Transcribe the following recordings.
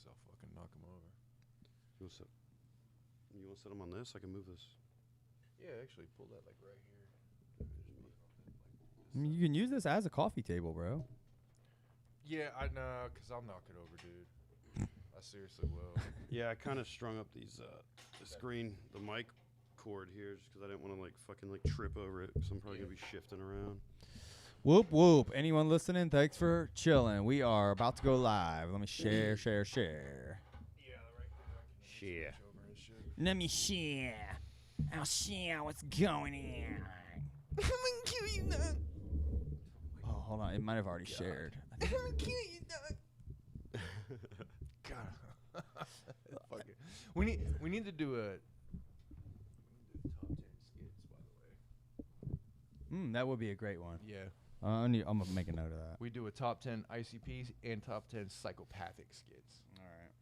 I'll fucking knock him over. You want to set him on this? I can move this. Yeah, actually, pull that like right here. I mean, you can use this as a coffee table, bro. Yeah, I know, because I'll knock it over, dude. I seriously will. Yeah, I kind of strung up these the mic cord here just because I didn't want to like fucking like trip over it. So I'm probably gonna be shifting around. Whoop whoop! Anyone listening? Thanks for chilling. We are about to go live. Let me share. Yeah, right there. Share. Let me share. I'll share what's going on. I'm gonna kill you, dog. Oh, hold on. It might have already shared. I'm gonna kill you, dog. God. Fuck it. We need to do a top 10 skits, by the way. That would be a great one. Yeah. I'm gonna make a note of that. We do a top 10 ICPs and top 10 psychopathic skits. All right.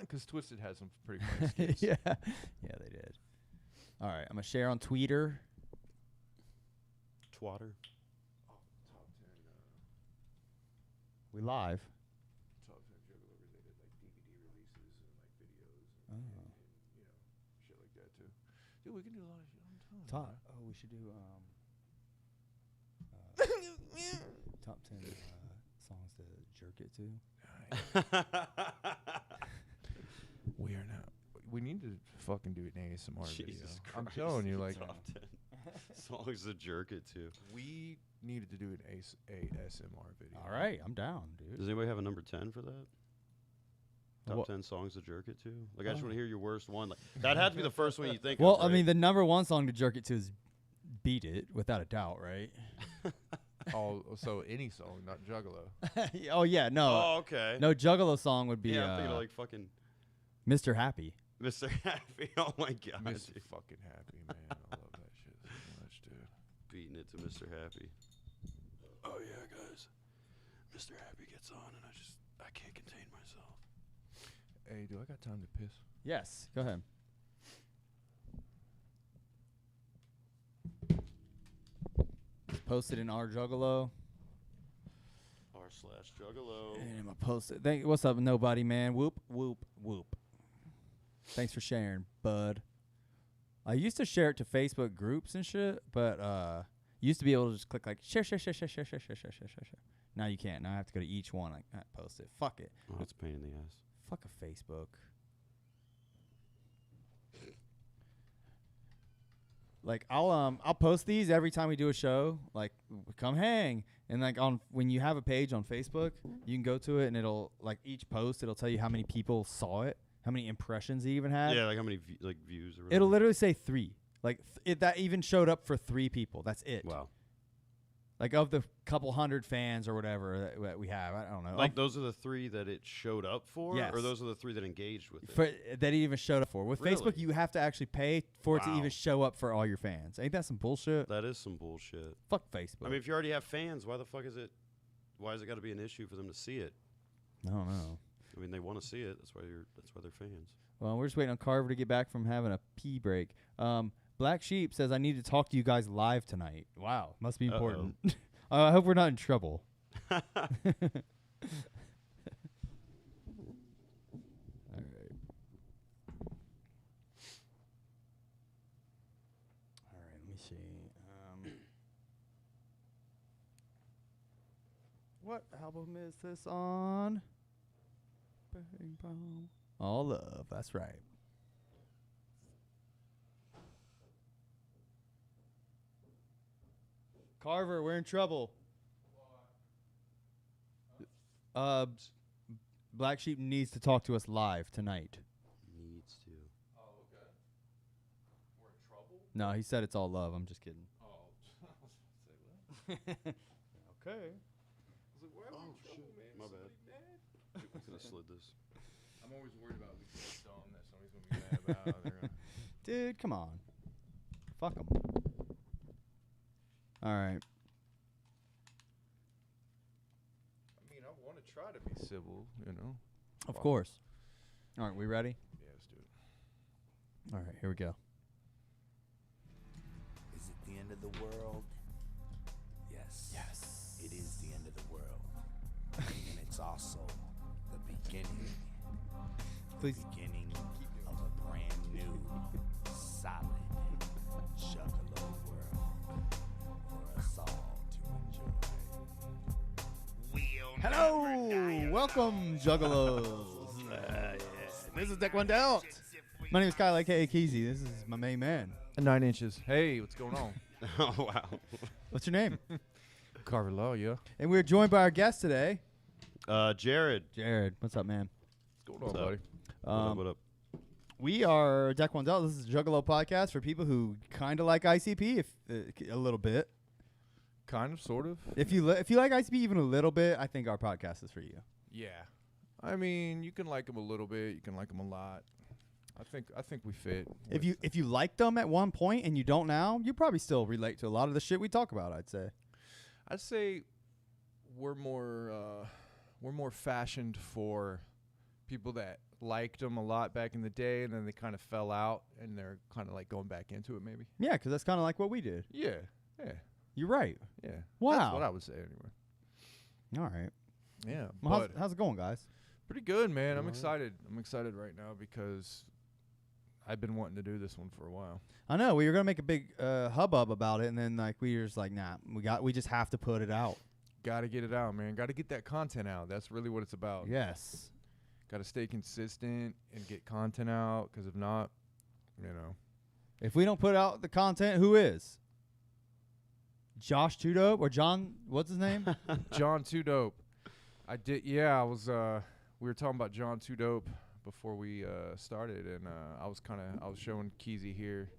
Because Twisted has some pretty funny skits. yeah, they did. All right, I'm gonna share on Twitter. Twatter. Oh, top 10. We live. Top 10 juggalo related, like DVD releases and like videos and you know, shit like that too. Dude, we can do a lot of shit on time. Oh, we should do top 10 songs to jerk it to. We are not. We need to fucking do an ASMR video. Jesus Christ. I'm telling you, like, top 10 songs to jerk it to. we needed to do an ASMR video. All right, I'm down, dude. Does anybody have a number 10 for that? Top Well- 10 songs to jerk it to? Like, I just want to hear your worst one. Like, that had to be the first one you think Well, of, I right? mean, the number one song to jerk it to is "Beat It," without a doubt, right? Oh, so any song, not Juggalo. Oh yeah, no, Oh, okay. no Juggalo song would be Yeah, I'm thinking of like fucking "Mr. Happy." Mr. Happy. Oh my god. Mr. Dude. Fucking Happy, man. I love that shit so much, dude. Beating it to Mr. Happy. Oh yeah, guys. Mr. Happy gets on and I can't contain myself. Hey, do I got time to piss? Yes, go ahead. Just posted in our Juggalo. r/Juggalo. And I'm gonna post it. What's up, nobody, man? Whoop, whoop, whoop. Thanks for sharing, bud. I used to share it to Facebook groups and shit, but you used to be able to just click like share. Now you can't. Now I have to go to each one and post it. Fuck it. Oh, that's a pain in the ass. Fuck a Facebook. Like I'll post these every time we do a show. Like come hang, and like when you have a page on Facebook, you can go to it and it'll like each post it'll tell you how many people saw it, how many impressions it even had. Yeah, like how many views or whatever. It'll literally say 3. Like that even showed up for 3 people. That's it. Wow. Like of the couple hundred fans or whatever that we have, I don't know. Like those are the 3 that it showed up for? Yes. Or those are the 3 that engaged with it? That it even showed up for. With Really? Facebook, you have to actually pay for it to Wow. even show up for all your fans. Ain't that some bullshit? That is some bullshit. Fuck Facebook. I mean, if you already have fans, why has it got to be an issue for them to see it? I don't know. I mean, they want to see it. That's why they're fans. Well, we're just waiting on Carver to get back from having a pee break. Black Sheep says, I need to talk to you guys live tonight. Wow. Must be important. I hope we're not in trouble. All right. All right, let me see. What album is this on? Bang, bong. All Love. That's right. Carver, we're in trouble. Black Sheep needs to talk to us live tonight. Needs to. Oh, okay. We're in trouble? No, he said it's all love. I'm just kidding. Oh, I was about to say what? Okay. I was like, why are we in trouble, man? My Somebody bad. mad? I could have slid this. I'm always worried about we say something that somebody's going to be mad about. They're gonna Dude, come on. Fuck them. All right. I mean, I want to try to be civil, you know? Of course. All right, we ready? Yeah, let's do it. All right, here we go. Is it the end of the world? Yes. Yes. It is the end of it's also the beginning. Please. Beginning of a brand new, solid juggalo world for us all to enjoy. Hello, welcome, Juggalos. This is Deck One Dealt. My name is Kyle, aka Keezy. This is my main man. 9 inches. Hey, what's going on? Oh, wow. What's your name? Carver Law, yeah. And we're joined by our guest today, Jared. Jared. What's up, man? What's going on, What's up? buddy? What up? We are Deck One Dealt. This is a Juggalo podcast for people who kind of like ICP, if a little bit. Kind of, sort of. If you like ICP even a little bit, I think our podcast is for you. Yeah. I mean, you can like them a little bit. You can like them a lot. I think we fit. If you liked them at one point and you don't now, you probably still relate to a lot of the shit we talk about, I'd say. We're more fashioned for people that liked them a lot back in the day, and then they kind of fell out, and they're kind of like going back into it, maybe. Yeah, because that's kind of like what we did. Yeah. You're right. Yeah. Wow. That's what I would say anyway. All right. Yeah. Well, but how's it going, guys? pretty good, man. I'm Alright. excited. I'm excited right now because I've been wanting to do this one for a while. I know we were gonna make a big hubbub about it, and then like we were just like, nah, we just have to put it out. Got to get it out, man. Got to get that content out. That's really what it's about. Yes. Got to stay consistent and get content out, because if not, If we don't put out the content, who is? Josh Tudope or John? What's his name? John Too Dope. I was we were talking about John Too Dope before we started, and I was showing Keezy here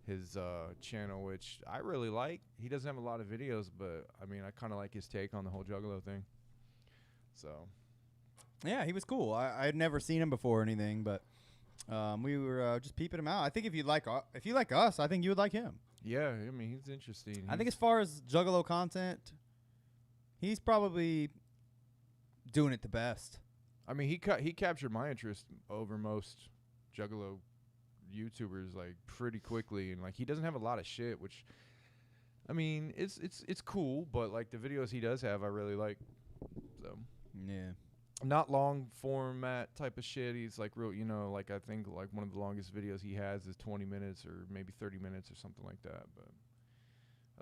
his channel, which I really like. He doesn't have a lot of videos, but I mean, I kind of like his take on the whole Juggalo thing. So Yeah, he was cool. I had never seen him before or anything, but we were just peeping him out. I think if you like us, I think you would like him. yeah, I mean, he's interesting. I think as far as Juggalo content, he's probably doing it the best. I mean, he captured my interest over most Juggalo YouTubers like pretty quickly, and like he doesn't have a lot of shit, which I mean, it's cool, but like the videos he does have, I really like. So Yeah. not long format type of shit. He's like real, like I think like one of the longest videos he has is 20 minutes or maybe 30 minutes or something like that. But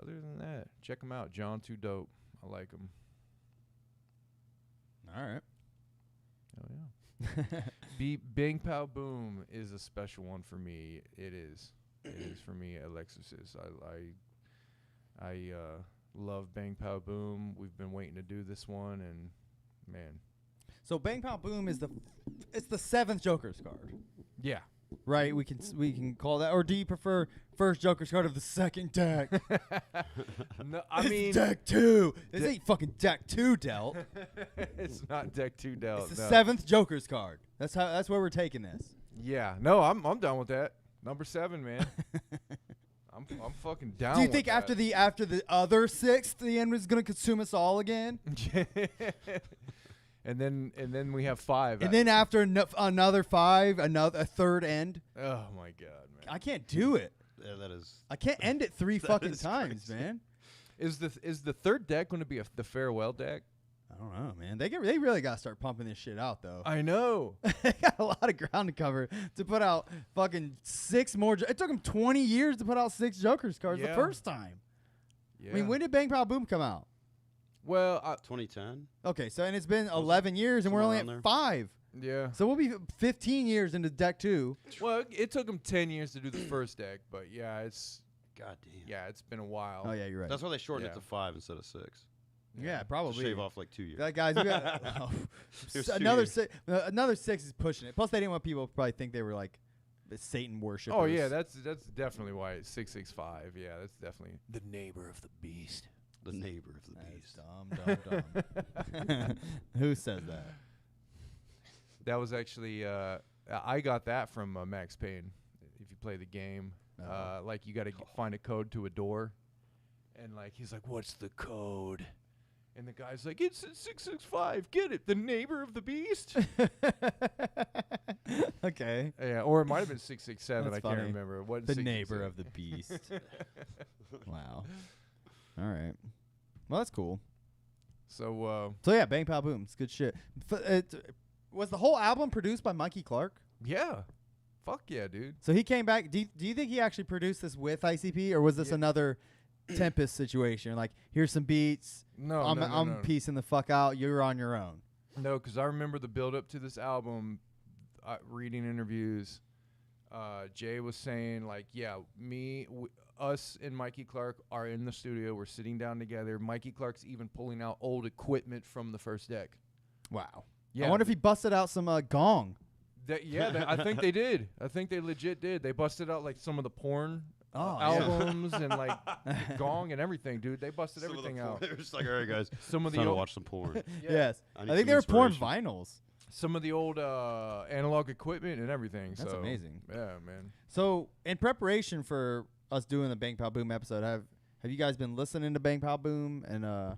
other than that, check him out. John Too Dope. I like him. All right. Oh yeah. Bang Pow Boom is a special one for me. It is. It is for me, Alexis. I love Bang Pow Boom. We've been waiting to do this one, and man. So Bang Pow Boom is it's the 7th Joker's card, Yeah. right? We can call that, or do you prefer first Joker's card of the second deck? No, I It's mean, deck 2. This ain't fucking deck 2 dealt. it's not deck 2 dealt. It's the no. 7th Joker's card. That's where we're taking this. Yeah. No, I'm done with that. Number 7, man. I'm fucking down. Do you with think that. after the other 6th, the end is gonna consume us all again? and then we have 5. And then after another 5, a third end? Oh my god, man. I can't do it. Yeah, that is. I can't end it 3 That fucking is times, crazy. man. Is the third deck going to be the farewell deck? I don't know, man. They really got to start pumping this shit out, though. I know. They got a lot of ground to cover to put out fucking 6 more. It took them 20 years to put out 6 Joker's cards the Yeah. first time. Yeah. I mean, when did Bang Pow Boom come out? Well, 2010. Okay, so and it's been 11 years, and we're only somewhere at around 5. yeah. So we'll be 15 years into deck 2. Well, it took them 10 years to do the first deck, but yeah, it's been a while. Oh yeah, you're right. That's why they shortened Yeah. it to 5 instead of 6. yeah, To probably. shave off like 2 years. Like, guys, we got It was 2 another years. 6. Another 6 is pushing it. Plus, they didn't want people to probably think they were like Satan worshippers. Oh yeah, that's definitely why it's 665. Yeah, that's definitely the neighbor of the beast. The neighbor of the That's beast. dumb. Who says that? That was actually I got that from Max Payne. If you play the game, like you got to find a code to a door, and like he's like, "What's the code?" And the guy's like, "It's 665. Get it? The neighbor of the beast." Okay. Yeah, or it might have been 667. That's I can't funny. remember. What The neighbor of the beast. Wow. All right. Well, that's cool. So So yeah, Bang Pow Boom. It's good shit. Was the whole album produced by Mikey Clark? yeah, fuck yeah, dude. So he came back. Do you think he actually produced this with ICP, or was this another Tempest situation? Like, here's some beats. No, I'm piecing the fuck out. You're on your own. No, because I remember the build up to this album. Reading interviews, Jay was saying like, yeah, us and Mikey Clark are in the studio. We're sitting down together. Mikey Clark's even pulling out old equipment from the first deck. Wow. Yeah, I wonder if he busted out some gong. I think they did. I think they legit did. They busted out like some of the porn albums and like gong and everything, dude. They busted everything out. They're just like, all right, guys, Some of it's the time to old, watch some porn. Yes. I I need think some they were porn inspiration. vinyls. some of the old analog equipment and everything. That's so, amazing. Yeah, man. So in preparation for us doing the Bang Pow Boom episode, have you guys been listening to Bang Pow Boom and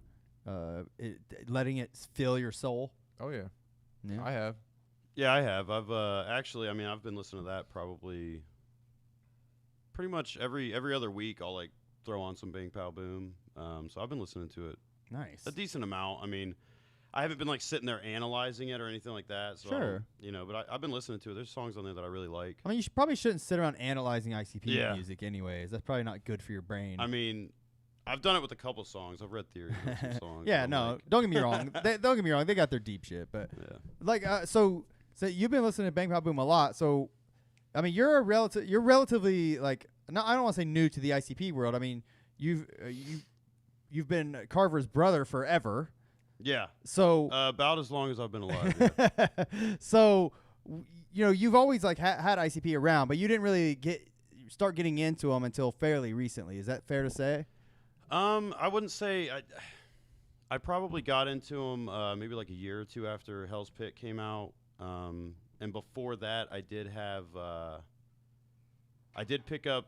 letting it fill your soul? Oh yeah, Yeah. I have. Yeah, I have. I've actually, I mean, I've been listening to that probably pretty much every other week. I'll like throw on some Bang Pow Boom. So I've been listening to it Nice. a decent amount. I mean, I haven't been like sitting there analyzing it or anything like that. So Sure. but I've been listening to it. There's songs on there that I really like. I mean, probably shouldn't sit around analyzing ICP Yeah. music anyways. That's probably not good for your brain. I mean, I've done it with a couple songs. I've read theories on some songs. yeah, that I'm no, like, don't get me wrong. Don't get me wrong. They got their deep shit, but yeah. like, so you've been listening to Bang Pow Boom a lot. So, I mean, you're relatively like, no, I don't want to say new to the ICP world. I mean, you've been Carver's brother forever. Yeah. So About as long as I've been alive. Yeah. so you've always like had ICP around, but you didn't really start getting into them until fairly recently. Is that fair to say? I wouldn't say I probably got into them maybe like a year or two after Hell's Pit came out. And before that, I did pick up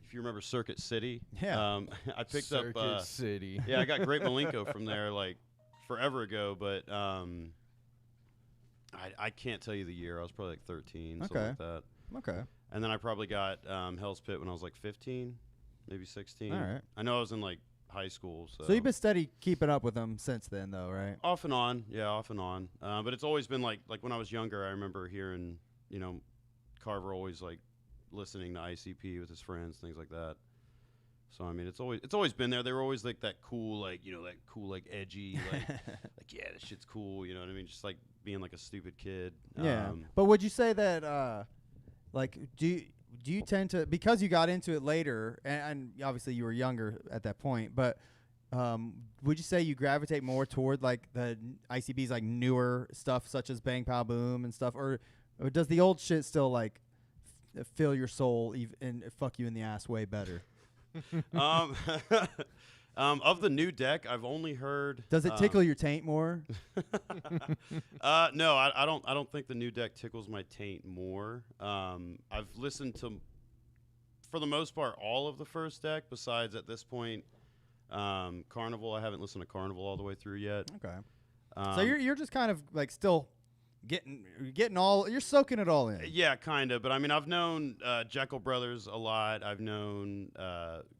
if you remember Circuit City. Yeah. I picked Circuit up City. yeah, I got Great Malenko from there like forever ago, but I can't tell you the year. I was probably like 13, something Okay. like that. Okay. And then I probably got Hell's Pit when I was like 15, maybe 16. All right. I know I was in like high school. So you've been steady keeping up with them since then, though, right? off and on, yeah, off and on. But it's always been like when I was younger. I remember hearing, Carver always like listening to ICP with his friends, things like that. So I mean, it's always been there. They were always like that cool, like edgy, like yeah, this shit's cool. You know what I mean? Just like being like a stupid kid. Yeah. But would you say that, like, do you tend to, because you got into it later, and obviously you were younger at that point, but would you say you gravitate more toward like the ICB's like newer stuff, such as Bang Pow Boom and stuff, or does the old shit still like fill your soul and fuck you in the ass way better? Of the new deck, I've only heard. Does it tickle your taint more? No, I don't think the new deck tickles my taint more. I've listened to, for the most part, all of the first deck. Besides, at this point, Carnival. I haven't listened to Carnival all the way through yet. Okay. So you're just kind of like still getting all, you're soaking it all in. Yeah, kind of. But I mean, I've known Jekyll Brothers a lot. I've known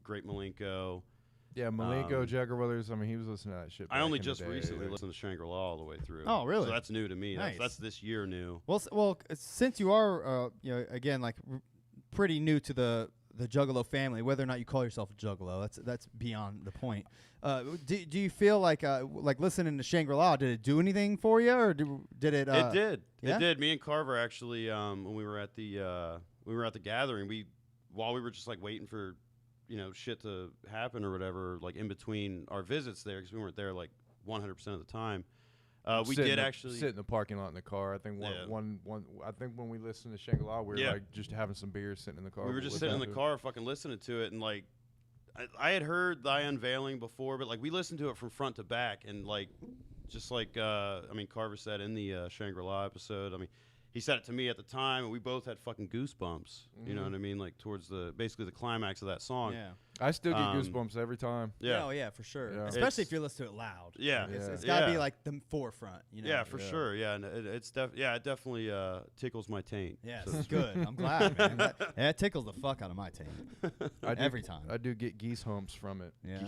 Great Malenko. Yeah, Malenko, Jagger Brothers. I mean, he was listening to that shit. I back only in the just day. recently listened to Shangri-La all the way through. Oh, really? So that's new to me. Nice. That's this year new. Well, since you are, again, like pretty new to the Juggalo family, whether or not you call yourself a Juggalo, that's beyond the point. Do you feel like listening to Shangri-La, did it do anything for you, or did it? It did. Yeah? It did. Me and Carver actually, when we were at the gathering, while we were just like waiting for, shit to happen or whatever, like in between our visits there, because we weren't there like 100% of the time. We did actually sit in the parking lot in the car. I think one. I think when we listened to Shangri-La, we were like just having some beers, sitting in the car. We were just sitting in the car, fucking listening to it, and like I had heard Thy Unveiling before, but like we listened to it from front to back, and like just like I mean, Carver said in the Shangri-La episode. I mean, he said it to me at the time, and we both had fucking goosebumps. Mm-hmm. You know what I mean? Like towards basically the climax of that song. Yeah. I still get goosebumps every time. Yeah. Oh yeah, for sure. Yeah. Especially if you listen to it loud. Yeah. It's got to be like the forefront. Yeah, for sure. Yeah, and it definitely tickles my taint. Yeah, so to it's speak. good. I'm glad, man. That tickles the fuck out of my taint. Every time. I do get geese humps from it. Yeah.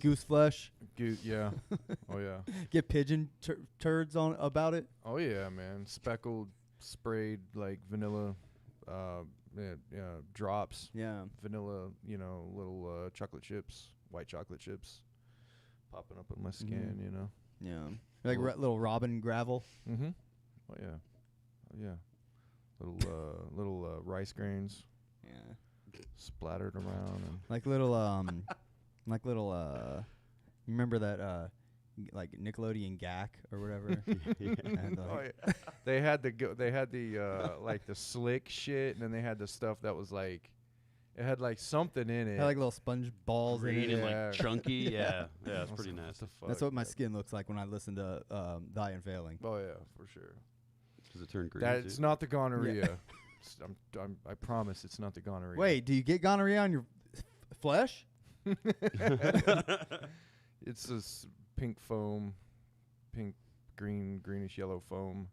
Goose flesh. Yeah. Oh yeah. Get pigeon turds on about it. Oh yeah, man. Speckled, sprayed like vanilla, drops. Yeah. Vanilla, little chocolate chips, white chocolate chips, popping up on my skin. Yeah. Like Well- little robin gravel. Mm-hmm. Oh yeah. Oh yeah. Little rice grains Yeah. splattered around. And Like little you remember that like Nickelodeon Gak or whatever? And, Oh, like, yeah. They had the like the slick shit, and then they had the stuff that was like, it had like something in it. had like little sponge balls in Green it. and Yeah. like chunky. Yeah, it's I was pretty like, nasty. the That's fuck? what my skin looks like when I listen to Die and Failing. Oh yeah, for sure. Does it turn green? That's too? not the gonorrhea. I promise it's not the gonorrhea. Wait, do you get gonorrhea on your flesh? It's this pink foam, greenish yellow foam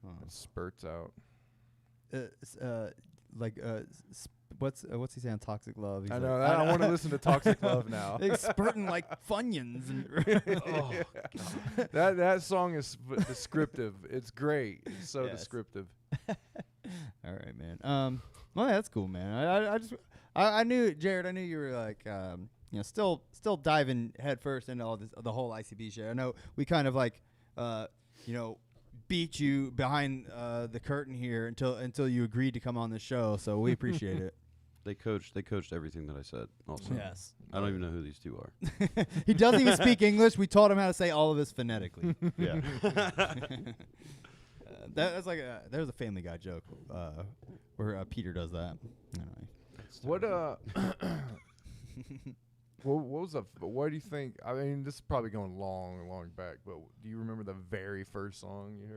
that spurts out. What's he saying? Toxic Love. He's I like, know. I want to listen to Toxic Love now. It's spurting like Funyuns. And That song is descriptive. It's great. It's so Yes. descriptive. All right, man. Well, that's cool, man. I knew, Jared. I knew you were like, still diving headfirst into all this, the whole ICB shit. I know we kind of like, beat you behind the curtain here until you agreed to come on the show. So we appreciate it. They coached everything that I said. Also, Yes. I don't even know who these two are. He doesn't even speak English. We taught him how to say all of this phonetically. Yeah. That's like there's a Family Guy joke where Peter does that. Anyway. What what do you think? I mean, this is probably going long back, but do you remember the very first song you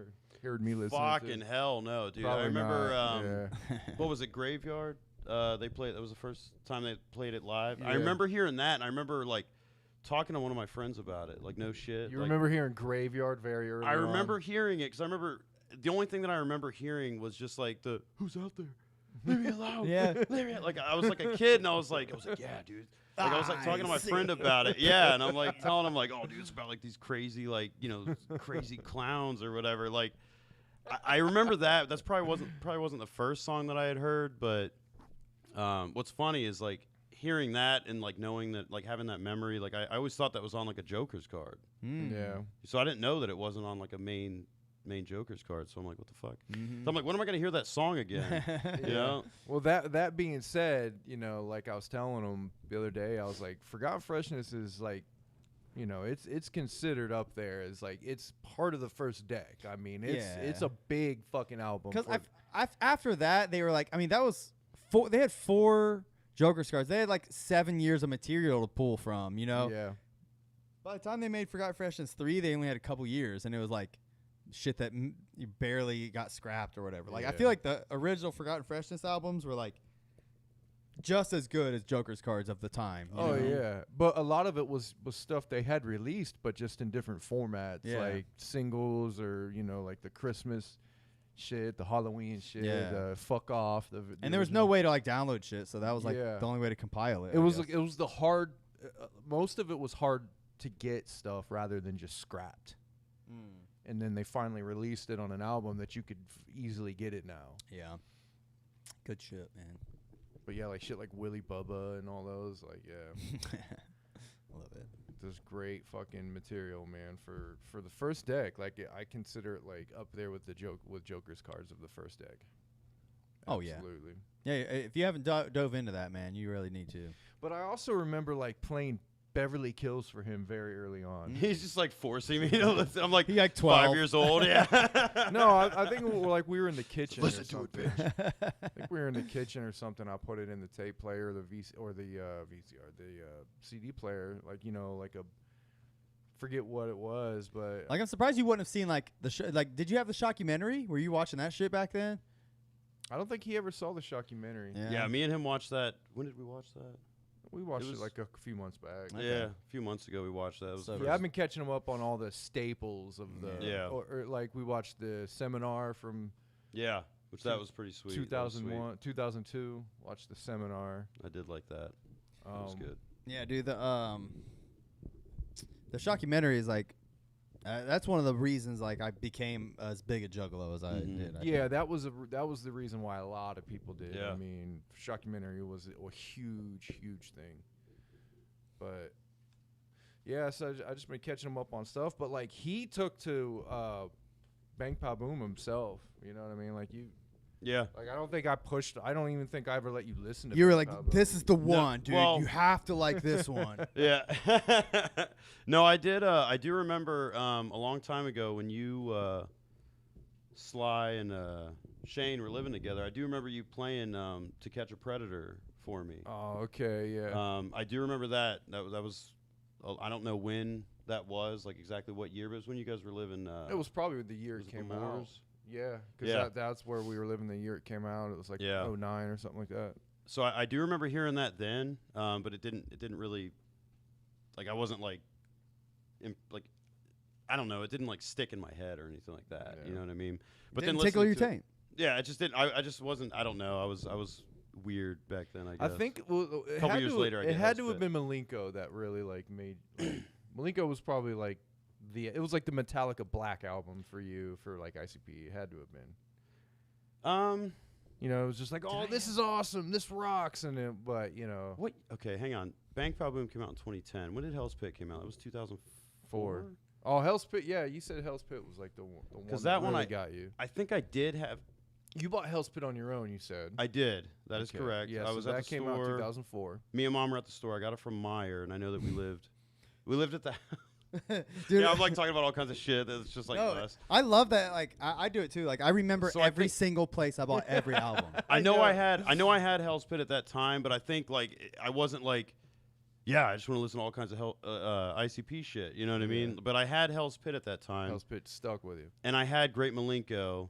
heard me listen to? Fucking hell no, dude. Probably I remember. not, What was it? Graveyard. They played. That was the first time they played it live. I Yeah. remember hearing that, and I remember like talking to one of my friends about it. Like no shit. You like, remember hearing Graveyard very early I on? remember hearing it because I remember the only thing that I remember hearing was just like the "Who's out there? Leave me alone." Yeah. Leave me. Like I was like a kid, and I was like, yeah, dude. Like I was like talking to my friend about it, yeah, and I'm like telling him like, oh, dude, it's about like these crazy crazy clowns or whatever. Like I remember that. That's probably wasn't the first song that I had heard, but what's funny is like hearing that and like knowing that, like having that memory. Like I always thought that was on like a Joker's card, Yeah. so I didn't know that it wasn't on like a main Joker's card. So I'm like, what the fuck? Mm-hmm. So I'm like, when am I gonna hear that song again? You know? Well, that being said, like I was telling him the other day, I was like, Forgotten Freshness is like, it's considered up there as like it's part of the first deck. I mean, it's a big fucking album. Because for- after that, they were like, I mean, that was they had 4 Joker's cards. They had like 7 years of material to pull from, Yeah. By the time they made Forgotten Freshness 3, they only had a couple years, and it was like shit that you barely got scrapped or whatever. Like I Yeah. feel like the original Forgotten Freshness albums were like just as good as Joker's cards of the time. you Oh know? yeah, but a lot of it was stuff they had released, but just in different formats, Yeah. like singles or like the Christmas shit, the Halloween shit, Yeah. fuck off. And there was no way to like download shit, so that was like Yeah. the only way to compile it. It I was guess. like, it was the hard. Most of it was hard to get stuff rather than just scrapped. And then they finally released it on an album that you could easily get it now. Yeah. Good shit, man. But yeah, like shit like Willy Bubba and all those, like yeah, Love it. there's great fucking material, man, for the first deck. Like I consider it like up there with Joker's cards of the first deck. Oh, yeah. Absolutely. Yeah, if you haven't dove into that, man, you really need to. But I also remember like playing Beverly Kills for him very early on. He's just like forcing me to listen. I'm like, He like 5 12. years old. Yeah. No, I think we were in the kitchen. Listen or to it, something. I think we were in the kitchen or something. I put it in the tape player, or the VCR, the CD player. Like like a forget what it was, but Like I'm surprised you wouldn't have seen like like. Did you have the shockumentary? Were you watching that shit back then? I don't think he ever saw the shockumentary. Yeah, me and him watched that. When did we watch that? We watched it was- like a few months back. Okay. Yeah, a few months ago we watched that. It was So the good. Yeah, I've first- been catching him up on all the staples of the Yeah. or like we watched the seminar from yeah, which that was pretty sweet. That was sweet. 2001, 2002. Watched the seminar. I did like that. That was Um, good. Yeah, dude. The shockumentary is like, that's one of the reasons like I became as big a juggalo as I did. I Yeah, think. that was the reason why a lot of people did. Yeah. I mean, shockumentary was a huge thing. But yeah, so I just been catching him up on stuff. But like he took to Bang Pa Boom himself. You know what I mean? Like you. Yeah. Like I don't even think I ever let you listen to. You were Bang like, Pa Boom. this is the one, dude. well- you have to like this one. Yeah. No, I did. I do remember a long time ago when you, Sly and Shane were living together. I do remember you playing To Catch a Predator for me. Oh, okay, yeah. I do remember that. That was. I don't know when that was, like exactly what year, but it was when you guys were living. It was probably the year was it it came the out. Wars? Yeah, because Yeah. that's where we were living the year it came out. It was like Yeah. 09 or something like that. So I do remember hearing that then, but it didn't really, like I wasn't like, like, I don't know, it didn't like stick in my head or anything like that. You Yeah. know what I mean? But then didn't tickle listening your to- taint. Yeah, it just didn't. I just wasn't. I don't know. I was weird back then. I I guess. think well, it Couple had years to, later, I it get had Hell's to have Pit. been Malenko that really like made. Malenko was probably like it was like the Metallica Black album for you for like ICP. It had to have been. You know, it was just like, oh, this is awesome, this rocks, and it, but you know, What? Okay, hang on. Bang Pa Boom came out in 2010. When did Hell's Pit came out? It was 2004. Oh, Hell's Pit. Yeah, you said Hell's Pit was like the one 'Cause that that one really I- got you. I think I did have. You bought Hell's Pit on your own. You said. I did. That is Okay. correct. Yeah, I so was that at the came out store. 2004. Me and Mom were at the store. I got it from Meyer, and I know that we lived. We lived at the. Dude, Yeah, I'm like talking about all kinds of shit. It's just like no, us. I love that. Like I do it too. Like I remember So I every think- single place I bought every album. I know Yeah. I know I had Hell's Pit at that time, but I think like I wasn't like, yeah, I just want to listen to all kinds of ICP shit. You know what I mean? But I had Hell's Pit at that time, Hell's Pit stuck with you. and I had Great Malenko.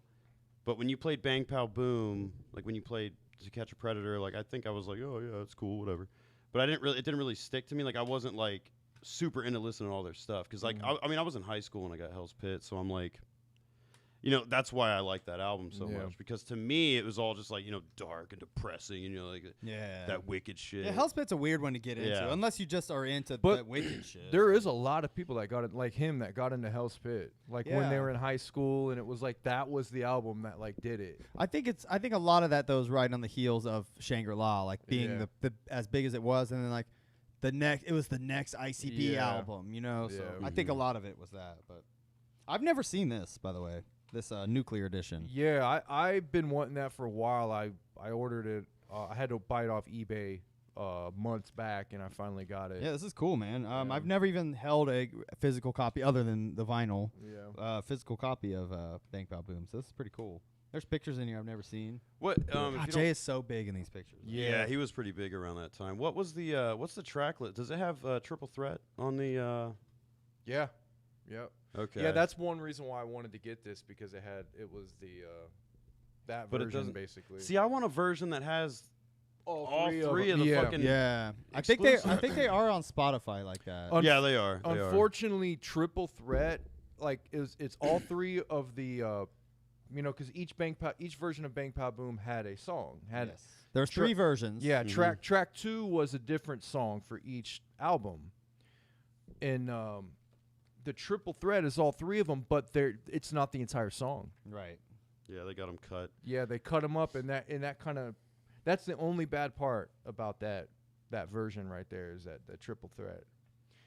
But when you played Bang Pow Boom, like when you played To Catch a Predator, like I think I was like, oh yeah, that's cool, whatever. But it didn't really stick to me. Like I wasn't like super into listening to all their stuff because like I mean I was in high school when I got Hell's Pit, so I'm like, you know, that's why I like that album so Yeah. much, because to me it was all just like, you know, dark and depressing, and you know, like Yeah. that wicked shit. Yeah, Hell's Pit's a weird one to get into, Yeah. unless you just are into But that wicked shit. There is a lot of people that got it, like him, that got into Hell's Pit, like when they Yeah. were in high school, and it was like that was the album that like did it. I think a lot of that though is right on the heels of Shangri-La, like being Yeah. the as big as it was, and then like it was the next ICP Yeah. album, you know. So Yeah. I think a Mhm. lot of it was that. But I've never seen this, by the way, this Nuclear Edition. Yeah, I've been wanting that for a while. I ordered it. I had to buy it off eBay months back, and I finally got it. Yeah, this is cool, man. Yeah. I've never even held a physical copy other than the vinyl. Yeah. Physical copy of Bang Pow Boom. So this is pretty cool. There's pictures in here I've never seen. What? If God, you Jay don't- is so big in these pictures. yeah, he was pretty big around that time. What was the what's the track list? Does it have Triple Threat on the? Yeah. Yep. Okay. Yeah, that's one reason why I wanted to get this, because it was the that But it version doesn't- basically. See, I want a version that has all three them. of the Yeah. fucking. Yeah, I think they are on Spotify like that. Un- They are. They are. Unfortunately, Triple Threat, like it's all three of the you know, because each version of Bang Pa Boom had a song. Yes. There's Tra- 3 versions. Yeah, Mhm. track 2 was a different song for each album, and the Triple Threat is all 3 of them, but it's not the entire song. Right. Yeah, they got them cut. Yeah, they cut them up, and that kind of that's the only bad part about that version right there, is that the Triple Threat.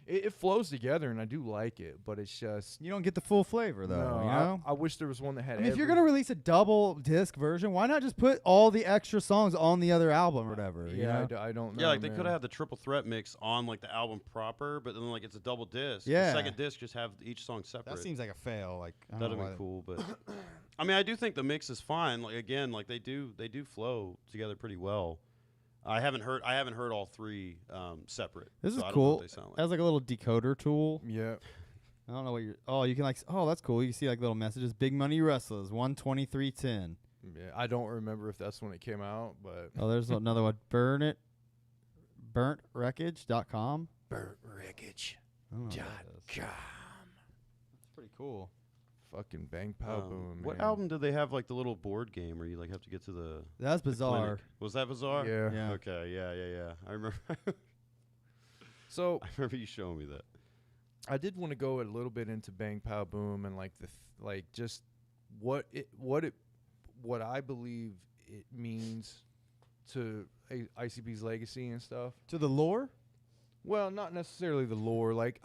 It flows together, and I do like it, but it's just You don't get the full flavor though. no, you know. I wish there was one that had. I mean, if you're every- gonna release a double disc version, why not just put all the extra songs on the other album or whatever? you yeah, know? I don't know. Yeah, like they man. could have had the Triple Threat mix on like the album proper, but then like it's a double disc. Yeah. The second disc just have each song separate. That seems like a fail. Like I don't That'd know have why- been cool, but I mean, I do think the mix is fine. Like again, like they do flow together pretty well. I haven't heard all 3 separate. This so is I don't know cool. what they sound It like. has like a little decoder tool. Yeah. I don't know what you're. Oh, you can like. Oh, that's cool. You can see like little messages. Big Money Wrestlers 12310. Yeah, I don't remember if that's when it came out, but Oh, there's another one. Burntwreckage.com. Burnt Wreckage. I don't know what that is. That's pretty cool. Fucking Bang Pa Boom. What man. album did they have like the little board game where you like have to get to the That's the bizarre. clinic? Was that Bizarre? Yeah. Yeah. Okay. Yeah. I remember. So I remember you showing me that. I did want to go a little bit into Bang Pow Boom and like like just what I believe it means to ICP's legacy and stuff. To the lore? Well, not necessarily the lore. Like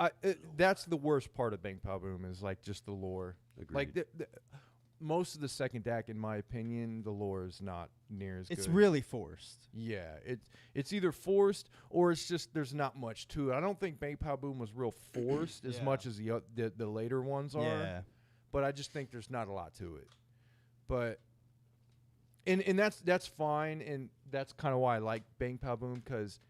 that's the worst part of Bang Pow Boom is like just the lore. Agreed. Like most of the second deck, in my opinion, the lore is not near as good. It's really forced. Yeah, it's either forced or it's just there's not much to it. I don't think Bang Pow Boom was real forced as Yeah. much as the later ones are. Yeah. But I just think there's not a lot to it. But and that's fine, and that's kind of why I like Bang Pow Boom, because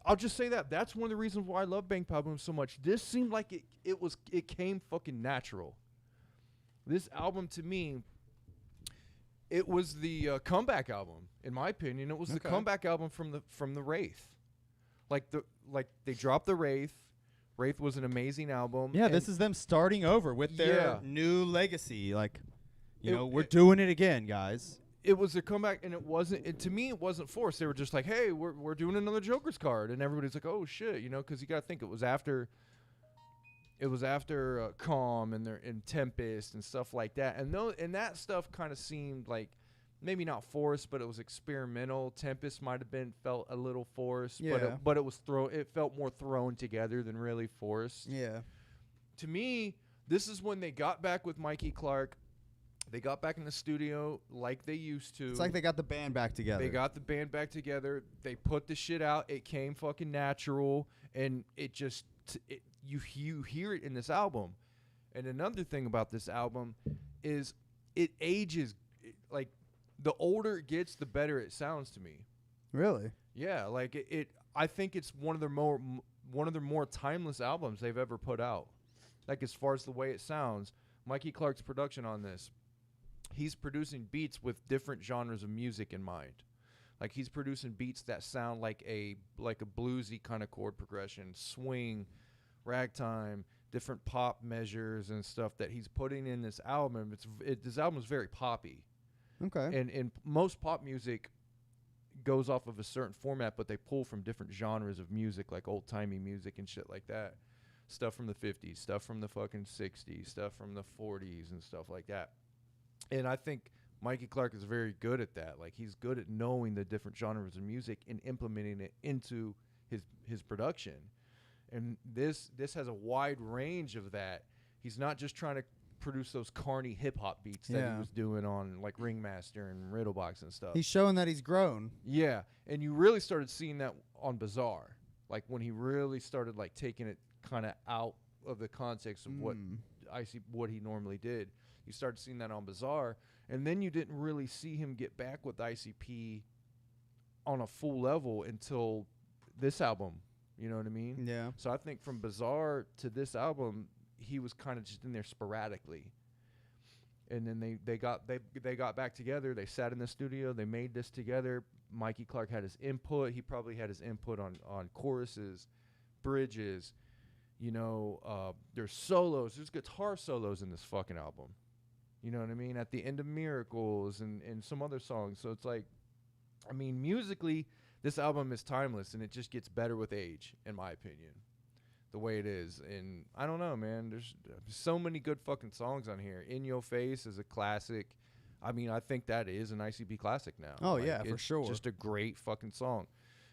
I'll just say that's one of the reasons why I love Bang Pow Boom so much. This seemed like it came fucking natural. This album to me, it was the comeback album, in my opinion. It was the comeback album from the Wraith. Like they dropped the Wraith. Wraith was an amazing album. Yeah, this is them starting over with their Yeah. new legacy. Like, It- we're doing it again, guys. It was a comeback, and it wasn't. To me, it wasn't forced. They were just like, "Hey, we're doing another Joker's card," and everybody's like, "Oh shit," because you got to think it was after. It was after Calm and Tempest and stuff like that, and that stuff kind of seemed like maybe not forced, but it was experimental. Tempest might have felt a little forced, Yeah. but it was it felt more thrown together than really forced. Yeah. To me, this is when they got back with Mikey Clark. They got back in the studio like they used to. It's like they got the band back together. They got the band back together. They put the shit out. It came fucking natural, and it just you hear it in this album. And another thing about this album is it ages like the older it gets, the better it sounds to me. Really? Yeah, like it I think it's one of their more timeless albums they've ever put out. Like as far as the way it sounds, Mikey Clark's production on this. He's producing beats with different genres of music in mind. Like he's producing beats that sound like a bluesy kind of chord progression, swing, ragtime, different pop measures and stuff that he's putting in this album. This album is very poppy. Okay. And most pop music goes off of a certain format, but they pull from different genres of music, like old-timey music and shit like that. Stuff from the 50s, stuff from the fucking 60s, stuff from the 40s and stuff like that. And I think Mikey Clark is very good at that. Like he's good at knowing the different genres of music and implementing it into his production. And this has a wide range of that. He's not just trying to produce those carny hip hop beats that he was doing on like Ringmaster and Riddlebox and stuff. He's showing that he's grown. Yeah, and you really started seeing that on Bizarre, like when he really started like taking it kind of out of the context of what he normally did. You started seeing that on Bizarre, and then you didn't really see him get back with ICP on a full level until this album. You know what I mean? Yeah. So I think from Bizarre to this album, he was kind of just in there sporadically. And then they got back together. They sat in the studio. They made this together. Mikey Clark had his input. He probably had his input on choruses, bridges. There's solos. There's guitar solos in this fucking album. You know what I mean? At the end of Miracles and some other songs. So it's like, I mean, musically, this album is timeless, and it just gets better with age, in my opinion, the way it is. And I don't know, man. There's so many good fucking songs on here. In Your Face is a classic. I mean, I think that is an ICP classic now. Oh, yeah, for it's sure. Just a great fucking song.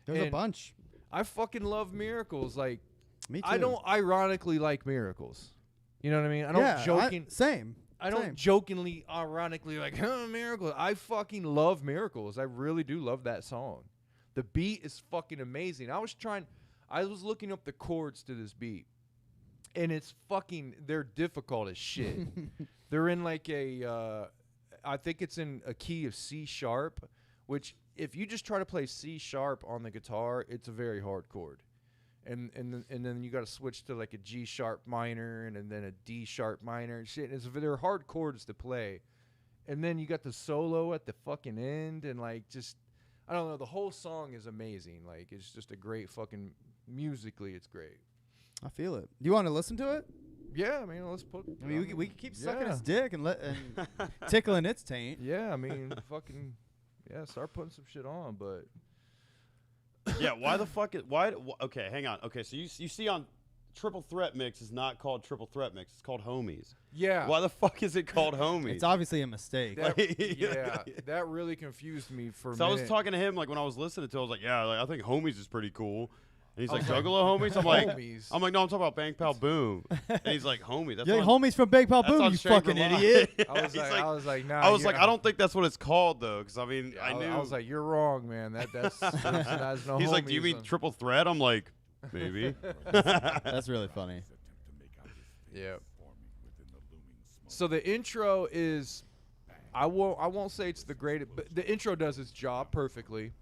There's a And bunch. I fucking love Miracles. Like, Me too. I don't ironically like Miracles. You know what I mean? I don't Same. I don't jokingly, ironically like, Miracles. I fucking love Miracles. I really do love that song. The beat is fucking amazing. I was looking up the chords to this beat, and they're difficult as shit. They're in like I think it's in a key of C sharp, which if you just try to play C sharp on the guitar, it's a very hard chord. And then you got to switch to like a G sharp minor and then a D sharp minor and shit. They're hard chords to play. And then you got the solo at the fucking end, and like just I don't know, the whole song is amazing. Like it's just a great fucking musically, it's great. I feel it. Do you want to listen to it? Yeah, I mean, let's put. I mean, we can keep sucking yeah. his dick and tickling its taint. Yeah, I mean, fucking start putting some shit on, but. Yeah, why the fuck okay, hang on. Okay, so you see on Triple Threat Mix is not called Triple Threat Mix. It's called Homies. Yeah. Why the fuck is it called Homies? It's obviously a mistake. Yeah, that really confused me for a So I minute. was talking to him like when I was listening to it, I was like, yeah, like, I think Homies is pretty cool. And he's I like, was like, Juggalo Homies? I'm like, Homies. no, I'm talking about Bang Pal Boom. And he's like, Homie. That's You're like, on- homies from Big Pal that's Boom, on you fucking Shangri-La." idiot. I was He's like, nah. I was like, yeah. I don't think that's what it's called though, because I mean, Yeah, I knew. I was like, you're wrong, man. That's no. he's like, do you homies mean on-" Triple Threat? I'm like, maybe. That's really funny. Yeah. So the intro is, I won't say it's the greatest, but the intro does its job perfectly.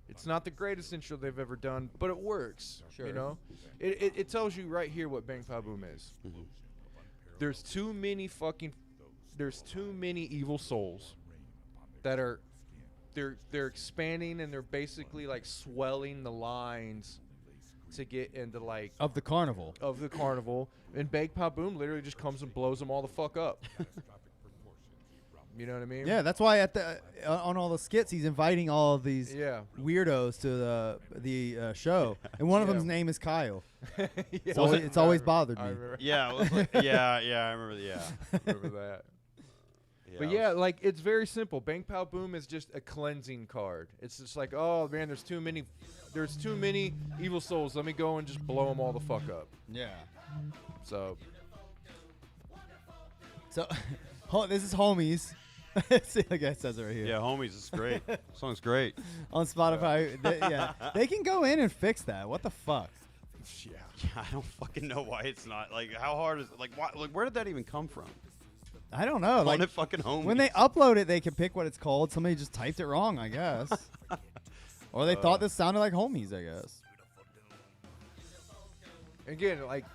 It's not the greatest intro they've ever done, but it works. Sure. You know, it tells you right here what Bang Pa Boom is. Mhm. There's too many evil souls that are, they're expanding and they're basically like swelling the lines to get into like Of the carnival. of the carnival, and Bang Pa Boom literally just comes and blows them all the fuck up. You know what I mean? Yeah, that's why at the on all the skits he's inviting all of these Yeah. weirdos to the show, and one of Yeah. them's name is Kyle. Yeah. It's always bothered I me. remember, Yeah, it was like, yeah, I remember. Yeah. remember that. Yeah, But I yeah, was- like it's very simple. Bang Pa Boom is just a cleansing card. It's just like, oh man, there's too many evil souls. Let me go and just blow them all the fuck up. Yeah. So So, this is Homies. See, the guy says it right here. yeah, Homies is great. Song's great. On Spotify, they can go in and fix that. What the fuck? yeah. Yeah, I don't fucking know why it's not. Like, how hard is like? Why, like, where did that even come from? I don't know. Calling Like it fucking Homies. when they upload it, they can pick what it's called. Somebody just typed it wrong, I guess. Or they thought this sounded like Homies, I guess. Again, like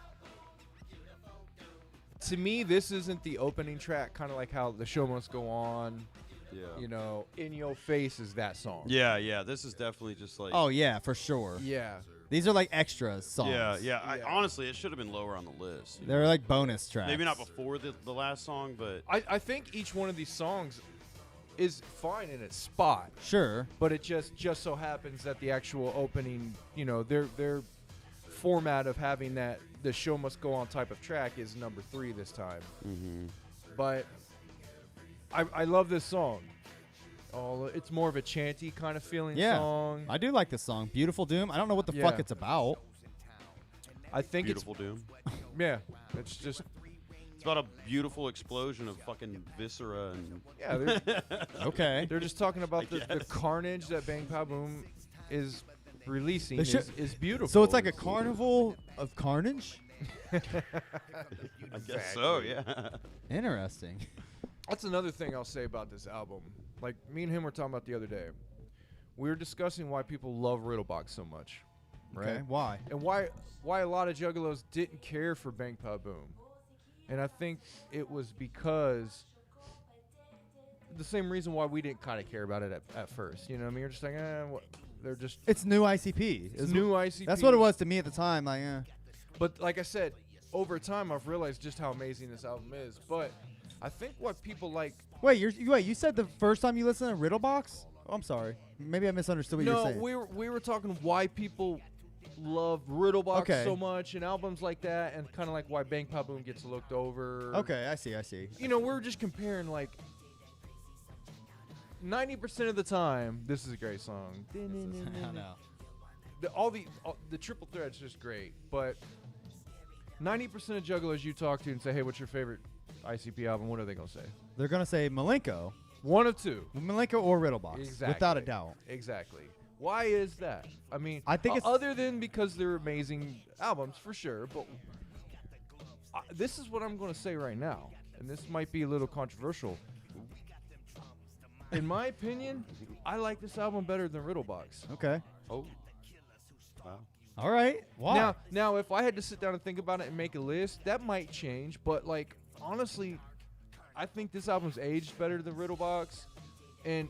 to me, this isn't the opening track. Kind of like how the show must go on. yeah. You know, In Your Face is that song. Yeah. This is definitely just like. Oh yeah, for sure. Yeah. These are like extra songs. Yeah. Yeah. Honestly, it should have been lower on the list. you know? They're like bonus tracks. Maybe not before the last song, but I think each one of these songs is fine in its spot, Sure. but it just so happens that the actual opening, you know, their format of having that the show must go on type of track is number 3 this time. mm-hmm. But I love this song. Oh, it's more of a chanty kind of feeling Yeah. song. I do like this song, Beautiful Doom. I don't know what the Yeah. fuck it's about. I think Beautiful Doom. it's just It's about a beautiful explosion of fucking viscera and. yeah, Okay. they're just talking about I the guess. carnage that Bang Pa Boom is releasing They should- is beautiful. So it's like a carnival of carnage? I guess so. Yeah. Interesting. That's another thing I'll say about this album. Like me and him were talking about the other day. We were discussing why people love Riddlebox so much, right? Okay. Why? And why a lot of juggalos didn't care for Bang Pa Boom. And I think it was because the same reason why we didn't kind of care about it at first. You know what I mean? You're just like, what? They're just It's new ICP. it's new ICP. That's what it was to me at the time. Like, But like I said, over time I've realized just how amazing this album is. But I think what people like. Wait, you said the first time you listened to Riddlebox? Oh, I'm sorry. Maybe I misunderstood what you were No, saying. we were talking why people love Riddlebox Okay. so much and albums like that, and kind of like why Bang Pa Boom gets looked over. Okay, I see. You know, we're just comparing like 90% of the time, this is a great song. I know. All the triple threat's just great, but 90% of jugglers you talk to and say, "Hey, what's your favorite ICP album?" What are they gonna say? They're going to say Malenko. One of two. Malenko or Riddlebox. Exactly. Without a doubt. Exactly. Why is that? I mean, I think it's- other than because they're amazing albums for sure, but this is what I'm going to say right now, and this might be a little controversial. In my opinion, I like this album better than Riddlebox. Okay. Oh. Wow. All right. Why? Now, if I had to sit down and think about it and make a list, that might change. But like, honestly, I think this album's aged better than Riddlebox, and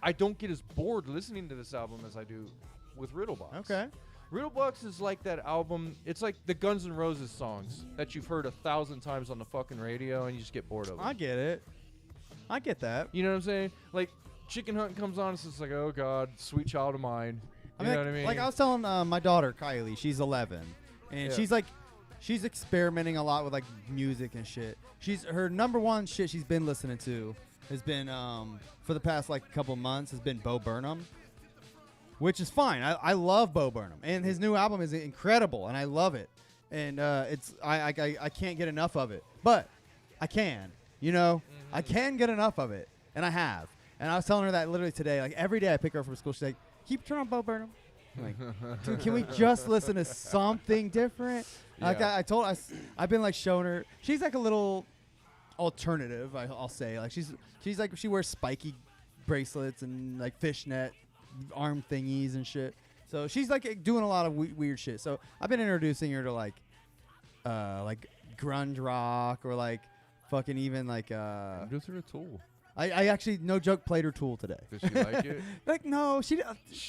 I don't get as bored listening to this album as I do with Riddlebox. Okay. Riddlebox is like that album. It's like the Guns N' Roses songs that you've heard 1,000 times on the fucking radio, and you just get bored of them. I get it. I get that. You know what I'm saying? Like, Chicken Hunt comes on, it's just like, oh God, sweet child of mine. You know what I mean? Like I was telling my daughter, Kylie, she's 11. and Yeah. she's experimenting a lot with like music and shit. Her number one shit she's been listening to has been for the past like couple months has been Bo Burnham, which is fine. I love Bo Burnham, and his new album is incredible, and I love it. And I can't get enough of it, but I can, I can get enough of it, and I have. And I was telling her that literally today. Like every day I pick her up from school, she's like, "Keep turning on Bo Burnham." I'm like, dude, can we just listen to something different? Like Yeah. I've been like showing her. She's like a little alternative. I'll say like she's like she wears spiky bracelets and like fishnet arm thingies and shit. So she's like doing a lot of weird shit. So I've been introducing her to like grunge rock or like fucking even like Introduce her to Tool. I actually no joke played her Tool today. Does she like it? Like no, she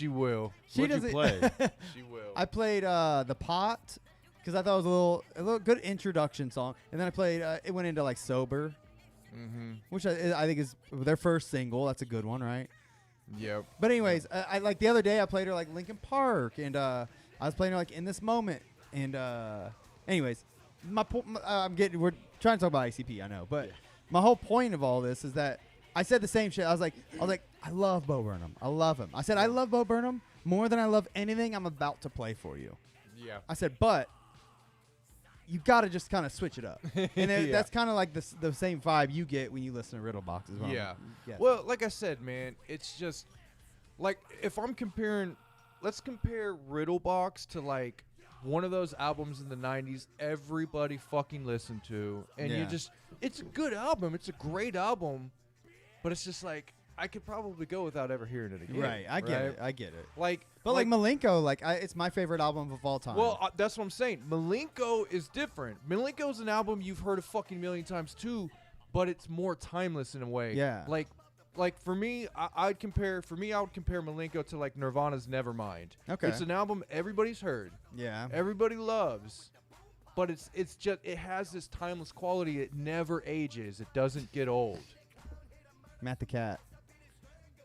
Will. she What'd doesn't you play? She will. I played The Pot because I thought it was a little good introduction song, and then I played it went into like Sober, Mm-hmm. which I think is their first single. That's a good one, right? Yep. But anyways, I like the other day I played her like Linkin Park, and I was playing her like In This Moment, and anyways, we're trying to talk about ICP, I know, but my whole point of all this is that I said the same shit. I was like, I love Bo Burnham. I love him. I said I love Bo Burnham more than I love anything I'm about to play for you. Yeah. I said, but you got to just kind of switch it up, and Yeah. that's kind of like the same vibe you get when you listen to Riddle Box as well. Yeah. Yeah. Well, like I said, man, it's just like if I'm comparing, let's compare Riddlebox to like one of those albums in the 90s everybody fucking listened to, and Yeah. it's a good album. It's a great album, but it's just like I could probably go without ever hearing it again. Right, I get it. I get it. Like, But like Malenko, it's my favorite album of all time. well, that's what I'm saying. Malenko is different. Malenko is an album you've heard a fucking million times too, but it's more timeless in a way. Yeah. Like for me, I would compare Malenko to like Nirvana's Nevermind. Okay. It's an album everybody's heard, yeah. everybody loves, but it's just it has this timeless quality. It never ages. It doesn't get old. Matt the Cat.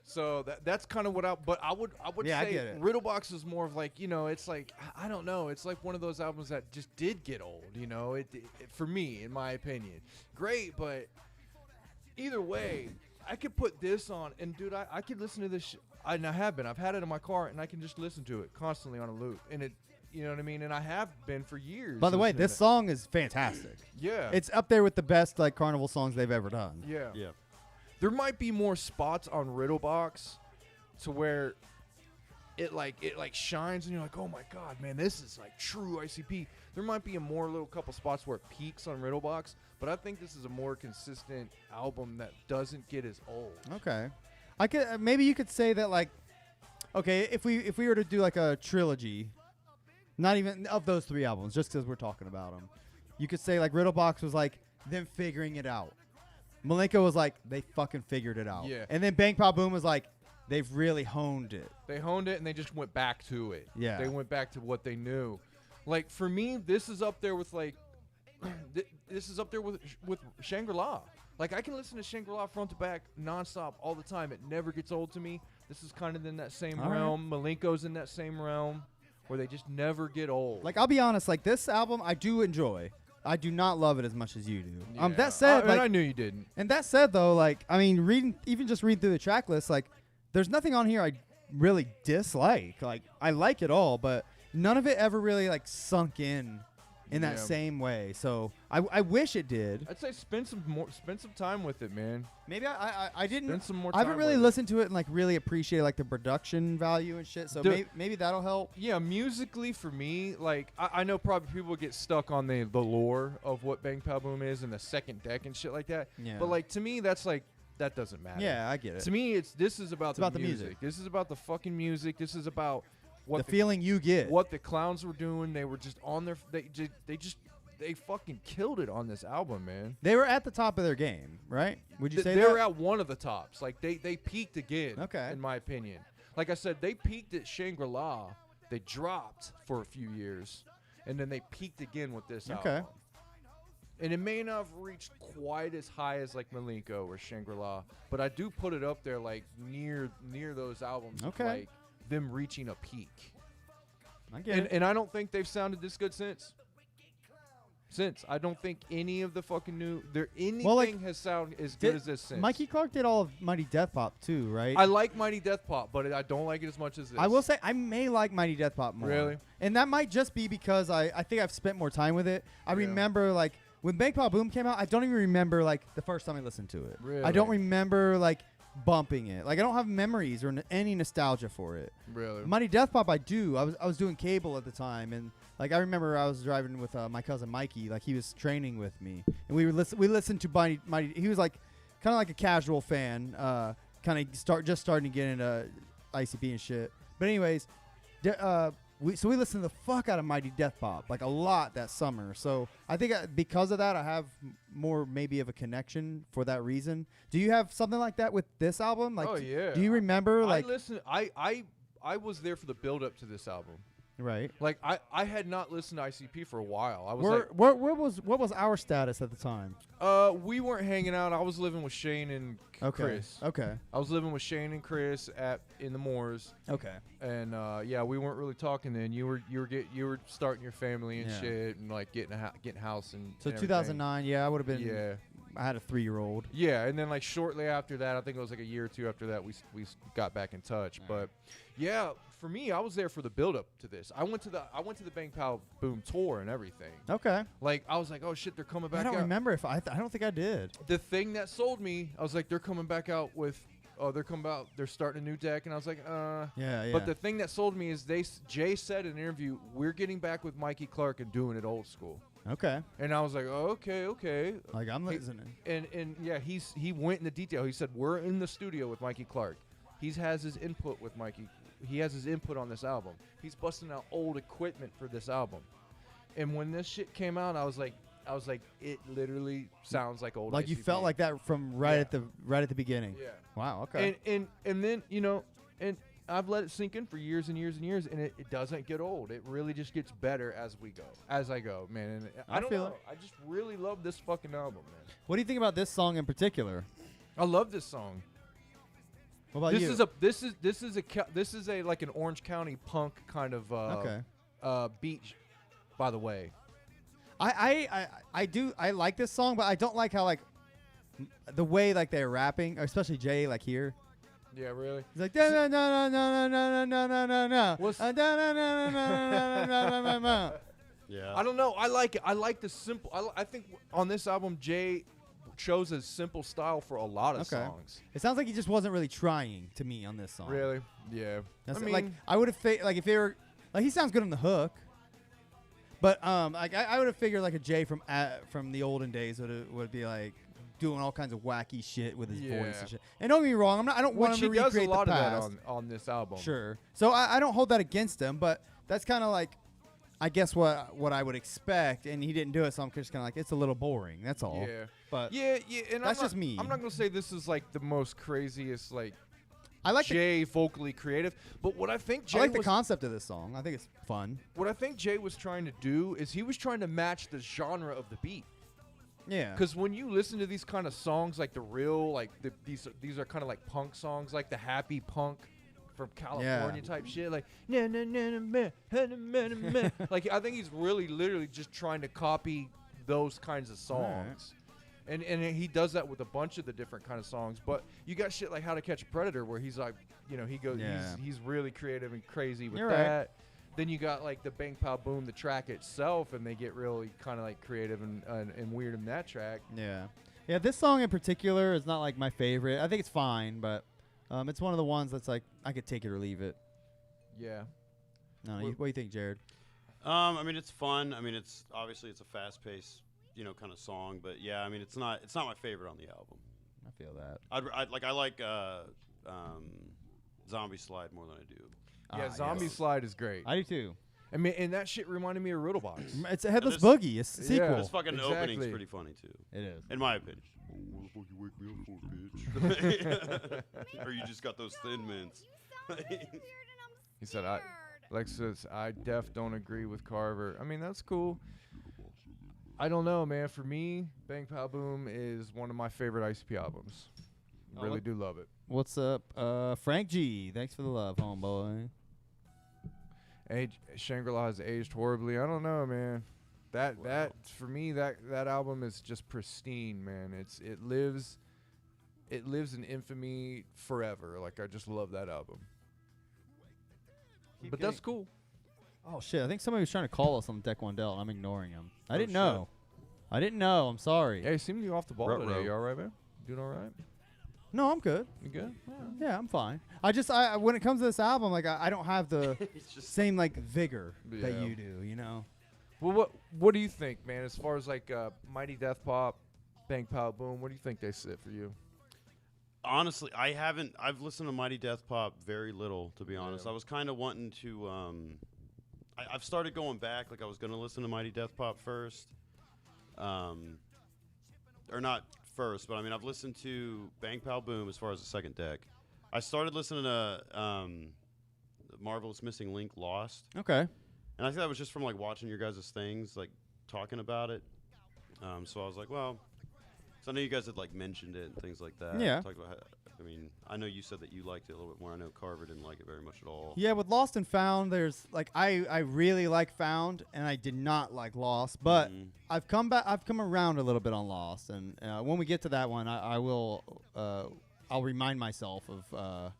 So that's kind of what I would Yeah, I say get it. Riddlebox is more of like, it's like I don't know, it's like one of those albums that just did get old, it for me, in my opinion. Great, but either way, I could put this on and dude, I could listen to this and I have been. I've had it in my car and I can just listen to it constantly on a loop, and it, you know what I mean, and I have been for years. By the way, listening to this it. song is fantastic. Yeah. It's up there with the best like carnival songs they've ever done. yeah. Yeah. There might be more spots on Riddlebox to where it shines and you're like, oh my god, man, this is like true ICP. There might be a more little couple spots where it peaks on Riddlebox, but I think this is a more consistent album that doesn't get as old. Okay. I could maybe you could say that like, okay, if we were to do like a trilogy, not even of those three albums, just because we're talking about them, you could say like Riddlebox was like them figuring it out. Malenko was like they fucking figured it out. Yeah. And then Bang Pa Boom was like they've really honed it. They honed it and they just went back to it. Yeah. They went back to what they knew. Like for me, this is up there with like this is up there with Shangri-La. Like I can listen to Shangri-La front to back nonstop all the time. It never gets old to me. This is kind of in that same All right. realm. Malenko's in that same realm where they just never get old. Like I'll be honest, like this album I do enjoy. I do not love it as much as you do. Yeah. That said, I like, knew you didn't. and that said though, like I mean, reading through the track list, like there's nothing on here I really dislike. Like I like it all, but none of it ever really like sunk in that Yeah. same way. So I wish it did. I'd say spend some time with it, man. Maybe I didn't. Spend some more I haven't time really with it. listened to it and like really appreciated like the production value and shit. So maybe that'll help. Yeah, musically for me, like I know probably people get stuck on the lore of what Bang Pa Boom is and the second deck and shit like that. Yeah. But like to me, that's like that doesn't matter. Yeah, I get it. To me, this is about, about the music. This is about the fucking music. This is about what The feeling you get. what the clowns were doing. They were just on their they fucking killed it on this album, man. They were at the top of their game, right? Would you say They that? were at one of the tops. Like they peaked again. Okay. In my opinion, like I said, they peaked at Shangri-La. They dropped for a few years, and then they peaked again with this Okay. album. And it may not have reached quite as high as like Malenko or Shangri-La, but I do put it up there like near those albums. of, Okay. like them reaching a peak. I get it. And I don't think they've sounded this good since. I don't think any of the fucking anything has sounded as good as this since. Mikey Clark did all of Mighty Death Pop too, right? I like Mighty Death Pop, but I don't like it as much as this. I will say I may like Mighty Death Pop more. Really? And that might just be because I think I've spent more time with it. I remember like when Bang Pop Boom came out, I don't even remember like the first time I listened to it. Really? I don't remember like bumping it. Like I don't have memories or any nostalgia for it. Really? Mighty Death Pop I do. I was doing cable at the time, and like I remember I was driving with my cousin Mikey. Like he was training with me, and we listened to Mighty. He was like kind of like a casual fan, kind of just starting to get into ICP and shit. But anyways, we listened to the fuck out of Mighty Death Pop like a lot that summer. So I think because of that, I have more maybe of a connection for that reason. Do you have something like that with this album? Like, oh yeah. Do you remember like? I was there for the build up to this album. Right. Like I had not listened to ICP for a while. I was what was our status at the time? We weren't hanging out. I was living with Shane and Chris. Okay. I was living with Shane and Chris in the Moors. Okay. And we weren't really talking then. You were starting your family and shit, and like getting house and. So and 2009, yeah, I would have been. Yeah. I had a 3-year-old. Yeah, and then like shortly after that, I think it was like a year or two after that, we got back in touch. But yeah, for me, I was there for the build up to this. I went to the Bang Pow Boom tour and everything. Okay. Like I was like, oh shit, they're coming back. I don't out. remember if I don't think I did. The thing that sold me, I was like, they're coming back out with. Oh, they're starting a new deck, and I was like, Yeah. But the thing that sold me is Jay said in an interview, we're getting back with Mikey Clark and doing it old school. Okay. And I was like, oh, okay. Like I'm listening. And yeah, he went into detail. He said, we're in the studio with Mikey Clark. He has his input with Mikey. He has his input on this album. He's busting out old equipment for this album. And when this shit came out, I was like, it literally sounds like old. Like you ICP. felt like that from right at the beginning. Yeah. Wow. Okay. And then and I've let it sink in for years and years and years, and it doesn't get old. It really just gets better as I go, man. And I don't feel know. it. I just really love this fucking album, man. What do you think about this song in particular? I love this song. What about This you? this is a like an Orange County punk kind of beat. By the way, I like this song, but I don't like how like the way like they're rapping, especially Jay like here. yeah, really. He's like no. Yeah. I don't know. I like it. I like the simple. I think on this album, Jay chose a simple style for a lot of songs. It sounds like he just wasn't really trying to me on this song. Really? Yeah. That's I mean, like I would have like if they were like he sounds good on the hook, but like I would have figured like a Jay from the olden days would be like doing all kinds of wacky shit with his voice and shit. And don't get me wrong, I don't want him to recreate the past. Which he does a lot of that on this album. Sure. So I don't hold that against him, but that's kind of like I guess what I would expect, and he didn't do it, so I'm just kind of like it's a little boring. That's all. Yeah. But yeah, and that's just me. I'm not gonna say this is like the most craziest like I like Jay vocally creative, but what I think Jay I like the concept of this song. I think it's fun. What I think Jay was trying to do is he was trying to match the genre of the beat. Yeah. Because when you listen to these kind of songs, like the real, like these are kind of like punk songs, like the happy punk from California type shit, like na na na na na. Like I think he's really literally just trying to copy those kinds of songs. And he does that with a bunch of the different kind of songs. But you got shit like How to Catch a Predator, where he's like, he goes, he's really creative and crazy with that. Right. Then you got like the Bang Pow Boom, the track itself, and they get really kind of like creative and weird in that track. Yeah. Yeah, this song in particular is not like my favorite. I think it's fine, but it's one of the ones that's like I could take it or leave it. Yeah. No, what do you think, Jared? I mean, it's fun. I mean, it's obviously it's a fast-paced, kind of song, but yeah, I mean, it's not my favorite on the album. I feel that. I like Zombie Slide more than I do. Yeah, Zombie Slide is great. I do too. I mean, and that shit reminded me of Riddlebox. It's a Headless Boogie. It's a sequel. This fucking opening's pretty funny too. It is, in my opinion. What the fuck you wake me up for, bitch? Or you just got those Thin Mints. He said, Lexus, I don't agree with Carver. I mean, that's cool. I don't know, man. For me, Bang Pow Boom is one of my favorite ICP albums. Really do love it. What's up, Frank G? Thanks for the love, homeboy. Shangri-La has aged horribly. I don't know, man. That for me that album is just pristine, man. It lives in infamy forever. Like I just love that album. But that's cool. Oh shit! I think somebody was trying to call us on Deck Wandell, and I'm ignoring him. I Oh, didn't shit. know. I didn't know. I'm sorry. Hey, seem you off the ball Ruh-roh. today. You all right, man? Doing all right? No, I'm good. You good? Yeah, I'm fine. I when it comes to this album, like I don't have the same like vigor that Yeah. you do. You know. Well, what do you think, man? As far as like Mighty Death Pop, Bang Pow Boom, what do you think they sit for you? Honestly, I've listened to Mighty Death Pop very little, to be honest. Yeah. I was kind of wanting to. I've started going back. Like I was going to listen to Mighty Death Pop first, or not first, but I mean I've listened to Bang Pow Boom as far as the second deck. I started listening to Marvelous Missing Link Lost, Okay. and I think that was just from like watching your guys' things, like talking about it. So I was like, well, so I know you guys had like mentioned it and things like that. Yeah. Talked about I mean, I know you said that you liked it a little bit more. I know Carver didn't like it very much at all. Yeah, with Lost and Found, there's like I really like Found, and I did not like Lost, but Mhm. I've come around a little bit on Lost, and when we get to that one, I will I'll remind myself of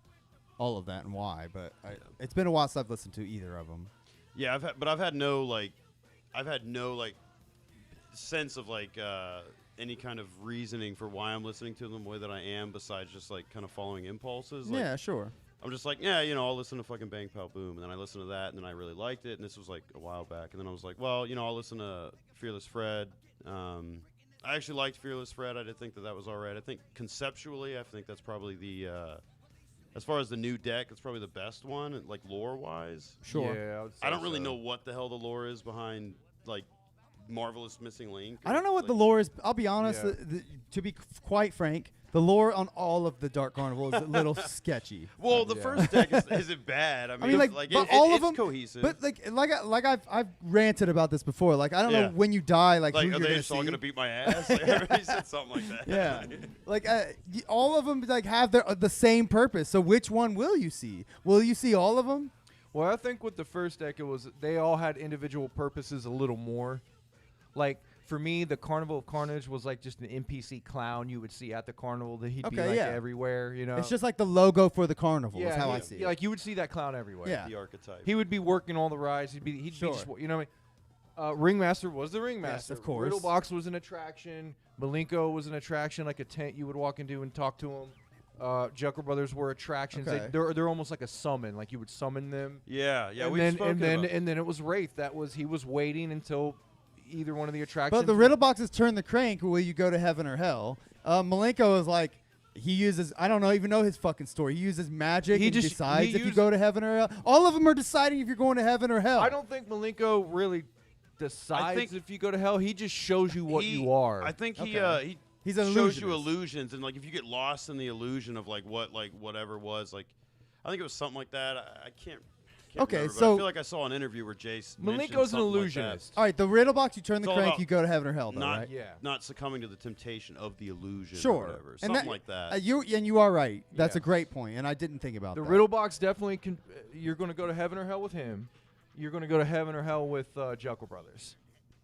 all of that and why. But it's been a while since I've listened to either of them. Yeah, I've had no sense of like any kind of reasoning for why I'm listening to them the way that I am, besides just like kind of following impulses. Like, Yeah, sure. I'm just like, yeah, you know, I'll listen to fucking Bang Pow Boom, and then I listened to that, and then I really liked it, and this was like a while back, and then I was like, well, you know, I'll listen to Fearless Fred. I actually liked Fearless Fred. I did think that was all right. I think conceptually, I think that's probably the as far as the new deck, it's probably the best one, like lore wise. Sure. Yeah, would say I don't really so. know what the hell the lore is behind like Marvelous Missing Link. I don't know what like, the lore is. I'll be honest. Yeah. To be quite frank, the lore on all of the Dark Carnival is a little sketchy. Well, the Yeah. first deck isn't bad. I mean, like, but all of it's them- cohesive. But like I've ranted about this before. Like I don't Yeah. know when you die, like like, who are you're they gonna just all see. gonna beat my ass? Like, everybody said something like that. Yeah, like all of them like have the same purpose. So which one will you see? Will you see all of them? Well, I think with the first deck, it was they all had individual purposes a little more. Like for me, the Carnival of Carnage was like just an NPC clown you would see at the carnival. That he'd be Okay, like yeah. everywhere, you know. It's just like the logo for the carnival. is how I he- see yeah, it. like you would see that clown everywhere. Yeah. The archetype. He would be working all the rides. He'd be Sure. just, you know what I mean? Ringmaster was the Ringmaster. Yes, of course. Riddlebox was an attraction. Malenko was an attraction, like a tent you would walk into and talk to him. Juggalo Brothers were attractions. Okay. They're almost like a summon. Like you would summon them. yeah, and we've then spoken about and then it was Wraith. He was waiting until either one of the attractions. But the riddle boxes turn the crank. Will you go to heaven or hell? Malenko is like he uses. I don't even know his fucking story. He uses magic He and just- decides he if you used- go to heaven or hell. All of them are deciding if you're going to heaven or hell. I don't think Malenko really decides think- if you go to hell. He just shows you what He- you are. I think Okay. He's an shows you illusionist. illusions, and like if you get lost in the illusion of like whatever was like, I think it was something like that. I can't Okay, remember, but so- I feel like I saw an interview where Jace mentioned Malenko's an something illusionist. All right, the riddle box. You turn the It's all crank. about You go to heaven or hell. Though, not right? Yeah. not succumbing to the temptation of the illusion. Sure. or whatever, And something like that. You are right. That's Yeah. a great point, and I didn't think about The that. riddle box definitely can. You're going to go to heaven or hell with him. You're going to go to heaven or hell with Juggalo Brothers.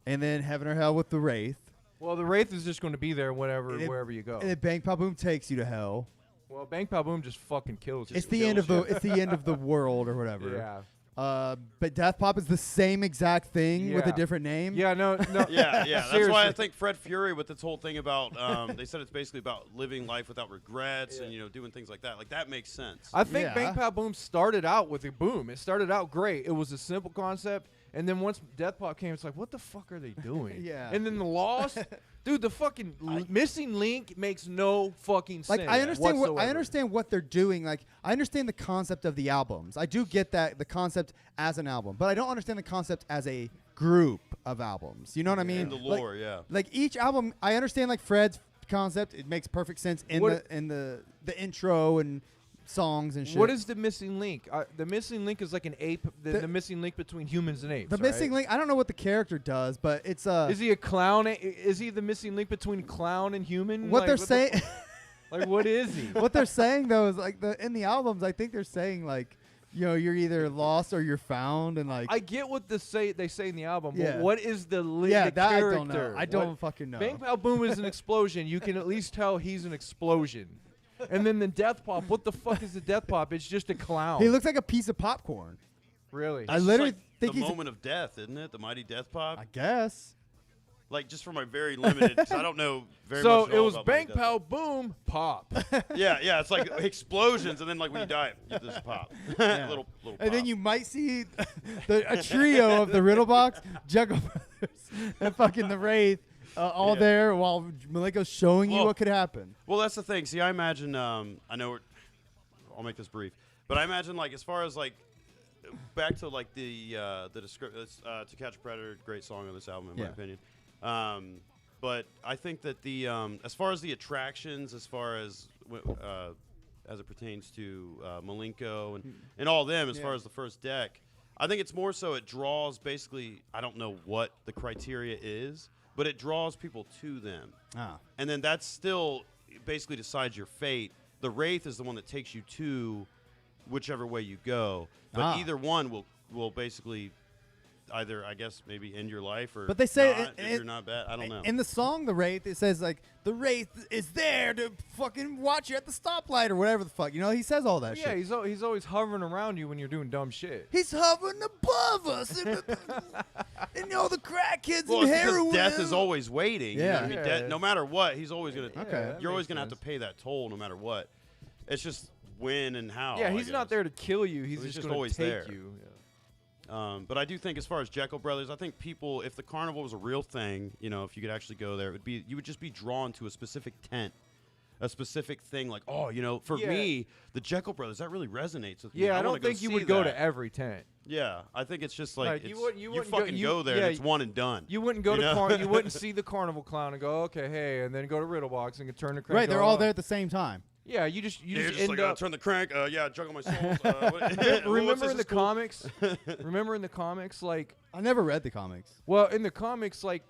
And then heaven or hell with the wraith. Well, the Wraith is just going to be there And it- wherever you go. And then Bang Pow Boom takes you to hell. Well, Bang Pow Boom just fucking kills you. It's the end of the. It's the end of the world or whatever. Yeah. But Death Pop is the same exact thing with a Yeah. different name. Yeah. No. yeah. That's why I Seriously. think Fred Fury with this whole thing about they said it's basically about living life without regrets and doing things like that. Like that makes sense. I think Yeah. Bang Pow Boom started out with a boom. It started out great. It was a simple concept, and then once Death Pop came, it's like, what the fuck are they doing? Yeah. And then the Lost, dude, the fucking missing link makes no fucking sense. Like I understand what I whatsoever. understand what they're doing. Like I understand the concept of the albums. I do get that the concept as an album, but I don't understand the concept as a group of albums. You know what I mean? And the Like- lore, yeah. Like each album, I understand like Fred's concept. It makes perfect sense in What- the intro and songs and shit. What is the missing link? The missing link is like an ape. The The- missing link between humans and apes. the missing right? link? I don't know what the character does, but it's Is he a clown? Is he the missing link between clown and human? what Like, they're the saying. Like, what is he? What they're saying though is like in the albums, I think they're saying like you're either lost or you're found, and like I get what they say in the album, Yeah. but what is the yeah, the that I character? don't know. I don't fucking know. Bang Pow Boom is an explosion. You can at least tell he's an explosion. And then the Death Pop. What the fuck is the Death Pop? It's just a clown. He looks like a piece of popcorn. really. I It's literally like think the he's. moment of death, isn't it? The mighty death pop. I guess. Like just for my very limited, 'cause I don't know very So much. at it all was about Bang Mighty Death Pow Boom Pop. Pop. Yeah, it's like explosions, and then like when you die, you just pop. little pop. And then you might see a trio of the Riddle Box, Juggle Brothers, and fucking the Wraith all Yeah. there while Malenko's showing you Well- what could happen. Well, that's the thing. See, I imagine. I know. I'll make this brief, but I imagine like as far as like back to like the description. To Catch a Predator, great song on this album in my Yeah. opinion. But I think that the as far as the attractions, as far as it pertains to Malenko and all them, as far as the first deck, I think it's more so it draws basically. I don't know what the criteria is, but it draws people to them. Ah. And then that's still basically decides your fate. The Wraith is the one that takes you to whichever way you go. But either one will basically either, I guess, maybe end your life or But they say not, if you're not bad. I don't know. In the song, The Wraith, it says, like, the Wraith is there to fucking watch you at the stoplight or whatever the fuck. You know, he says all that Yeah, shit. he's always hovering around you when you're doing dumb shit. He's hovering above us. And all the crackheads well, and it's because heroin. death is always waiting. You know what I mean? Yeah. No matter what, he's always going to. Okay. that You're always makes going to have to sense. pay that toll no matter what. It's just when and how. Yeah, I he's not guess. there to kill you. He's He's just just going to always take there. you. Yeah. But I do think, as far as Jekyll Brothers, I think people, if the carnival was a real thing, you know, if you could actually go there, you would just be drawn to a specific tent, a specific thing. Like, oh, you know, for Yeah. me, the Jekyll Brothers, that really resonates with me. Yeah, I wanna don't think you see would go that. to every tent. Yeah, I think it's just like, Like, you it's, wouldn't- you wouldn't go- fucking you- go there yeah, and it's one and done. You wouldn't go You to know? you wouldn't see the carnival clown and go, okay, hey, and then go to Riddle Box and turn the crank. Right, they're on. all there at the same time. Yeah, you just You're just end like, up. turn the crank, juggle my souls. What's Remember this in the cool? comics? Remember in the comics, like, I never read the comics. well, in the comics, like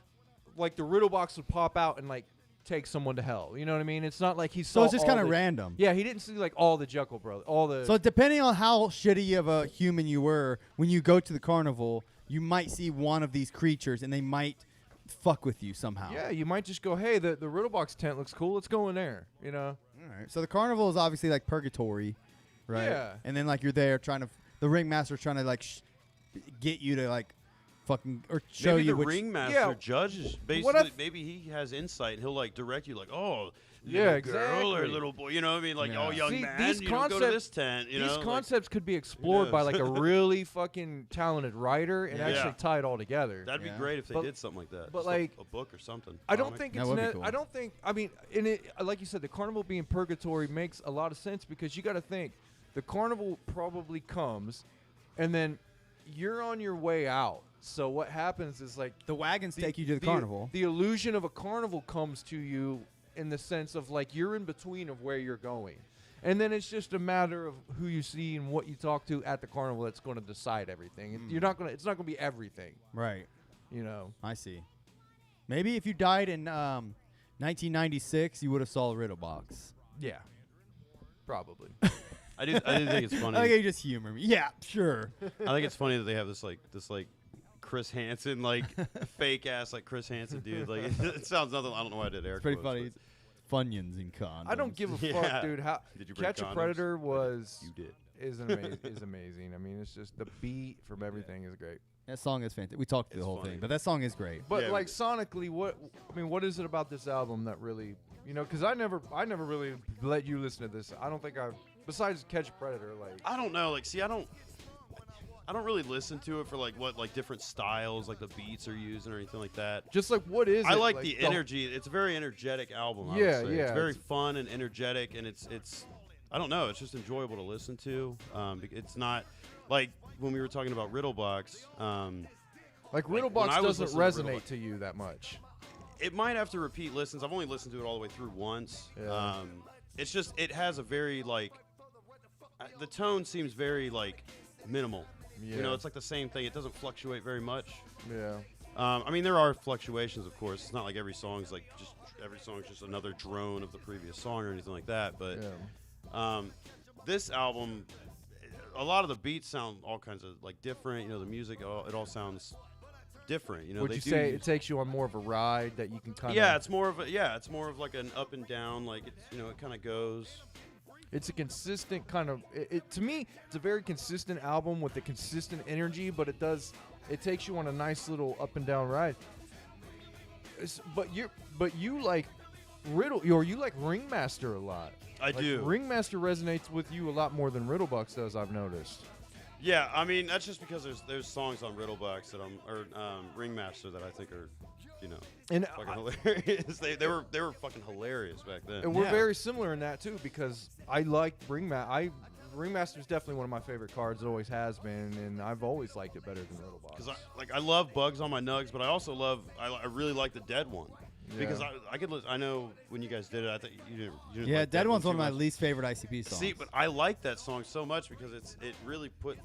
the Riddle Box would pop out and like take someone to hell. You know what I mean? It's not like he saw. So it's just all kind of the- random. Yeah, he didn't see like all the Jekyll brothers, all the. So depending on how shitty of a human you were, when you go to the carnival, you might see one of these creatures, and they might fuck with you somehow. yeah, you might just go, hey, the Riddle Box tent looks cool. Let's go in there. You know? All right. So the carnival is obviously like purgatory, right? Yeah. And then like you're there trying to, the ringmaster's trying to like get you to like fucking or show Maybe you the which. ringmaster Yeah. judges What basically. if- Maybe he has insight and he'll like direct you, like, oh, Yeah, little girl or exactly. little boy. You know what I mean? Like, Yeah. oh, young See, man, these you know, go to concept- this tent. You know, These like- concepts could be explored by knows? like a really fucking talented writer and Yeah. actually Yeah. tie it all together. that'd be Yeah. great if they But- did something like that. but, Just like, a book or something. I don't comic. think That it's. would be cool. I don't think. I mean, in it, like you said, the carnival being purgatory makes a lot of sense because you got to think the carnival probably comes, and then you're on your way out. So what happens is like The wagons take you to the carnival. The illusion of a carnival comes to you in the sense of like you're in between of where you're going. And then it's just a matter of who you see and what you talk to at the carnival that's going to decide everything. You're not going to it's not going to be everything, Right. you know. I see. Maybe if you died in 1996, you would have saw a Riddle Box. Yeah. Probably. I do think it's funny. Okay, you just humor me. Yeah, sure. I think it's funny that they have this like Chris Hansen like fake ass like Chris Hansen dude. Like it sounds nothing. I don't know why I did air It's pretty quotes, funny. Funyuns and condoms. I don't give a Yeah. fuck, dude. How Did you bring Catch a condoms? Predator was You did. is amazing. I mean, it's just the beat from everything is great. That song is fantastic. We talked through the It's whole funny. thing, but that song is great. But Yeah, like sonically, what is it about this album that really, you know? Because I never really let you listen to this. I don't think I've besides Catch a Predator, like. I don't know. Like, see, I don't really listen to it for like what like different styles like the beats are used or anything like that. Just like what is I it? like the energy. It's a very energetic album. I Yeah, would say. yeah, It's very it's- fun and energetic, and it's I don't know. It's just enjoyable to listen to. It's not like when we were talking about Riddle Box. Like when Riddlebox I was doesn't listening to resonate to you that much. It might have to repeat listens. I've only listened to it all the way through once. Yeah. It's just it has a very like the tone seems very like minimal. You know, Yeah. it's like the same thing. It doesn't fluctuate very much. Yeah. I mean, there are fluctuations, of course. It's not like every song's like just every song's just another drone of the previous song or anything like that. But Yeah. this album, a lot of the beats sound all kinds of like different. You know, the music, it all sounds different. You know, Would you say it takes you on more of a ride that you can kind of? Yeah, it's more of like an up and down. Like it's it kind of goes. It's a consistent kind of. To me, it's a very consistent album with a consistent energy, but it takes you on a nice little up and down ride. But you like Riddle, or you like Ringmaster a lot. I do. Ringmaster resonates with you a lot more than Riddlebucks does, I've noticed. Yeah, I mean that's just because there's songs on Riddlebucks that Ringmaster that I think are, and fucking hilarious. They were fucking hilarious back then. And we're very similar in that too, because I like Ringmaster is definitely one of my favorite cards. It always has been, and I've always liked it better than Riddlebox. Because I love Bugs on my Nugs, but I also I really like the Dead one. Yeah. Because I know when you guys did it, I thought you didn't Yeah, like Dead One's too one of my much. least favorite ICP songs. See, but I like that song so much because it really put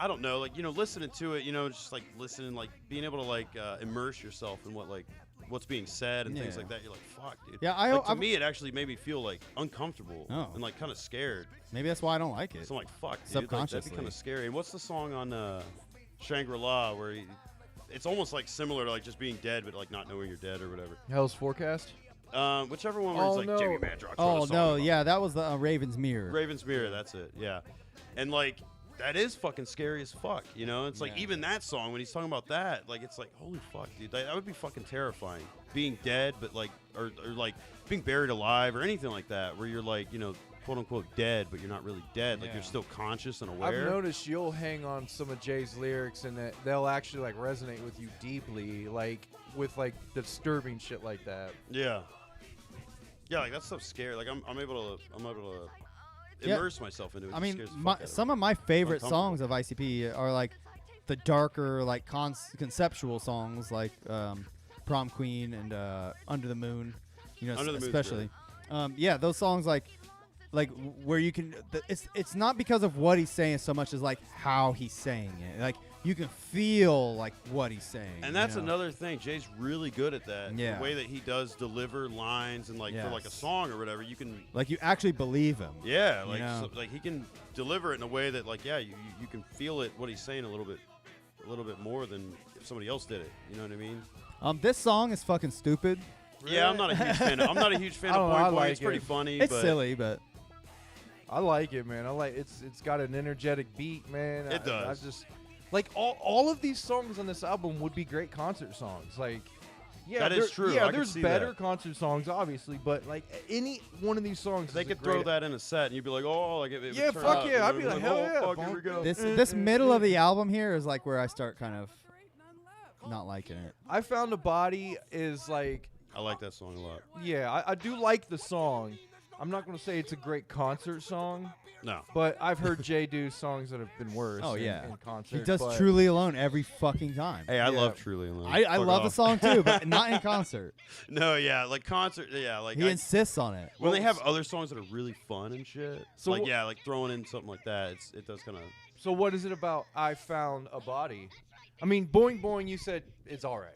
I don't know, like listening to it, just like listening, like being able to like immerse yourself in what's being said and things like that. You're like, fuck, dude. Yeah, to me, it actually made me feel like uncomfortable and like kind of scared. Maybe that's why I don't like it. So I'm like, fuck, dude, Subconsciously. that'd be kind of scary. And what's the song on Shangri-La where it's almost like similar to like just being dead, but like not knowing you're dead or whatever. Hell's Forecast. Whichever one where it's like no. Jamie Madrox. Oh no, yeah, that was the Raven's Mirror. Raven's Mirror, that's it. Yeah, and like that is fucking scary as fuck. It's like even that song when he's talking about that, like it's like holy fuck, dude, that would be fucking terrifying. Being dead, but like or like being buried alive or anything like that, where you're like quote unquote dead, but you're not really dead. Like you're still conscious and aware. I've noticed you'll hang on some of Jay's lyrics and that they'll actually like resonate with you deeply, like with like disturbing shit like that. Yeah. Yeah, like that stuff's scary. Like I'm able to immerse myself into it. I It mean, scares the fuck out of some me. of my favorite Uncomfortable. songs of ICP are like the darker, like conceptual songs, like Prom Queen and Under the Moon. Under the Moon's especially. Yeah, those songs like where you can. It's not because of what he's saying so much as like how he's saying it. Like you can feel like what he's saying. And that's another thing. Jay's really good at that. Yeah. The way that he does deliver lines and like for like a Yes. song or whatever, you can. Like you actually believe him. Yeah, like know? he can deliver it in a way that like you can feel it what he's saying a little bit more than if somebody else did it. You know what I mean? This song is fucking stupid. Yeah, I'm not a huge fan. I'm not a huge fan I of don't know, I Boing Boing. like It's pretty it. funny. It's but silly, but I like it, man. I like it's got an energetic beat, man. It does. I just like all of these songs on this album would be great concert songs. Like, yeah, That is true. Yeah, I can there's see better that. concert songs, obviously, but like any one of these songs, They is a could great throw that in a set, and you'd be like, "Oh, like it Yeah, would turn fuck out, yeah, I'd you be know, like, oh, hell yeah, fuck, here bonk. we go." this middle of the album here is like where I start kind of not liking it. I Found a Body is like, I like that song a lot. yeah, I do like the song. I'm not gonna say it's a great concert song, No, but I've heard Jay do songs that have been worse. Oh in- yeah, in concert. he does but Truly Alone every fucking time. hey, I Yeah. love Truly Alone. I Fuck love the off. song too, but not in concert. No, yeah, like concert, yeah, like He insists on it. when they have other songs that are really fun and shit. So like wh- yeah, like throwing in something like that, it does kind of. So what is it about I Found a Body? I mean, Boing Boing, you said it's all right.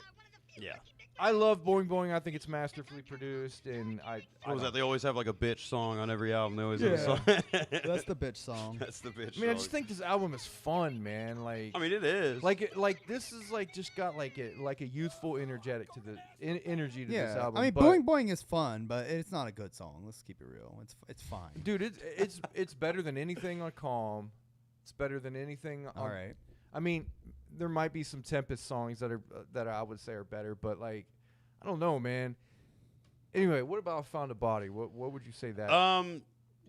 Yeah. I love Boing Boing. I think it's masterfully produced, and I What was don't- that? They always have like a bitch song on every album. They always have a Yeah. song. That's the bitch song. That's the bitch I mean, I song. just think this album is fun, man. Like, I mean, it is. like this is like just got like a youthful, energetic to the energy to this Yeah, album. I mean, but, Boing Boing is fun, but it's not a good song. Let's keep it real. It's fine. dude, it's better than anything on Calm. It's better than anything. All on, right. I mean, there might be some Tempest songs that I would say are better, but like, I don't know, man. Anyway, what about I Found a Body? What would you say that?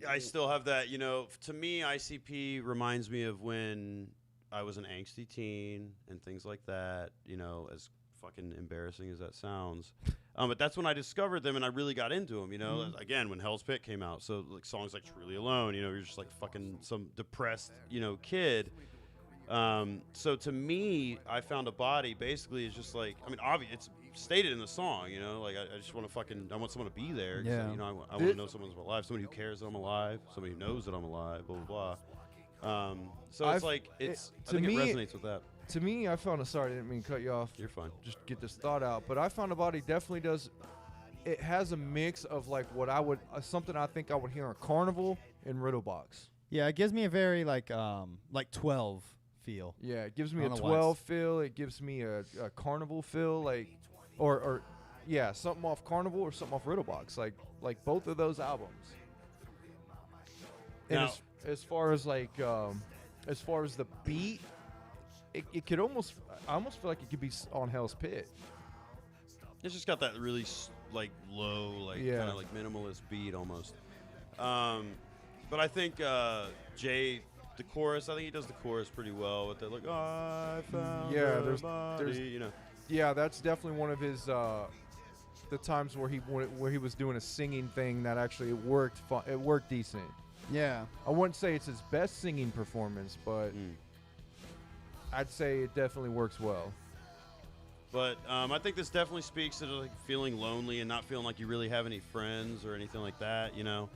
I still have that. To me, ICP reminds me of when I was an angsty teen and things like that. As fucking embarrassing as that sounds. But that's when I discovered them and I really got into them. Again, when Hell's Pit came out. So like songs like Truly Alone. You're just like fucking some depressed, kid. So to me, I Found a Body basically is just like, I mean, obvious. It's stated in the song, like I just want to I want someone to be there. 'Cause, Yeah. I want to know someone's alive, somebody who cares that I'm alive, somebody who knows that I'm alive, blah, blah, blah. So it's like, I think it resonates with that. To me, I found a sorry, I didn't mean to cut you off. You're fine. Just get this thought out, but I Found a Body definitely does. It has a mix of like what I would something I think I would hear on Carnival and Riddlebox. Yeah, it gives me a very like 12 feel. Yeah, it gives I me a don't know why 12 feel. It gives me a carnival feel, like, or yeah, something off Carnival or something off Riddlebox, like both of those albums. And Now- as far as like as far as the beat, it could almost, I almost feel like it could be on Hell's Pit. It's just got that really like low, like Yeah. kind of like minimalist beat almost. But I think Jay, the chorus, I think he does the chorus pretty well with the like, I found Yeah, a there's- body, you know. Yeah, that's definitely one of his the times where he was doing a singing thing that actually worked. It worked decent. Yeah. I wouldn't say it's his best singing performance, but I'd say it definitely works well. But I think this definitely speaks to like feeling lonely and not feeling like you really have any friends or anything like that, you know.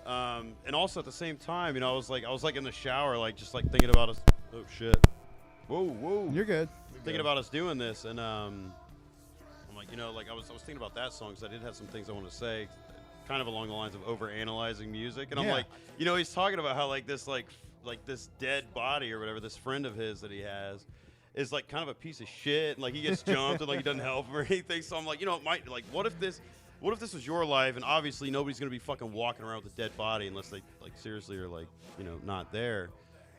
And also at the same time, you know, I was like in the shower, like just like thinking about us. Oh shit! Whoa! You're good. Thinking about us doing this, and I'm like, you know, like I was thinking about that song because I did have some things I want to say, kind of along the lines of overanalyzing music, and I'm Yeah. like, you know, he's talking about how like this this dead body or whatever, this friend of his that he has, is like kind of a piece of shit, and like he gets jumped and like he doesn't help him or anything. So I'm like, you know, it might like what if this was your life, and obviously nobody's gonna be fucking walking around with a dead body unless they like seriously are like, you know, not there.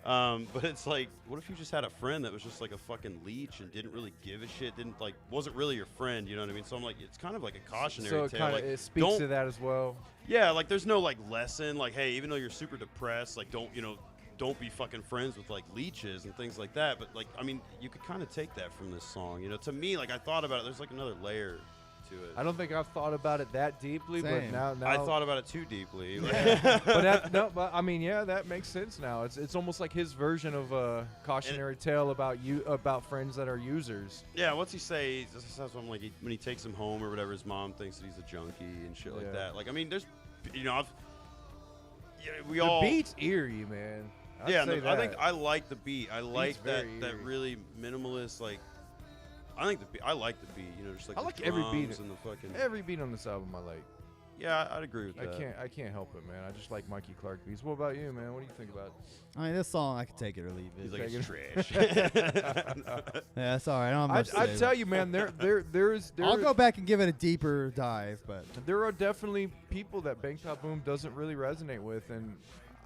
But it's like, what if you just had a friend that was just like a fucking leech and didn't really give a shit, wasn't really your friend, you know what I mean? So I'm like, it's kind of like a cautionary So it tale. kind of Like, it speaks don't- to that as well. yeah, like there's no like lesson, like, hey, even though you're super depressed, like don't be fucking friends with like leeches and things like that. But like, I mean, you could kind of take that from this song, you know. To me, like I thought about it, there's like another layer to it. I don't think I've thought about it that deeply, Same. but now I thought about it too deeply. but I mean, yeah, that makes sense now. It's almost like his version of a cautionary tale about friends that are users. Yeah, what's he say? This is something like when he takes him home or whatever, his mom thinks that he's a junkie and shit like Yeah. that. Like, I mean, there's, you know, we The all. beat's eerie, man. I'd Yeah, say I think that. I like the beat. I like that very that eerie. really minimalist, like. I think I like the beat. You know, just like I the like every beat. drums and the fucking. Every beat on this album I like. Yeah, I'd agree with that. I can't help it, man. I just like Mikey Clark beats. What about you, man? What do you think about it? I mean, this song I could take it or leave it. He's like, Take it's trash. Yeah, it's all right. I don't have much to I'd say. tell you, man. I'll go back and give it a deeper dive, but There are definitely people that Bang Top Boom doesn't really resonate with, and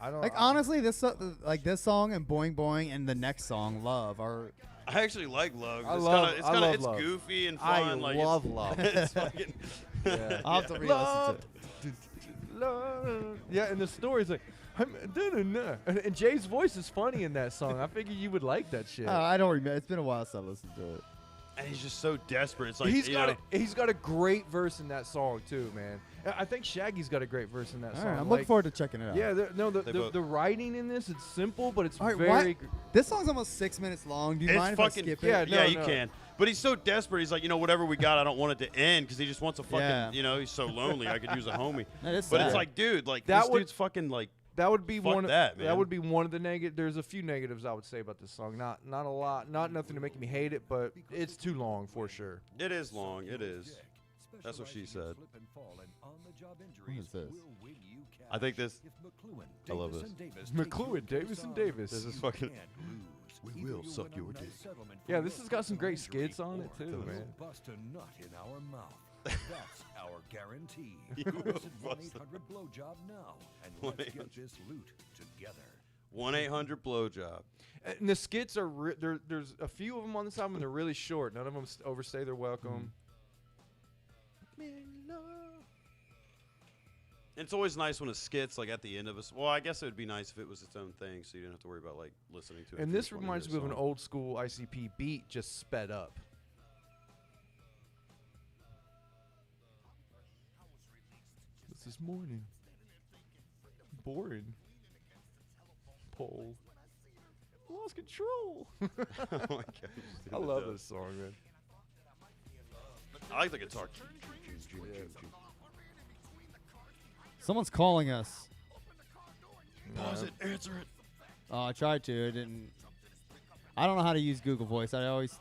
I don't. like honestly, this song and Boing Boing and the next song, Love, are I actually like Love. I It's love- kinda, I love it's Love. goofy and I fun. Like love it's, Love. It's fucking. Yeah. I'll have to re-listen to it. Love. Yeah, and the story's like, and Jay's voice is funny in that song. I figured you would like that shit. I don't remember. It's been a while since I listened to it. And he's just so desperate. It's like he's you got know, he's got a great verse in that song too, man. I think Shaggy's got a great verse in that All song. right, I'm like, looking forward to checking it out. Yeah, They both- the writing in this, it's simple, but it's All right, very. This song's almost 6 minutes long. Do you It's mind if fucking I skip yeah, it? no, you can. But he's so desperate. He's like, you know, whatever we got, I don't want it to end because he just wants a fucking, Yeah. you know, he's so lonely. I could use a homie. That is But sad. it's like, dude, like That this would- dude's fucking like. That would be Fuck one. that, man. would be one of the negative. There's a few negatives I would say about this song. Not a lot. Not nothing to make me hate it, but it's too long for sure. It is long. It is. That's what she said. What is this? I think this. I love this. McLuhan, Davis, and Davis. This is fucking. We will suck your dick. Yeah, this has got some great skits on it too, man. Bust a nut in our mouth. That's our guarantee. You Call will us at bust a- 1-800 blowjob now, and let's get 1-800. this loot together. 1-800 blowjob. And the skits are there's a few of them on this album. They're really short. None of them overstay their welcome. It's always nice when a skit's like at the end of us. Well, I guess it would be nice if it was its own thing, so you didn't have to worry about like listening to it. And for this 20 reminds me minutes of an long. old school ICP beat just sped up. This is morning. Boring. Pole. Lost control. Oh my God, I love this song, man. I like the guitar. Someone's calling us. Pause it. Answer it. Oh, I tried to. It didn't. I don't know how to use Google Voice. I always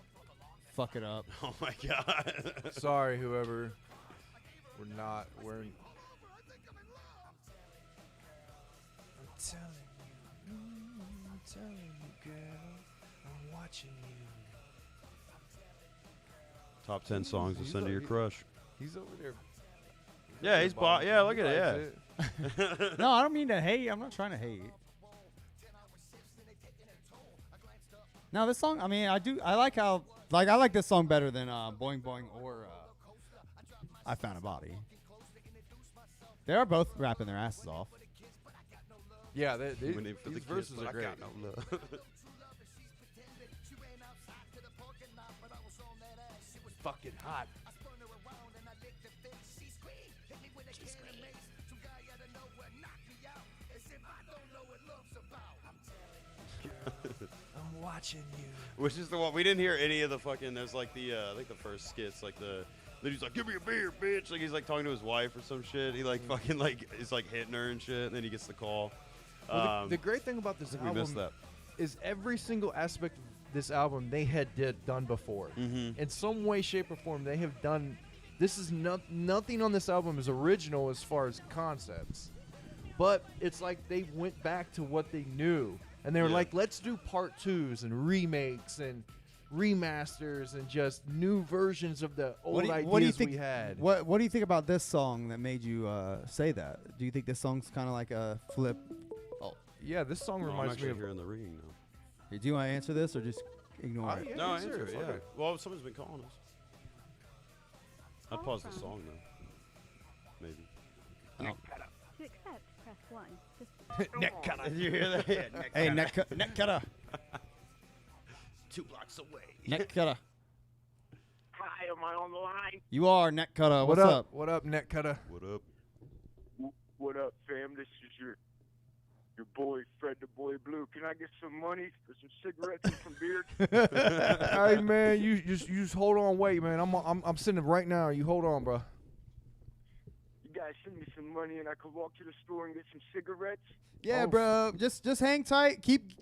fuck it up. Oh my God. Sorry, whoever. We're not. We're. I'm telling you. telling you, girl, I'm watching you. Top 10 songs to He's send to a- your he- crush. He's over there. Yeah, he's bought. Yeah, look at it. Yeah. it. No, I don't mean to hate. I'm not trying to hate. No, this song. I mean, I like how. Like, I like this song better than Boing Boing or I Found a Body. They are both rapping their asses off. Yeah, Went in for the these kiss, verses but are I great. got no love. Fucking hot. I'm watching you. Which is the one we didn't hear any of the fucking. There's like the I think the first skits like the dude's like, give me a beer, bitch. Like he's like talking to his wife or some shit. He like fucking like is like hitting her and shit. And then he gets the call. Well, the great thing about this I think we missed album that. is every single aspect of this album they had done before. Mm-hmm. In some way, shape, or form, they have done. This is nothing on this album is original as far as concepts, but it's like they went back to what they knew, and they were Yeah. like, let's do part twos and remakes and remasters and just new versions of the old ideas what do you think? we had. What do you think about this song that made you say that? Do you think this song's kind of like a flip? Yeah, this song No, I'm reminds me actually of. here in the ring now. Do you want to answer this or just ignore it? Yeah, No, answer answer it, it. fuck Yeah. it. Well, someone's been calling us. I paused the song though. Maybe. To accept, press 1. Neck cutter. You hear that? Yeah, Hey, neck cutter, 2 blocks away. neck cutter. Hi, am I on the line? You are neck cutter. What What's up? What up, neck cutter? What up? What up, fam? This is your boy, Fred the Boy Blue. Can I get some money for some cigarettes and some beer? Hey man, you just hold on, wait, man. I'm sending right now. You hold on, bro. You guys send me some money and I can walk to the store and get some cigarettes? Yeah, Oh, bro. Just hang tight. Keep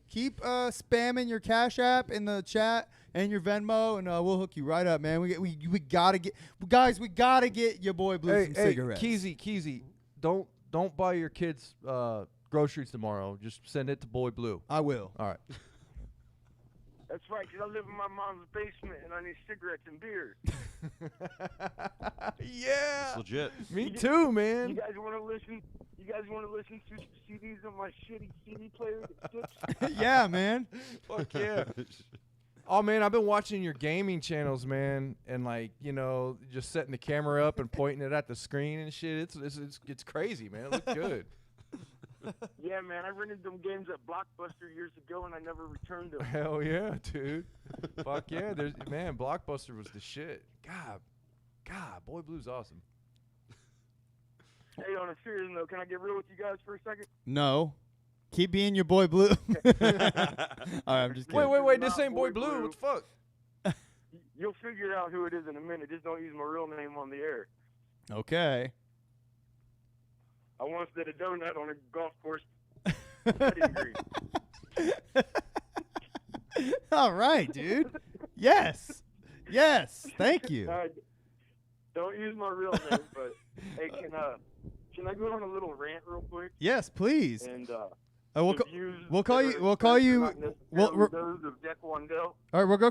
spamming your Cash App in the chat and your Venmo, and we'll hook you right up, man. We gotta get guys. We gotta get your boy Blue some cigarettes. Keezy, don't buy your kids groceries tomorrow. Just send it to Boy Blue. I will. All right. That's right, 'cause I live in my mom's basement and I need cigarettes and beer. Yeah. It's legit. Me too, You man. guys want to listen? You guys want to listen to some CDs on my shitty CD player that sticks? Yeah, man. Fuck yeah. Oh man, I've been watching your gaming channels, man, and like just setting the camera up and pointing it at the screen and shit. It's crazy, man. It looks good. Yeah, man, I rented them games at Blockbuster years ago and I never returned them. Hell yeah, dude. Fuck yeah. Man, Blockbuster was the shit. God, Boy Blue's awesome. Hey, on a serious note, can I get real with you guys for a second? No. Keep being your boy Blue. All right, I'm just kidding. Wait, this ain't Boy Blue. What the fuck? You'll figure out who it is in a minute. Just don't use my real name on the air. Okay. I once did a donut on a golf course. Putting green. All right, dude. Yes. Thank you. Don't use my real name, but hey, can I go on a little rant real quick? Yes, please. And We'll the co- views we'll call that you- are we'll call expressed you- are not we'll- necessarily those of Deck Wandell. All right, we're gonna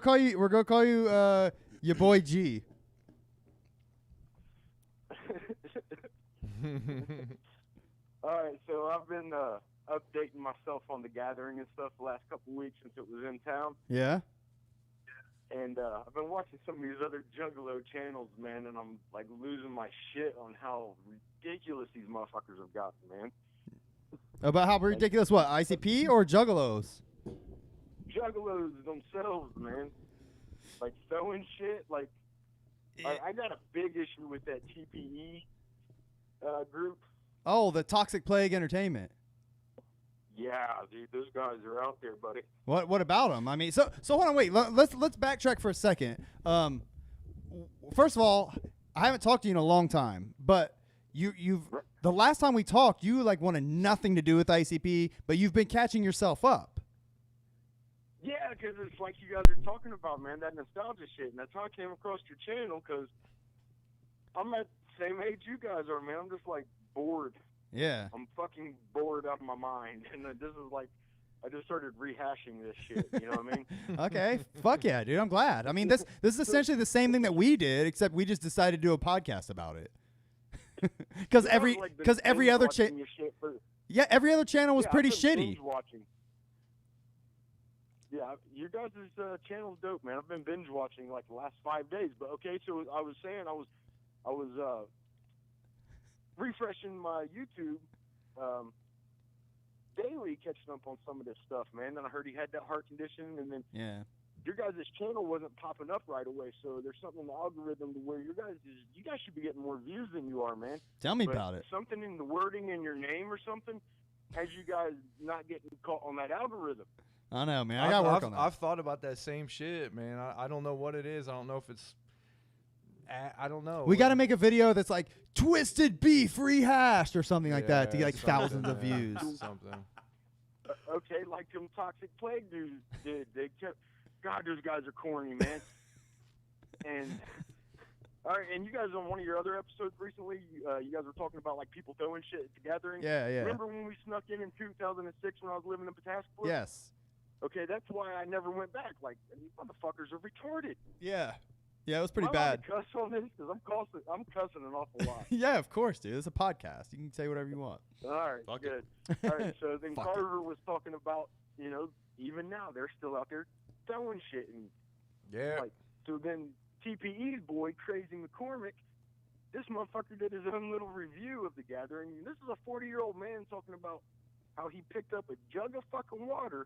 call you your boy G. All right, so I've been updating myself on the gathering and stuff the last couple weeks since it was in town. Yeah. And I've been watching some of these other juggalo channels, man, and I'm like losing my shit on how ridiculous these motherfuckers have gotten, man. About how ridiculous what? ICP or Juggalos? Juggalos themselves, man. Like throwing shit. Like I got a big issue with that TPE group. Oh, the Toxic Plague Entertainment. Yeah, dude, those guys are out there, buddy. What about them? I mean, so hold on, wait. Let's backtrack for a second. First of all, I haven't talked to you in a long time, but you've the last time we talked, you like wanted nothing to do with ICP, but you've been catching yourself up. Yeah, because it's like you guys are talking about, man, that nostalgia shit, and that's how I came across your channel. Because I'm at the same age you guys are, man. I'm just like bored. Yeah. I'm fucking bored out of my mind, and this is like I just started rehashing this shit. You know what I mean? Okay, fuck yeah, dude. I'm glad. I mean, this is essentially the same thing that we did, except we just decided to do a podcast about it. Because every other every other channel was pretty shitty. Yeah, your guys' channel's dope, man. I've been binge watching like the last 5 days. But okay, so I was saying I was refreshing my YouTube daily, catching up on some of this stuff, man. Then I heard he had that heart condition, and then your guys' channel wasn't popping up right away. So there's something in the algorithm to where you guys should be getting more views than you are, man. Tell me about it. Something in the wording in your name or something has you guys not getting caught on that algorithm. I know, man. I gotta work on that. I've thought about that same shit, man. I don't know what it is. I don't know if it's. I don't know. We got to make a video that's like twisted beef rehashed or something like that to get like thousands of views. Something. Okay, like them Toxic Plague dudes did. They kept. God, those guys are corny, man. And all right, and you guys on one of your other episodes recently, you guys were talking about like people throwing shit at the gathering. Yeah. Remember when we snuck in 2006 when I was living in Pataskeport? Yes. Okay, that's why I never went back. Like, these motherfuckers are retarded. Yeah. Yeah, it was pretty Am I allowed bad. to cuss on this? Because I'm cussing an awful lot. Yeah, of course, dude. It's a podcast. You can say whatever you want. All right, Fuck good. All right, so then Fuck Carver was talking about, even now they're still out there throwing shit. And Yeah. like, so then TPE's boy, Crazy McCormick, this motherfucker did his own little review of the gathering. And this is a 40-year-old man talking about how he picked up a jug of fucking water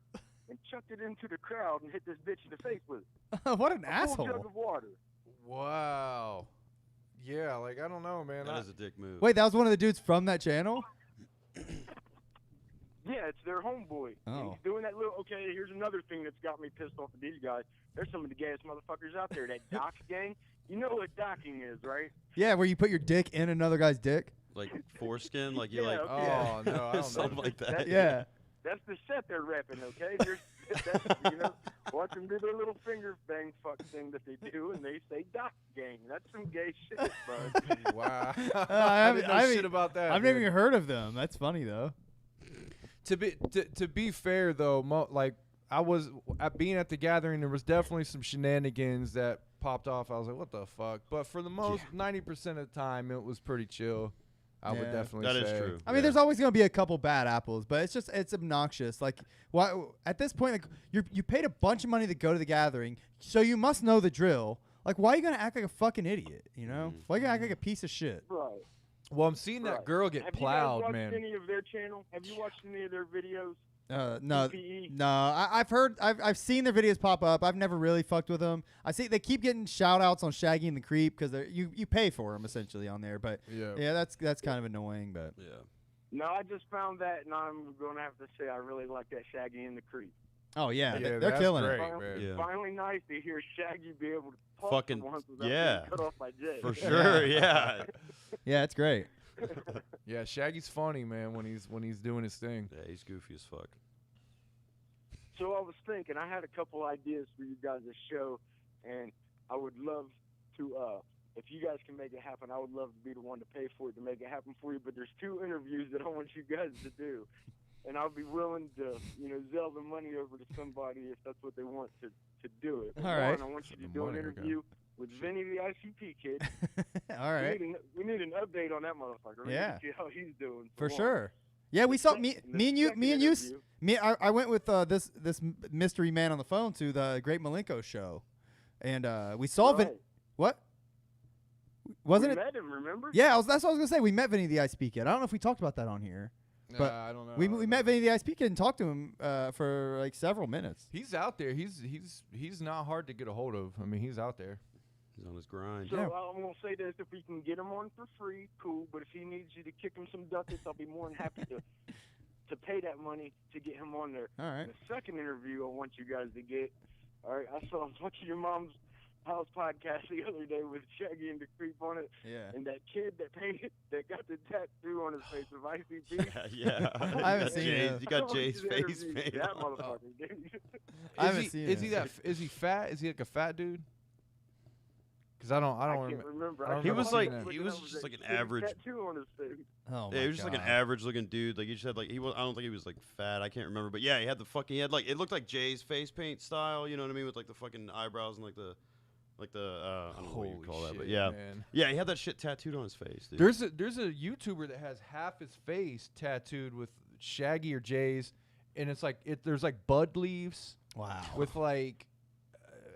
and chucked it into the crowd and hit this bitch in the face with it. What an A asshole. full jug of water. Wow. Yeah, like I don't know, man. That is a dick move. Wait, that was one of the dudes from that channel? Yeah, it's their homeboy. And Oh. he's doing that little. Okay, here's another thing that's got me pissed off at these guys. There's some of the gayest motherfuckers out there. That dock gang. You know what docking is, right? Yeah, where you put your dick in another guy's dick? Like foreskin, like you Yeah, like okay. Oh no, I don't something know. like that. Yeah. That's the set they're repping, okay? Watch them do their little finger bang fuck thing that they do, and they say dock gang. That's some gay shit, bud. Wow. I didn't know haven't- shit about that. I've man. never even heard of them. That's funny, though. To be fair though, like I was being at the gathering, there was definitely some shenanigans that popped off. I was like, what the fuck? But for the most 90% of the time, it was pretty chill. I would Yeah. definitely That say. is true. I mean, there's always going to be a couple bad apples, but it's obnoxious. Like, why at this point, like, you paid a bunch of money to go to the gathering, so you must know the drill. Like, why are you going to act like a fucking idiot, you know? Why are you going to act like a piece of shit? Right. Well, I'm seeing that Right. girl get Have plowed, you guys man. watched any of their channel? Have you watched any of their videos? No, TPE? no. I've seen their videos pop up. I've never really fucked with them. I see they keep getting shout outs on Shaggy and the Creep because you pay for them essentially on there. But yeah, that's kind of annoying. But Yeah. No, I just found that, and I'm going to have to say I really like that Shaggy and the Creep. oh yeah, Yeah, they're that's killing great. it. Finally, Yeah. finally nice to hear Shaggy be able to talk Fucking- for once without yeah. being cut off by Jay. For sure, yeah. Yeah, it's great. Yeah, Shaggy's funny, man, when he's doing his thing. Yeah, he's goofy as fuck. So I was thinking, I had a couple ideas for you guys to show, and I would love to, if you guys can make it happen, I would love to be the one to pay for it to make it happen for you. But there's 2 interviews that I want you guys to do, and I'll be willing to, zell the money over to somebody if that's what they want to do it. But All right. one, I want you to The do an money, okay. interview with Vinny the ICP kid. All right, We need an update on that motherfucker. We need Yeah. to see how he's doing. for one. sure. Yeah, we saw The me second and you. interview- I went with this mystery man on the phone to the Great Malenko show, and we saw Right. What? Wasn't we it? met him, remember? Yeah, that's what I was gonna say. We met Vinny the ICP kid. I don't know if we talked about that on here. But I don't know. We met Vinny the ICP kid and talked to him for like several minutes. He's out there. He's not hard to get a hold of. I mean, he's out there. He's on his grind. So Yeah. I'm going to say this, if we can get him on for free, cool. But if he needs you to kick him some ducats, I'll be more than happy to pay that money to get him on there. All right. The second interview I want you guys to get, all right, I saw watching your mom's house podcast the other day with Shaggy and the Creep on it, Yeah. and that kid that got the tattoo on his face of ICP. Yeah. I haven't seen Jay's, it. You I got want Jay's you to face interview painted that on. motherfucker, dude. I haven't seen Is it. he that? Is he fat? Is he like a fat dude? Because I don't can't remember. I don't He remember was seeing like that. he was just like an average. Tattoo on his face. Oh Yeah, my he was just like an God. average looking dude. Like he just had like I don't think he was like fat. I can't remember, but yeah, he had like it looked like Jay's face paint style. You know what I mean, with like the fucking eyebrows and like the I don't know what you call that, but yeah, man. yeah, he had that shit tattooed on his face, dude. There's a YouTuber that has half his face tattooed with Shaggy or Jay's, and it's like there's like bud leaves Wow. with like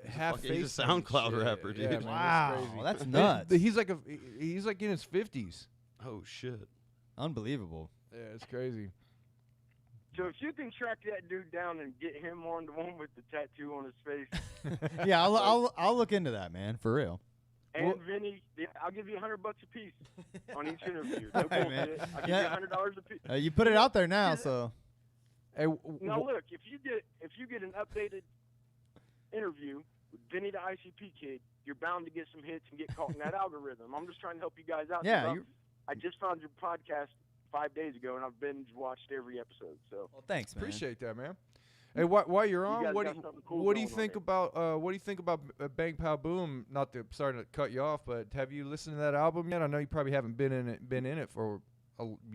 half fucking- face. he's a paint SoundCloud shit. rapper, dude. Yeah, man, Wow, it's crazy. that's nuts. He's like in his 50s. Oh shit. Unbelievable. Yeah, it's crazy. So if you can track that dude down and get him on the one with the tattoo on his face, Yeah, I'll look into that, man, for real. and Well- Vinny, I'll give you $100 a piece on each interview. No All right, man. bullshit. I'll give Yeah. you $100 a piece. You put it out there now, so Hey, Now look, if you get an updated interview with Vinny the ICP kid, you're bound to get some hits and get caught in that algorithm. I'm just trying to help you guys out. yeah. 'cause I just found your podcast 5 days ago, and I've binge watched every episode. So Well, thanks, man. appreciate that, man. Hey, while you're You on, guys what got do something cool what do you going on think there. about Bang Pow Boom? Not to sorry to cut you off, but have you listened to that album yet? I know you probably haven't been in it for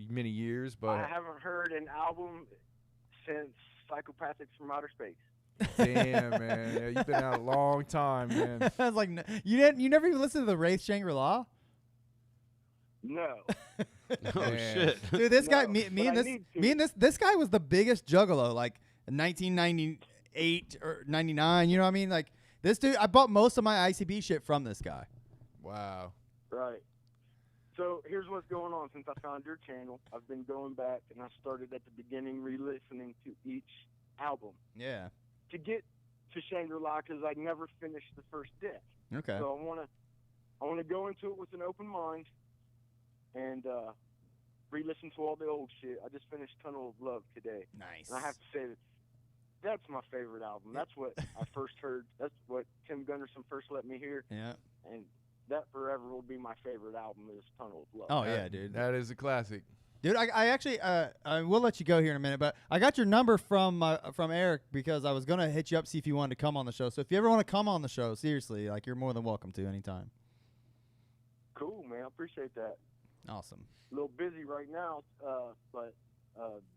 many years, but I haven't heard an album since Psychopathics from Outer Space. damn, man, yeah, you've been out a long time, man. I was like, you never even listened to the Wraith Shangri-La? No. Oh Man. shit. Dude, this guy, No, me but and I this, need to. me and this guy was the biggest juggalo, like 1998 or 99. You know what I mean? Like this dude, I bought most of my ICB shit from this guy. Wow. Right. So here's what's going on. Since I found your channel, I've been going back, and I started at the beginning, re-listening to each album Yeah. to get to Shangri-La because I never finished the first deck. Okay. So I wanna go into it with an open mind and re-listen to all the old shit. I just finished Tunnel of Love today, Nice. and I have to say that that's my favorite album. That's what I first heard. That's what Tim Gunderson first let me hear, Yeah. and that forever will be my favorite album is Tunnel of Love. Oh yeah, dude. That is a classic. Dude, I actually I will let you go here in a minute, but I got your number from Eric because I was gonna hit you up see if you wanted to come on the show. So if you ever want to come on the show, seriously, like you're more than welcome to anytime. Cool, man. I appreciate that. Awesome. A little busy right now, but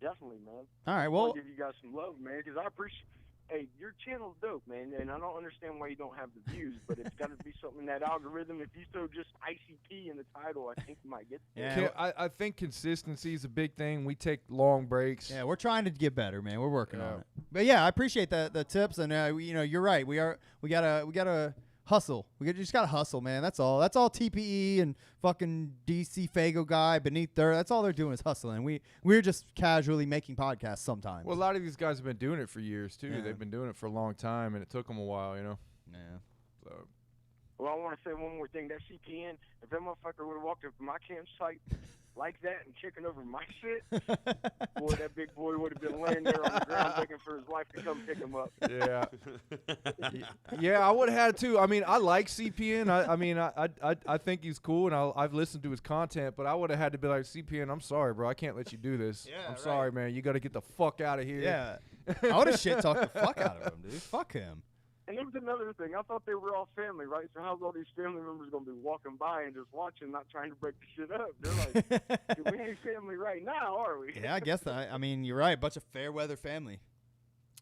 definitely, man. All right. I Well, want to give you guys some love, man, because I appreciate. Hey, your channel's dope, man, and I don't understand why you don't have the views, but it's got to be something in that algorithm. If you throw just ICP in the title, I think you might get there. Yeah. I think consistency is a big thing. We take long breaks. yeah, we're trying to get better, man. We're working Yeah. on it. But yeah, I appreciate the tips, and you're right. We gotta hustle. Just gotta hustle, man. That's all. That's all. TPE and fucking DC Fago guy beneath there. That's all they're doing is hustling. We're just casually making podcasts sometimes. Well, a lot of these guys have been doing it for years too. Yeah. They've been doing it for a long time, and it took them a while, you know. yeah. So Well, I want to say one more thing. That CPN, if that motherfucker would have walked up to my campsite like that and kicking over my shit, boy, that big boy would have been laying there on the ground begging for his wife to come pick him up. yeah, yeah, I would have had to. I mean, I like CPN. I think he's cool, and I've listened to his content. But I would have had to be like, CPN, I'm sorry, bro. I can't let you do this. Yeah, I'm right. sorry, man. You got to get the fuck out of here. Yeah. I would have shit talked the fuck out of him, dude. Fuck him. And there was another thing. I thought they were all family, right? So how's all these family members going to be walking by and just watching, not trying to break the shit up? They're like, dude, we ain't family right now, are we? Yeah, I guess I mean you're right. Bunch of fair weather family.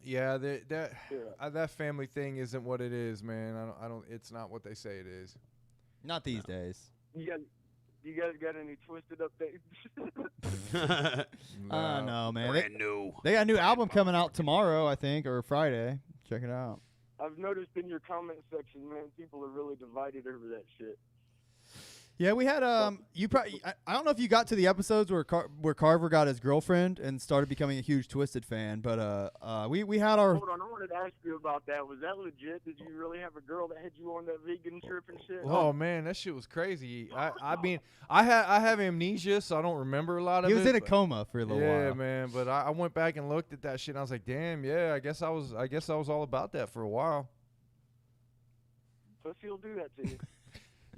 Yeah, that Yeah. that family thing isn't what it is, man. I don't. It's not what they say it is. Not these days. You guys got any twisted updates? No, man. Brand new. They got a new album coming out tomorrow, I think, or Friday. Check it out. I've noticed in your comment section, man, people are really divided over that shit. Yeah, we had you probably I don't know if you got to the episodes where Carver got his girlfriend and started becoming a huge Twisted fan, but we had our Hold on, I wanted to ask you about that. Was that legit? Did you really have a girl that had you on that vegan trip and shit? Oh man, that shit was crazy. I mean, I have amnesia, so I don't remember a lot of it. he was in a but- coma for a little Yeah, while. man. But I went back and looked at that shit, and I was like, damn, yeah. I guess I was all about that for a while. Pussy will do that to you.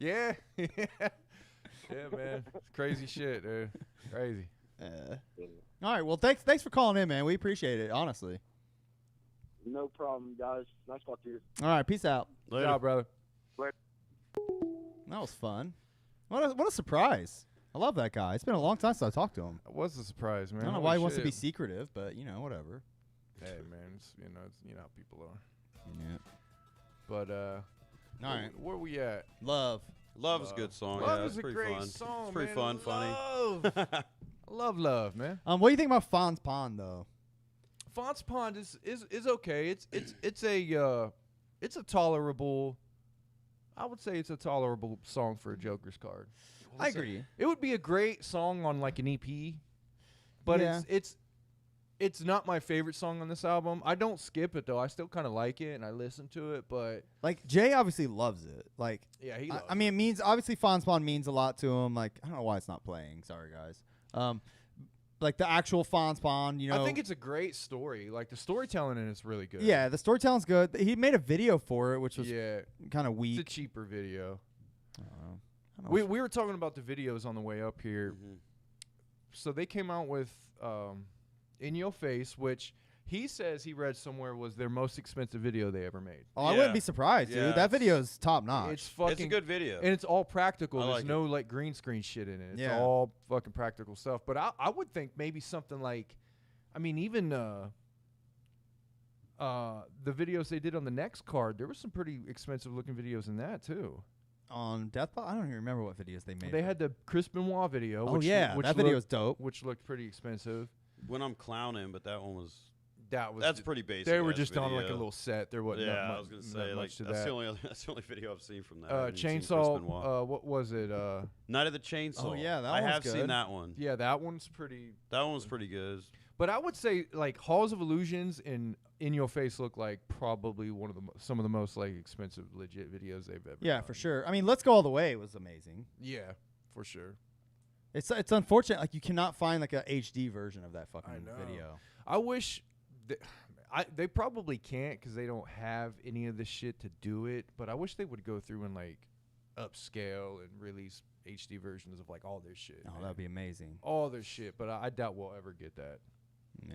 Yeah, yeah, man. It's crazy shit, dude. Crazy. All right, well thanks for calling in, man. We appreciate it, honestly. No problem, guys. Nice talk to you. All right, peace out. Later. Ciao, brother. Later. That was fun. What a surprise. I love that guy. It's been a long time since I talked to him. It was a surprise, man. I don't know why he wants to be secretive, but whatever. Hey, man, it's, you know how people are. Yeah. But All right. where we at? Love. Love is a good song. Love yeah, is it's a pretty great fun. song, It's pretty man. fun, funny. Love. I love, man. What do you think about Fonz Pond though? Fonz Pond is okay. It's a tolerable. I would say it's a tolerable song for a Joker's card. I agree. It would be a great song on like an EP, but Yeah. it's not my favorite song on this album. I don't skip it though. I still kind of like it and I listen to it, but Like Jay obviously loves it. Like yeah, he. I mean, it means obviously Fonz Pond means a lot to him. Like I don't know why it's not playing. Sorry guys. Like the actual Fonz Pond, I think it's a great story. Like the storytelling in it's really good. Yeah, the storytelling's good. He made a video for it, which was yeah, kind of it's a weak. cheaper video. I don't know. We were talking about the videos on the way up here. Mhm. So they came out with In Your Face, which he says he read somewhere was their most expensive video they ever made. I wouldn't Yeah. be surprised, Yeah, dude. That it's- video's top notch. It's fucking It's a good video. and it's all practical. I There's like no like green screen shit in it. It's Yeah. all fucking practical stuff. But I would think maybe something like, I mean, even the videos they did on the next card, there were some pretty expensive looking videos in that too. On Deathbot, I don't even remember what videos they made. They had the Chris Benoit video. Oh which yeah, which that video looked- was dope. which looked pretty expensive. When I'm clowning, but that one was. That's That's pretty basic. They were ass just on like a video. little set. There wasn't Yeah, not much, I was gonna not say like much to that's that. the only that's the only video I've seen from that. I haven't seen Chris Chainsaw. Benoit. What was it? Night of the Chainsaw. Oh, yeah, that I one's have seen good. that one. Yeah, that one's pretty. That one was pretty good. But I would say like Halls of Illusions and In Your Face look like probably one of the some of the most like expensive legit videos they've ever. Yeah, done. for sure. I mean, Let's Go All the Way was amazing. Yeah, for sure. It's unfortunate, like you cannot find like a HD version of that fucking know. video. I wish they probably can't because they don't have any of the shit to do it. But I wish they would go through and like upscale and release HD versions of like all their shit. Oh, man. that'd be amazing. all their shit. But I doubt we'll ever get that. Yeah.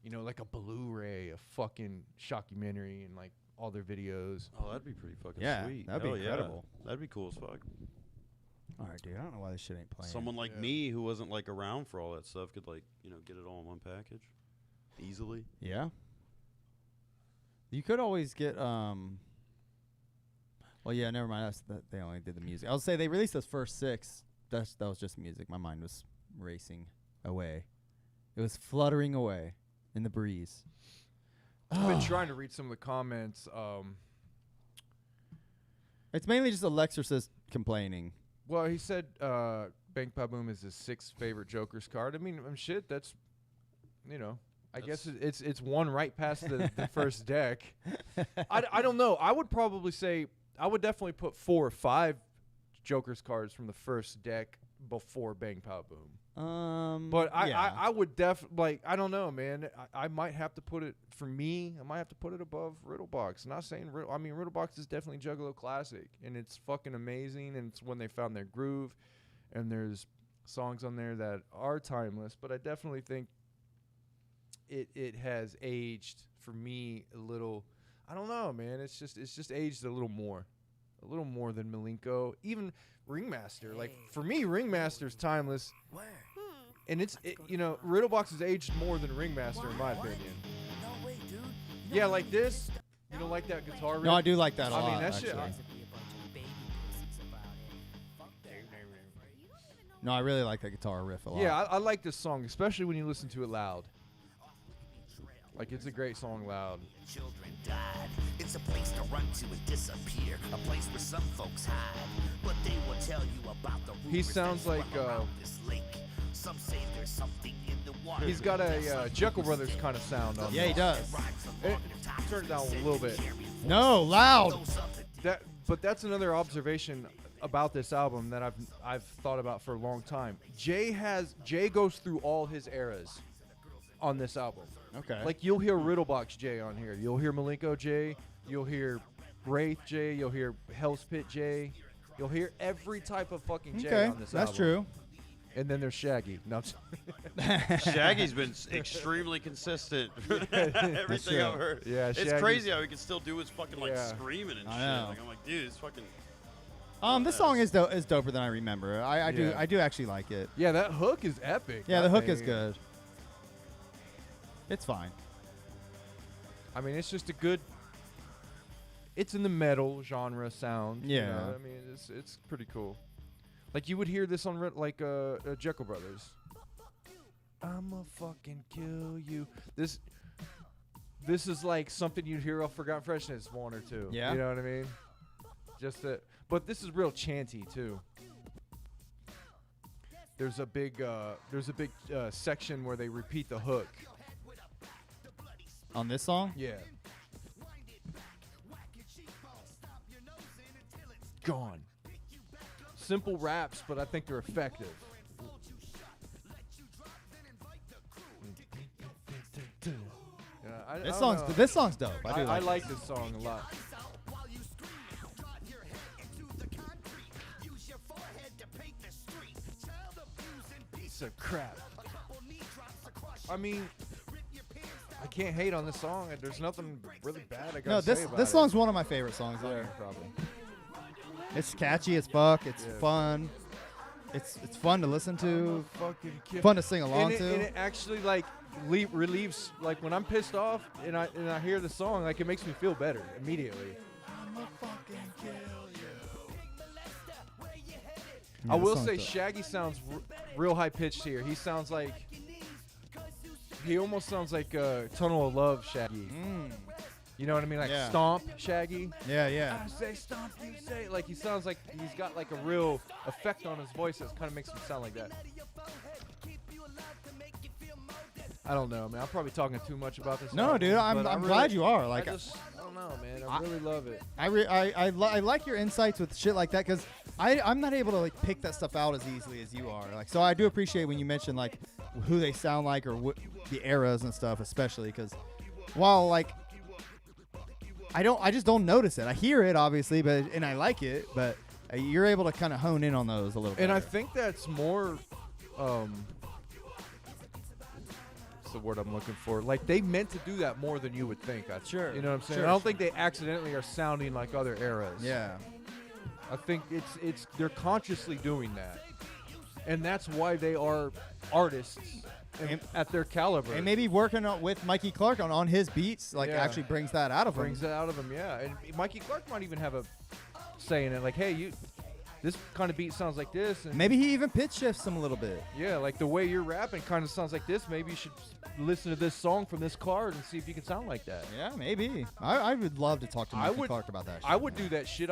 You know, like a Blu-ray, a fucking shockumentary, and like all their videos. Oh, that'd be pretty fucking Yeah, sweet. that'd be Hell yeah. incredible. That'd be cool as fuck. All right, dude. I don't know why this shit ain't playing. Someone like Yeah. me who wasn't like around for all that stuff could like get it all in one package easily. Yeah. You could always get Well, yeah, never mind. They only did the music. I'll say they released those first 6. That was just music. My mind was racing away. It was fluttering away in the breeze. I've been trying to read some of the comments. It's mainly just Alexorcist complaining. Well, he said Bank Paboom is his 6th favorite Joker's card. I mean, shit, that's, I guess it's one right past the first deck. I don't know. I would probably say I would definitely put 4 or 5 Joker's cards from the first deck before Bang Pow Boom. But I would definitely I don't know, man. I might have to put it for me. I might have to put it above Riddlebox. Not saying Riddlebox is definitely Juggalo classic, and it's fucking amazing. And it's when they found their groove, and there's songs on there that are timeless. But I definitely think it has aged for me a little. I don't know, man. It's just aged a little more than Malenko. Even Ringmaster, like for me, Ringmaster's timeless. And Riddlebox has aged more than Ringmaster in my opinion. Yeah, like this. You don't like that guitar riff? No, I do like that a lot. I mean, that shit. actually. No, I really like that guitar riff a lot. Yeah, I like this song, especially when you listen to it loud. Like, it's a great song loud. Children died. It's a place to run to and disappear. A place where some folks hide. But they will tell you about the He rumors sounds that like, swim around this lake. Some say there's something in the water. He's got a Jekyll Brothers kind of sound on Yeah, he does. Turn it down a little bit. No, loud. But that's another observation about this album that I've thought about for a long time. Jay goes through all his eras on this album. Okay. Like you'll hear Riddlebox Jay on here. You'll hear Malenko Jay. You'll hear Wraith Jay. You'll hear Hell's Pit Jay. You'll hear every type of fucking Jay okay, on this that's album. true. And then there's Shaggy. No, I'm sorry. Shaggy's been extremely consistent. Everything true. I've heard. Yeah, it's Shaggy's- crazy how he can still do his fucking like Yeah. screaming and I shit. know. Like I'm like, dude, it's fucking. This song is doper than I remember. I Yeah. do actually like it. Yeah, that hook is epic. Yeah, the that hook is thing. good. It's fine. I mean, it's just a good. It's in the metal genre sound. you Yeah. know? I mean, it's pretty cool. Like you would hear this on Jekyll Brothers. I'ma fucking kill you. This is like something you'd hear off Forgotten Freshness 1 or 2. Yeah. You know what I mean? Just that. But this is real chanty too. There's a big section where they repeat the hook. On this song? Yeah. Gone. Simple raps, but I think they're effective. Yeah, I don't know. This song's dope. I do I like like this song a lot. Piece of crap. I mean, I can't hate on this song. There's nothing really bad I gotta say about this it. song's one of my favorite songs on Yeah, here. probably. It's catchy as fuck. It's Yeah. fun. It's fun to listen to. Fucking kid. Fun to sing along and to. it actually like relieves, like when I'm pissed off and I hear the song, like it makes me feel better immediately. Yeah, I this will song's say dope. Shaggy sounds real high pitched here. He sounds like almost sounds like Tunnel of Love Shaggy. You know what I mean? Like Yeah. Stomp Shaggy. Yeah. I say stomp, you say. Like he sounds like he's got like a real effect on his voice that kind of makes him sound like that. I don't know, man. I'm probably talking too much about this. No, album, dude, I'm but I glad you are. I Like, don't know, man. I really love it. I like your insights with shit like that because I'm not able to like pick that stuff out as easily as you are. Like, so I do appreciate when you mention like who they sound like or the eras and stuff, especially because while like I just don't notice it. I hear it obviously, and I like it, but you're able to kind of hone in on those a little bit. And I think that's more. What's the word I'm looking for? Like they meant to do that more than you would think. Sure. You know what I'm saying? Sure, I don't think they accidentally are sounding like other eras. Yeah. I think it's they're consciously doing that, and that's why they are artists at their caliber. And maybe working with Mikey Clark on his beats, like Yeah. actually brings that out of him. brings it out of them. Yeah, and Mikey Clark might even have a say in it. Like, hey, this kind of beat sounds like this. And Maybe he even pitch shifts him a little bit. yeah, like the way you're rapping kind of sounds like this. Maybe you should listen to this song from this card and see if you can sound like that. Yeah, maybe. I would love to talk to I Mikey would- Clark about that shit. I would do that shit.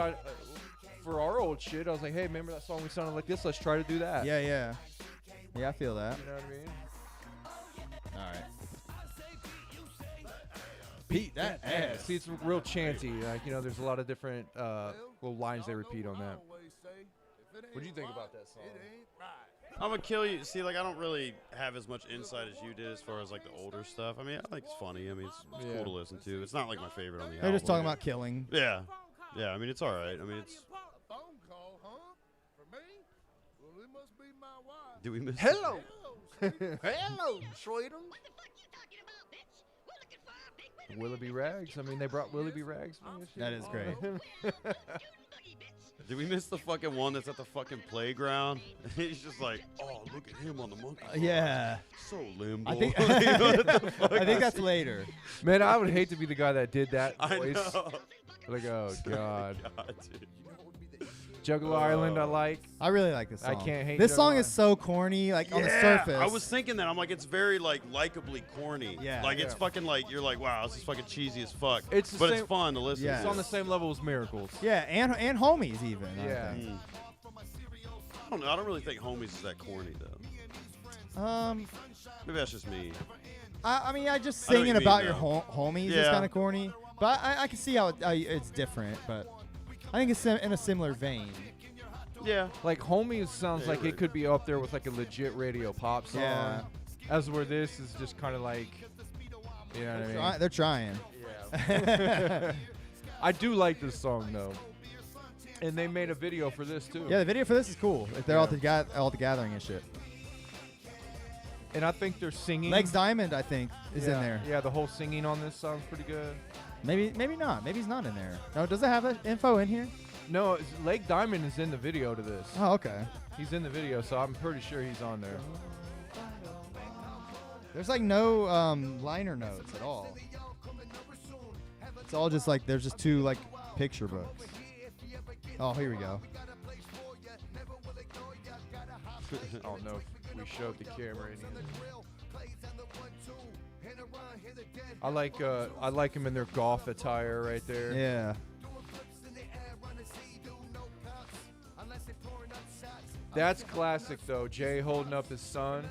For our old shit, I was like, hey, remember that song we sounded like this? Let's try to do that. Yeah. Yeah, I feel that. You know what I mean? All right. Beat that ass. See, it's real chanty. Like, you know, there's a lot of different little lines they repeat on that. What do you think about that song? I'm gonna kill you. See, like I don't really have as much insight as you did as far as like the older stuff. I mean, I think it's funny. I mean, it's Yeah. cool to listen to. It's not like my favorite on the They're album. just talking about killing. Yeah. Yeah. I mean, it's all right. I mean, it's. Did we miss? Hello. Hello, sweetum. Willoughby Rags. I mean, they brought Willoughby Rags. from this shit. That is great. Did we miss the fucking one that's at the fucking playground? He's just like, oh, look at him on the monkey. Yeah. So limbo. I think What the fuck I think is that's he? later. Man, I would hate to be the guy that did that I voice. know. Like, oh, God. God, dude. Juggalo Island, I like. I really like this I song. can't hate This song Juggalo. is so corny, like on the Yeah, surface. I was thinking that. I'm like, it's very like likably corny. Yeah. Like it's Yeah. fucking like you're like, wow, this is fucking cheesy as fuck. It's the but same- it's fun to listen. Yeah. It's to. on the same level as Miracles. Yeah, and homies even. I Yeah. think. I don't know. I don't really think Homies is that corny though. Maybe that's just me. I mean, I just I know what singing you about mean, your though. homies is Yeah. kind of corny, but I can see how it's different. But I think it's in a similar vein. Yeah. Like, Homies sounds Yeah, like you're it could be up there with, like, a legit radio pop song. Yeah. As where this is just kind of like, you know what I mean? They're trying. Yeah. I do like this song, though. And they made a video for this, too. Yeah, the video for this is cool. Like, they're Yeah. all the gathering and shit. And I think they're singing. Legs Diamond, I think, is yeah. in there. Yeah, the whole singing on this sounds pretty good. Maybe not. Maybe he's not in there. No, does it have that info in here? No, Lake Diamond is in the video to this. Oh, okay. He's in the video, so I'm pretty sure he's on there. There's like no liner notes at all. It's all just like there's just two like picture books. Oh, here we go. I don't know if we showed the camera any. I like him in their golf attire right there. Yeah. That's classic though. Jay holding up his son.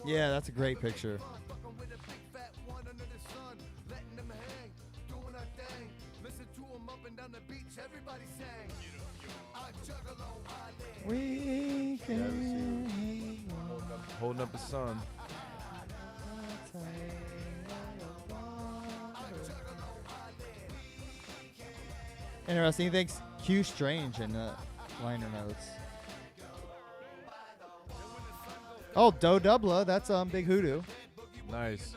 Yeah, that's a great picture. We can Holding up his son. Interesting. He thinks Q strange in liner notes. Oh, Do Dubla. That's Big Hoodoo. Nice.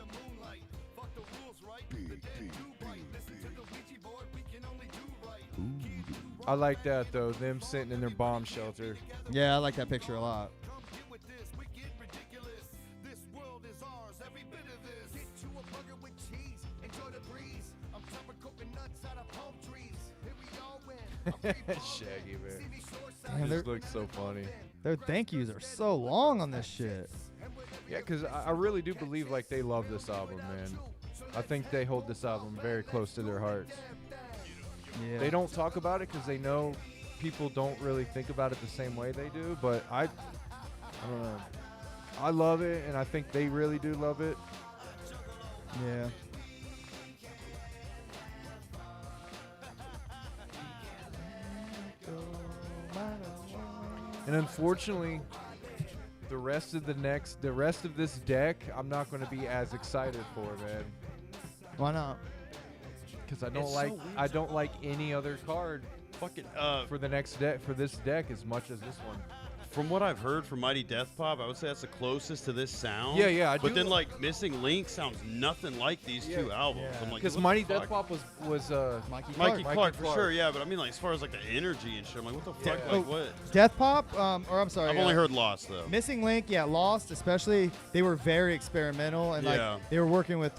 I like that though. Them sitting in their bomb shelter. Yeah, I like that picture a lot. Shaggy, man. Damn, This looks so funny. their thank yous are so long on this shit. Yeah, because I really do believe like they love this album, man. I think they hold this album very close to their hearts. Yeah. They don't talk about it because they know people don't really think about it the same way they do. But I don't know. I love it, and I think they really do love it. Yeah. And unfortunately, the rest of this deck, I'm not going to be as excited for, man. Why not? Because I don't It's so like weird. I don't like any other card Fucking for the next deck for this deck as much as this one. from what I've heard from Mighty Death Pop, I would say that's the closest to this sound. Yeah, yeah, I But do- then like Missing Link sounds nothing like these two albums. Yeah. I'm like, Because what Mighty the Death fuck? Pop was Mikey Mikey Clark. Clark for Clark. sure, yeah. But I mean, like as far as like the energy and shit, I'm like, what the fuck? Yeah. Like what? Death Pop, or I'm sorry. I've only heard Lost though. Missing Link, yeah, Lost, especially. They were very experimental, and Yeah. like they were working with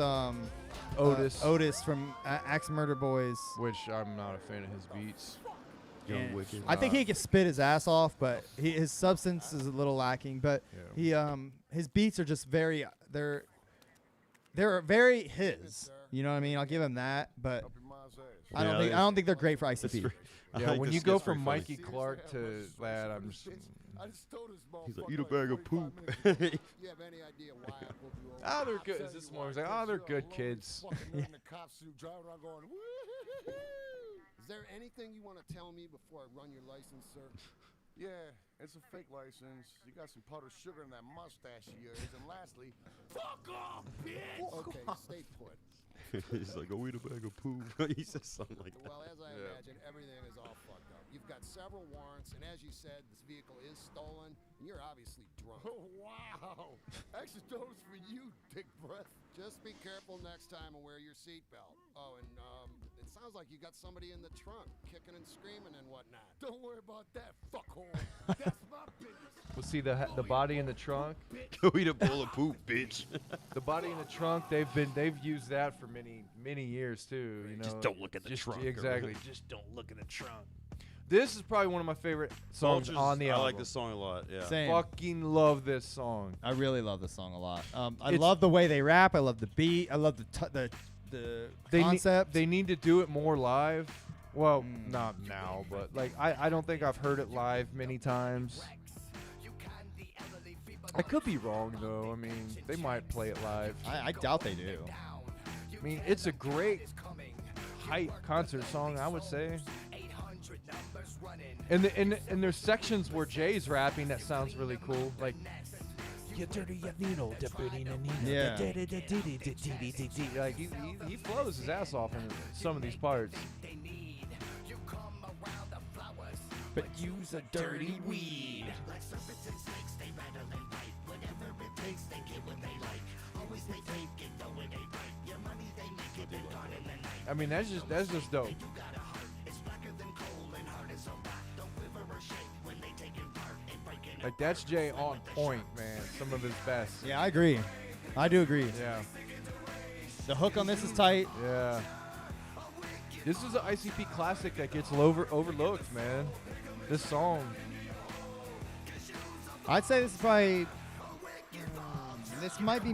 Otis, Otis from Axe Murder Boys. which I'm not a fan of his beats. Young And Wicked. I think he can spit his ass off, but his substance is a little lacking. But Yeah. his beats are just very they're very his. You know what I mean? I'll give him that, but I Yeah, don't think they're great for ICP. I Yeah, think when this you go gets pretty from funny. Mikey Clark to that, I'm just. He's like, eat a bag of poop. You have any idea why I pulled you over? Oh, they're good. Is this one? I was like, oh, they're good kids. Fucking in the cop suit, driving around going, "Woo-hoo-hoo-hoo." Is there anything you want to tell me before I run your license, sir? Yeah, it's a fake license. You got some powdered sugar in that mustache of yours. And lastly, fuck off, bitch! Okay, stay put. He's like, go eat a bag of poop. He says something like that. Well, as I imagine, everything is all fucked up. You've got several warrants, and as you said, this vehicle is stolen, and you're obviously drunk. Oh, wow. Extra dose for you, dick breath. Just be careful next time and wear your seatbelt. Oh, and it sounds like you got somebody in the trunk, kicking and screaming and whatnot. Don't worry about that, fuckhole. That's my business. We'll see the body in the trunk. Go eat a bowl of poop, bitch. The body in the trunk. They've used that for many years too. You know, Just don't look at the Just- trunk. Exactly. Just don't look in the trunk. This is probably one of my favorite songs Vultures, on the I album. like this song a lot. Yeah. Same. Fucking love this song. I really love this song a lot. I It's- love the way they rap. I love the beat. I love the They concept. they need to do it more live. Well, not now, but like I don't think I've heard it live many times. I could be wrong though. I mean, they might play it live. I doubt they do. I mean, it's a great hype concert song, I would say. And there's sections where Jay's rapping that sounds really cool, like you dirty your needle, Yeah. like he flows his ass off in some of these parts. But use a dirty weed. I mean, that's just dope. Like that's Jay on point, man. Some of his best. Yeah, I agree. I do agree. Yeah. The hook on this is tight. Yeah. This is an ICP classic that gets overlooked, man. This song. I'd say this is probably. This might be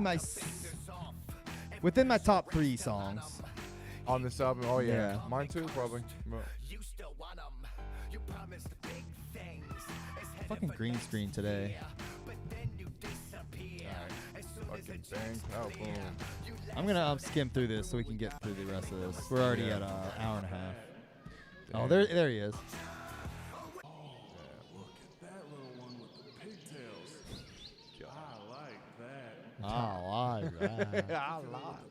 within my top 3 songs. On this album, oh yeah. Yeah. Mine too, probably. Fucking green screen today. Fucking bang, pow, boom. I'm gonna skim through this so we can get through the rest of this. We're already at an hour and a half. Oh, there he is. I like that. I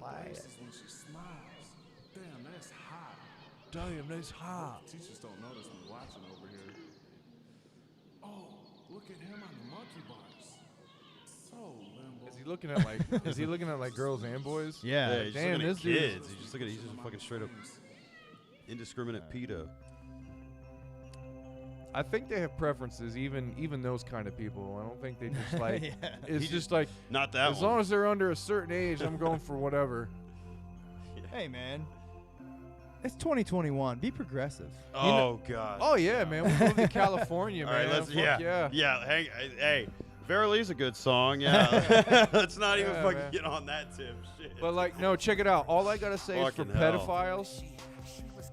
like that. Damn, that's hot. Damn, that's hot. Teachers don't notice me watching over here. Oh, look at him on the monkey bars. So limbo. Is he looking at like girls and boys? Yeah. he's Damn, looking this at dude. kids. He's just a fucking straight up indiscriminate pedo. I think they have preferences, even those kind of people. I don't think they just like. Yeah. It's just like Not that as one. long as they're under a certain age, I'm going for whatever. Hey, man. It's 2021. Be progressive. Oh god. Oh yeah, man. We moved to California, All man. right, let's Fuck yeah. yeah. Hey, Verily's a good song. Yeah. Let's not even Yeah, fucking man. get on that tip. Shit. But like, no, check it out. All I gotta say is for Fucking hell. pedophiles,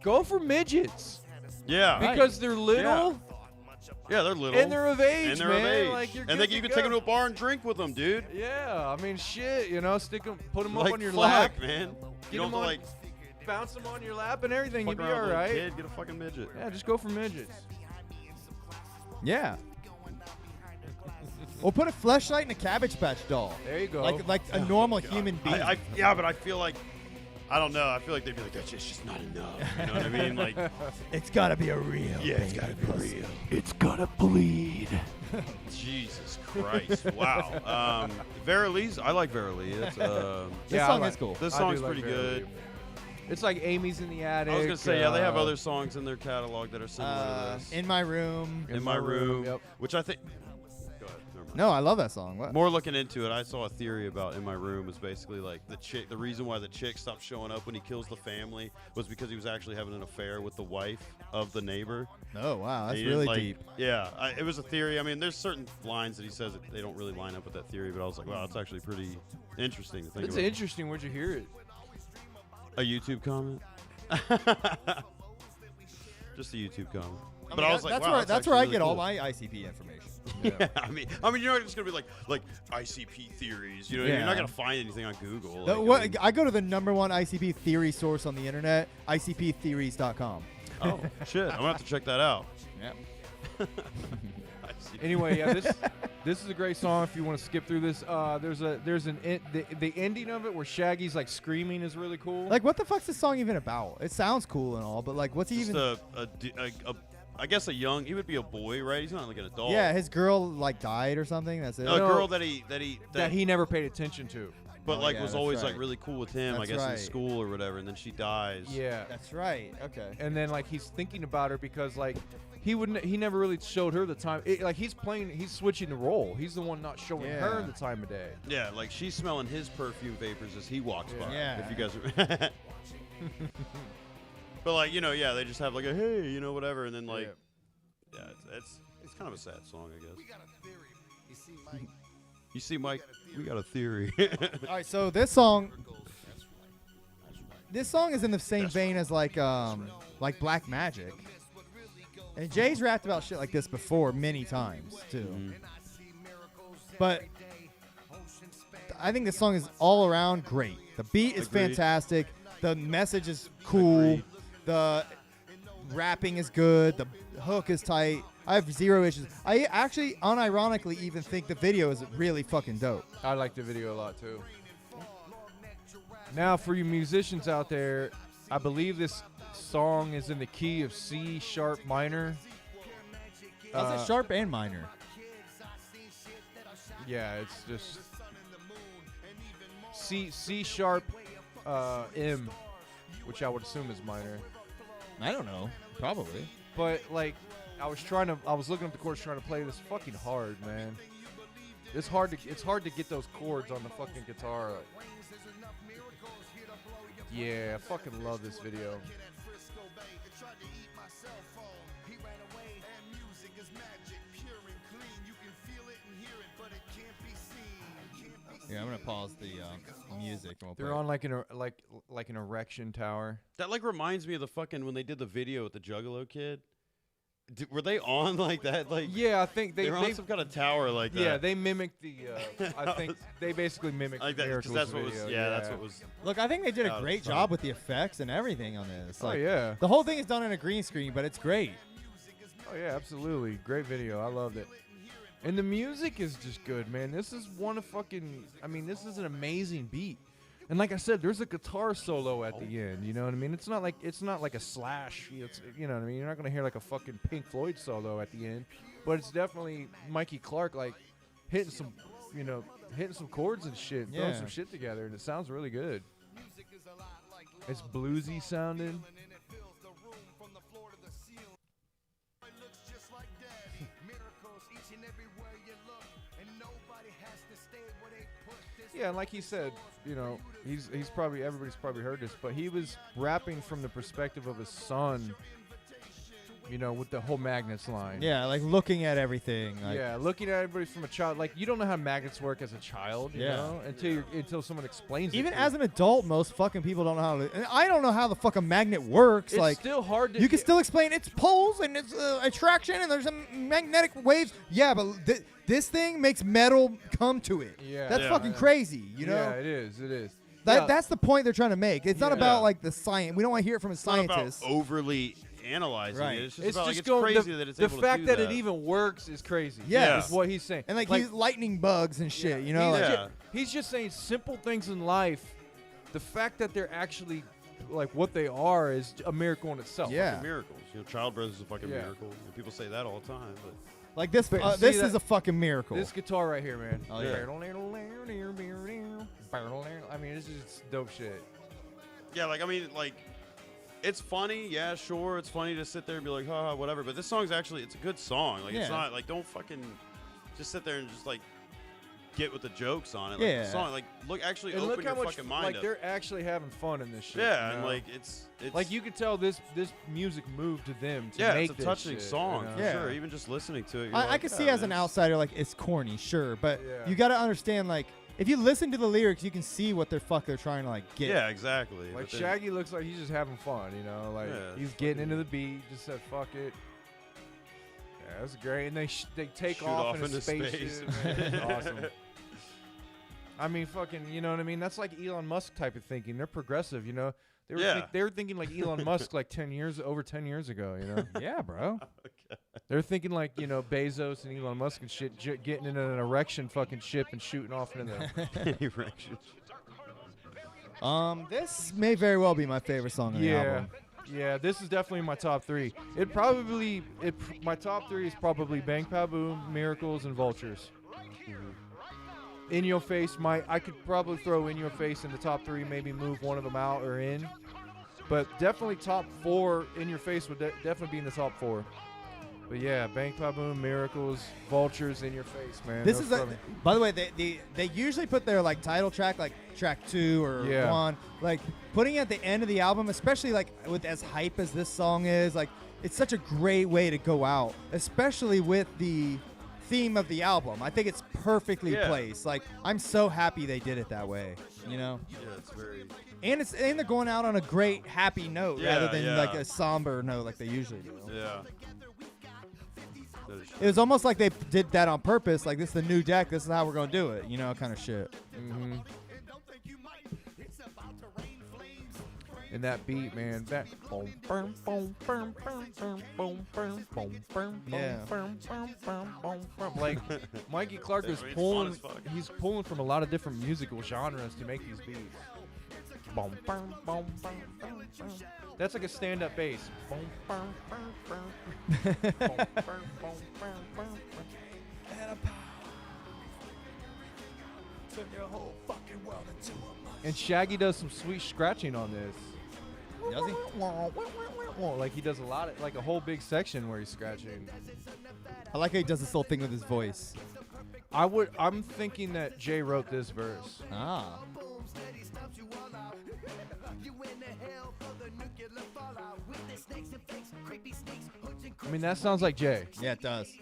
go for midgets yeah. because they're little Yeah, they're little. and they're of age, and they're man. of age. Like you're and good you to can take them go. to a bar and drink with them, dude. Yeah, I mean, shit. You know, put them Like, up on your fuck, lap, man. Get You don't them have on, to like bounce them on your lap and everything. fuck You'd be around all with a right. kid, get a fucking midget. Yeah, just go for midgets. Yeah. Or put a fleshlight in a Cabbage Patch doll. There you go. Like a normal human being. Yeah, but I feel like I don't know. I feel like they'd be like, that's just not enough. You know what I mean? Like, It's gotta be a real. yeah, it's gotta be real. It's gotta bleed. Jesus Christ! Wow. Verily's, I like Verily. It's This Yeah, song I is cool. this I song's do like pretty Verily. good. It's like Amy's in the Attic. I was gonna say, yeah, they have other songs in their catalog that are similar to this. In My Room. In My Room, Yep. which I think. Go ahead. Never mind. No, I love that song. What? More looking into it, I saw a theory about In My Room was basically like the reason why the chick stopped showing up when he kills the family was because he was actually having an affair with the wife of the neighbor. Oh, wow. That's And he really didn't, like- deep. Yeah, it was a theory. I mean, there's certain lines that he says that they don't really line up with that theory, but I was like, wow, that's actually pretty interesting to think It's about. interesting. Where'd you hear it? A YouTube comment? Just a YouTube comment. But mean, I was like, that's wow, where that's where I actually get really all cool. my ICP information. Yeah, I mean, you're not just gonna be like ICP theories. You know, you're Yeah. not gonna find anything on Google. The- like, what- I mean- I go to the #1 ICP theory source on the internet, ICPtheories.com. oh shit, I'm gonna have to check that out. Yeah. Anyway, yeah, this is a great song. If you want to skip through this, the ending of it where Shaggy's like screaming is really cool. Like, what the fuck's this song even about? It sounds cool and all, but like, what's he Just even? I guess he would be a boy, right? He's not like an adult. Yeah, his girl like died or something. That's it. a No, girl that he never paid attention to. but Oh, like yeah, was that's always right. like really cool with him. That's I guess right. in school or whatever, and then she dies. Yeah, That's right. Okay. and then like he's thinking about her because like he never really showed her the time. Like he's switching the role. He's the one not showing her Yeah. the time of day. Yeah, like she's smelling his perfume vapors as he walks by. Yeah. If you guys are. But like, you know, yeah, they just have like a hey, you know, whatever, and then like, yeah, it's kind of a sad song, I guess. We got a theory. You see, Mike. You see, Mike, we got a theory. All right, so this song is in the same vein as like Black Magic. And Jay's rapped about shit like this before many times too. Mhm. But I think this song is all around great. The beat is Agreed. fantastic. The message is cool. Agreed. The rapping is good. The hook is tight. I have zero issues. I actually, unironically, even think the video is really fucking dope. I like the video a lot too. Now, for you musicians out there, I believe this song is in the key of C sharp minor. Is it sharp and minor? Yeah, it's just C sharp M, which I would assume is minor. I don't know. Probably. But like I was looking up the chords trying to play this fucking hard, man. It's hard to get those chords on the fucking guitar. Yeah, I fucking love this video. Yeah, I'm gonna pause the music. And we'll They're play on like an erection tower. That like reminds me of the fucking when they did the video with the Juggalo kid. Were they on like that? Like Yeah, I think they were on some kind of tower like that. Yeah, they mimicked the. I think they basically mimicked like the that, 'cause Miracles that's what video. was. Yeah, that's what was. Look, I think they did a Oh, great that's funny. job with the effects and everything on this. Oh Like, yeah. the whole thing is done on a green screen, but it's great. Oh yeah, absolutely. Great video. I loved it. And the music is just good, man. This is one of fucking. I mean, this is an amazing beat. And like I said, there's a guitar solo at the end. You know what I mean? It's not like a Slash. It's, you know what I mean? You're not gonna hear like a fucking Pink Floyd solo at the end, but it's definitely Mikey Clark like hitting some chords and shit, throwing Yeah. some shit together, and it sounds really good. It's bluesy sounding. Yeah, and like he said, you know, he's probably, everybody's probably heard this, but he was rapping from the perspective of his son, you know, with the whole magnets line. Yeah, like looking at everything. Like, Yeah, looking at everybody from a child, like you don't know how magnets work as a child, you Yeah. know, until someone explains Even it. to as you. an adult, most fucking people don't know how to. And I don't know how the fucking magnet works. It's like, still hard to. you can get- still explain its poles and its attraction and there's some magnetic waves. Yeah, but this thing makes metal come to it. Yeah. That's Yeah. fucking crazy, you know? Yeah, it is. It is. That, Yeah. That's the point they're trying to make. It's not Yeah. about like the science. We don't want to hear it from a It's not about scientist. overly analyzing Right. it. It's just It's about just like, it's going. crazy the that it's the able to fact do that that it even works is crazy. Yes. is what he's saying. And like he's lightning bugs and shit, you know? He's, Like, Yeah. he's just saying simple things in life. The fact that they're actually like what they are is a miracle in itself. Yeah. miracles. You know, childbirth is a fucking Yeah. miracle. And people say that all the time, but like this, But see this that- is a fucking miracle. This guitar right here, man. Oh, yeah. I mean, this is just dope shit. yeah, like I mean, like it's funny. Yeah, sure, it's funny to sit there and be like, haha, whatever. But this song's actually, it's a good song. Like Yeah. it's not like don't fucking just sit there and just like get with the jokes on it. Like, Yeah. the song, like look, actually And open look how your much fucking mind like up. they're actually having fun in this shit. Yeah, you and know? like it's like you could tell this music moved to them to yeah, make it's a this touching shit, song you know? for Yeah. sure. Even just listening to it, you're I like, can yeah, see as an it's- outsider, like it's corny, sure, but Yeah. you got to understand, like if you listen to the lyrics, you can see what they're trying to like get. Yeah, exactly. Like But then- Shaggy looks like he's just having fun, you know. Like Yeah, he's it's getting fucking- into the beat. Just said fuck it. Yeah, that's great. And they take Shoot off in a into spaceship. space. Man. It's awesome. I mean, fucking, you know what I mean? That's like Elon Musk type of thinking. They're progressive, you know. They were Yeah. they were thinking like Elon Musk like over 10 years ago, you know. Yeah, bro. They're thinking like, you know, Bezos and Elon Musk and shit, getting in an erection fucking ship and shooting off into the. Erections. This may very well be my favorite song on the Yeah, album. yeah. This is definitely my top three. My top three is probably Bang Pa Boom, Miracles, and Vultures. In Your Face, I could probably throw In Your Face in the top three, maybe move one of them out or in, but definitely top four. In Your Face would definitely be in the top four. But yeah, Bang Pa Boom, Miracles, Vultures, In Your Face, man. This Those is, probably- by the way, they usually put their like title track, like track 2 or Yeah. 1, like putting it at the end of the album, especially like with as hype as this song is, like it's such a great way to go out, especially with the theme of the album. I think it's perfectly Yeah. placed. Like I'm so happy they did it that way, you know. Yeah, it's very. And they're going out on a great happy note Yeah, rather than yeah. like a somber note like they usually do. Yeah. That is It was almost like they did that on purpose. Like this is the new deck. This is how we're gonna do it. You know, kind of shit. Mhm. And that beat, man, that boom, boom, boom, boom, boom, boom, boom, boom, boom, boom, Yeah. boom, boom, boom, boom, boom. Like Mikey Clark It's was fun pulling, as fuck. he's pulling from a lot of different musical genres to make these beats. Boom, boom, boom, boom, boom, boom. That's like a stand-up bass. Boom, boom, boom, boom. Boom, boom, boom, boom, boom, boom. And Shaggy does some sweet scratching on this. Does he? Well, like he does a lot of, like a whole big section where he's scratching. I like how he does this whole thing with his voice. I'm thinking that Jay wrote this verse. Ah. I mean, that sounds like Jay. Yeah, it does.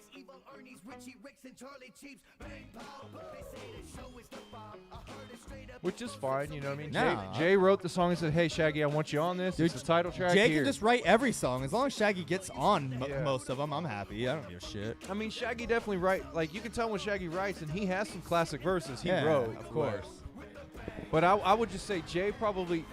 Which is fine, you know what I mean? Nah, Jay wrote the song and said, hey, Shaggy, I want you on this. Dude, It's the title track Jay here. can just write every song. As long as Shaggy gets on Yeah. most of them, I'm happy. I don't give a shit. I mean, Shaggy definitely like, you can tell when Shaggy writes, and he has some classic verses he Yeah, wrote. of course. But I would just say Jay probably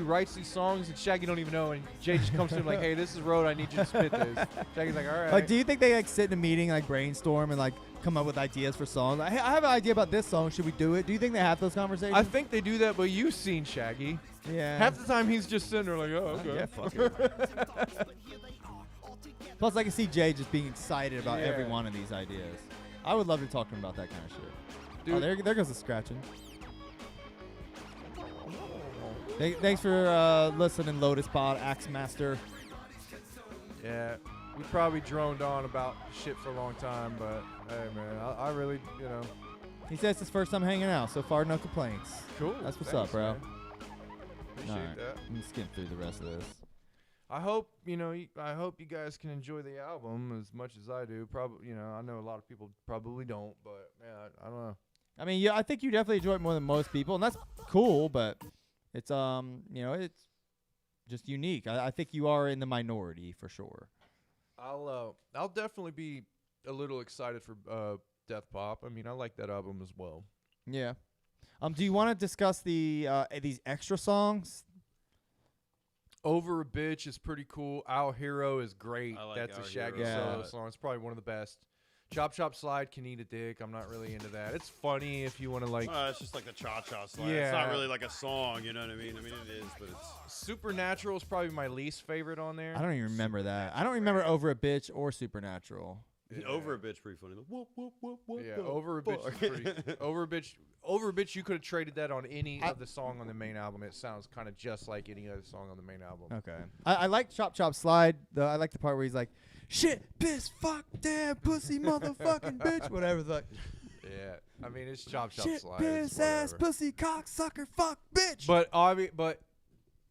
writes these songs, and Shaggy don't even know, and Jay just comes to him like, hey, this is road, I need you to spit this. Shaggy's like, all right. Like, do you think they like sit in a meeting, like brainstorm and like come up with ideas for songs? Like, hey, I have an idea about this song. Should we do it? Do you think they have those conversations? I think they do that, but you've seen Shaggy. Yeah. Half the time he's just sitting there like, oh, okay. Yeah, fuck it. Plus, I can see Jay just being excited about every Yeah. one of these ideas. I would love to talk to him about that kind of shit. Dude. Oh, there goes the scratching. Thanks for listening, Lotus Pod, Axe Master. Yeah, we probably droned on about shit for a long time, but hey, man, I really, you know. He says it's his first time hanging out. So far, no complaints. Cool. That's what's Thanks, up, bro. man. Appreciate Alright, that. I'm gonna skim through the rest of this. I hope I hope you guys can enjoy the album as much as I do. Probably, I know a lot of people probably don't, but man, I don't know. I mean, yeah, I think you definitely enjoy it more than most people, and that's cool. But it's it's just unique. I think you are in the minority for sure. I'll definitely be a little excited for Death Pop. I mean, I like that album as well. Yeah. Do you want to discuss these extra songs? Over a Bitch is pretty cool. Our Hero is great. I like That's Our a Shaggy Hero. solo Yeah. song. It's probably one of the best. Chop Chop Slide Can Eat a Dick. I'm not really into that. It's funny if you want to like. It's just like the cha-cha slide. Yeah. It's not really like a song, you know what I mean? I mean, it is, but it's... Supernatural is probably my least favorite on there. I don't even remember that. I don't remember Over a Bitch or Supernatural. Yeah. Over a Bitch pretty funny. Like, whoop, whoop, whoop, whoop, Yeah, whoop, Over a Bitch is pretty. Over a Bitch, you could have traded that on any of the song on the main album. It sounds kind of just like any other song on the main album. Okay. I like Chop Chop Slide. Though I like the part where he's like, shit, piss, fuck, damn, pussy, motherfucking bitch, whatever the. Yeah, I mean it's Chop Chop Shit, Slide. piss, It's ass, whatever. pussy, cock, sucker, fuck, bitch. But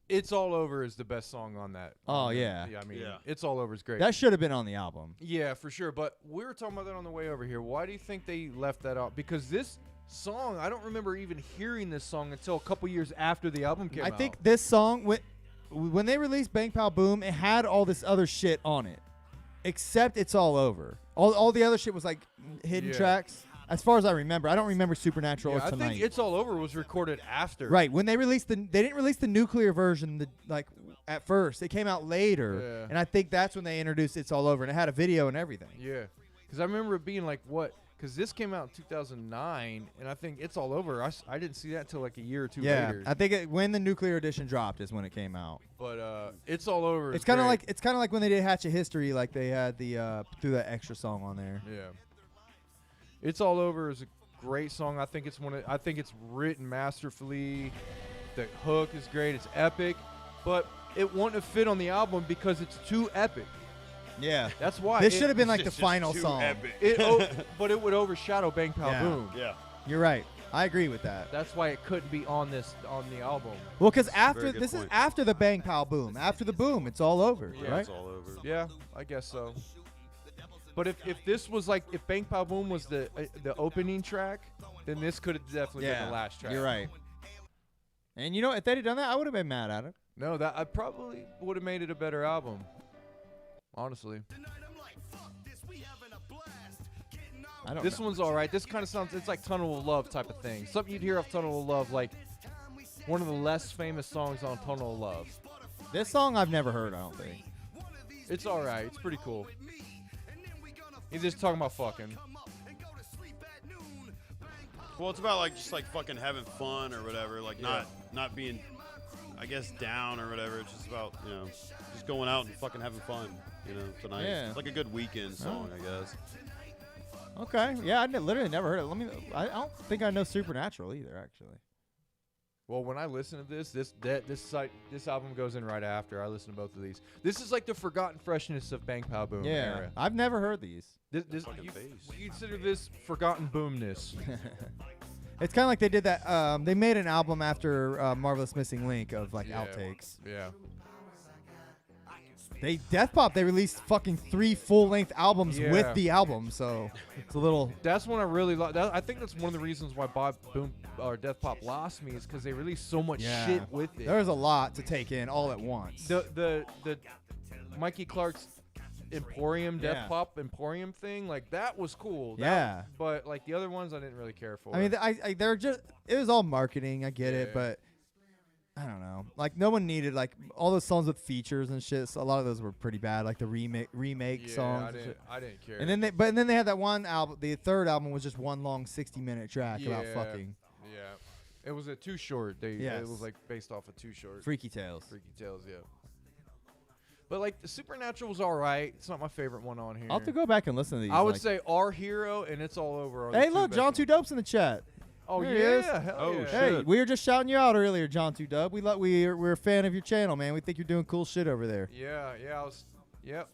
It's All Over is the best song on that. Oh, yeah. Yeah, I mean, Yeah. It's All Over is great. That should have been on the album. Yeah, for sure. But we were talking about that on the way over here. Why do you think they left that out? Because this song, I don't remember even hearing this song until a couple years after the album came out. I think this song, when they released Bang Pow Boom, it had all this other shit on it. Except It's All Over. All the other shit was like hidden Yeah. tracks. As far as I remember. I don't remember Supernatural Yeah, or I Tonight. think It's All Over was recorded after. Right, when they released they didn't release the nuclear version at first. It came out later. Yeah. And I think that's when they introduced It's All Over, and it had a video and everything. Yeah. Because I remember it being like, what? Because this came out in 2009, and I think It's All Over. I didn't see that until like a year or two Yeah, later. I think when the nuclear edition dropped is when it came out. But It's All Over is It's kind of great. like when they did Hatchet History, like they had the threw that extra song on there. Yeah. It's All Over is a great song. I think it's written masterfully. The hook is great. It's epic, but it wouldn't have fit on the album because it's too epic. Yeah, That's why this it- should have been like the It's just final too song. epic. But it would overshadow Bang Pow Yeah. Boom. Yeah. You're right. I agree with that. That's why it couldn't be on the album. Well, because Very good this is point. after the Bang Pow Boom. After the boom, it's all over, Yeah. right? It's all over. Yeah, I guess so. But if this was like if Bang Pow Boom was the opening track, then this could have definitely been the last track. You're right. And you know, if they'd have done that, I would have been mad at it. No, that I probably would have made it a better album. Honestly, I don't. this know. one's all right. This kind of sounds it's like Tunnel of Love type of thing. Something you'd hear off Tunnel of Love, like one of the less famous songs on Tunnel of Love. This song I've never heard. I don't think. It's all right. It's pretty cool. He's just talking about fucking. Well, it's about like just like fucking having fun or whatever, like not being, I guess, down or whatever. It's just about just going out and fucking having fun, tonight. Yeah. It's like a good weekend song, I guess. Okay. Yeah, literally never heard it. I don't think I know Supernatural either, actually. Well, when I listen to this album goes in right after. I listen to both of these. This is like the forgotten freshness of Bang Pow Boom Yeah, era. I've never heard these. This Fucking you, bass. you consider this forgotten boomness. It's kind of like they did that. They made an album after Marvelous Missing Link of like outtakes. Yeah. Death Pop, they released fucking 3 full-length albums Yeah. with the album, so it's a little. That's one I really like. I think that's one of the reasons why Death Pop lost me is because they released so much shit with it. There's a lot to take in all at once. The Mikey Clark's Emporium Yeah. Death Pop Emporium thing, like that was cool. Yeah. But like the other ones, I didn't really care for. I mean, they're just. It was all marketing. I get it, Yeah. but I don't know. Like no one needed like all those songs with features and shit. So a lot of those were pretty bad. Like the remake songs. and shit. I didn't care. And then they had that one album. The third album was just one long 60-minute track about fucking. Yeah, it was a Too Short. It Yes. was like based off of Too Short. Freaky Tales. Freaky Tales, yeah. But like the Supernatural was all right. It's not my favorite one on here. I'll have to go back and listen to these. I would like- say Our Hero and It's All Over. Are the Hey, two look, best John ones. Two Dope's in the chat. Oh There he is. yeah, hell Oh, yeah. shit. Hey, we were just shouting you out earlier, John Two Dub. We're a fan of your channel, man. We think you're doing cool shit over there. Yeah, I was. Yep.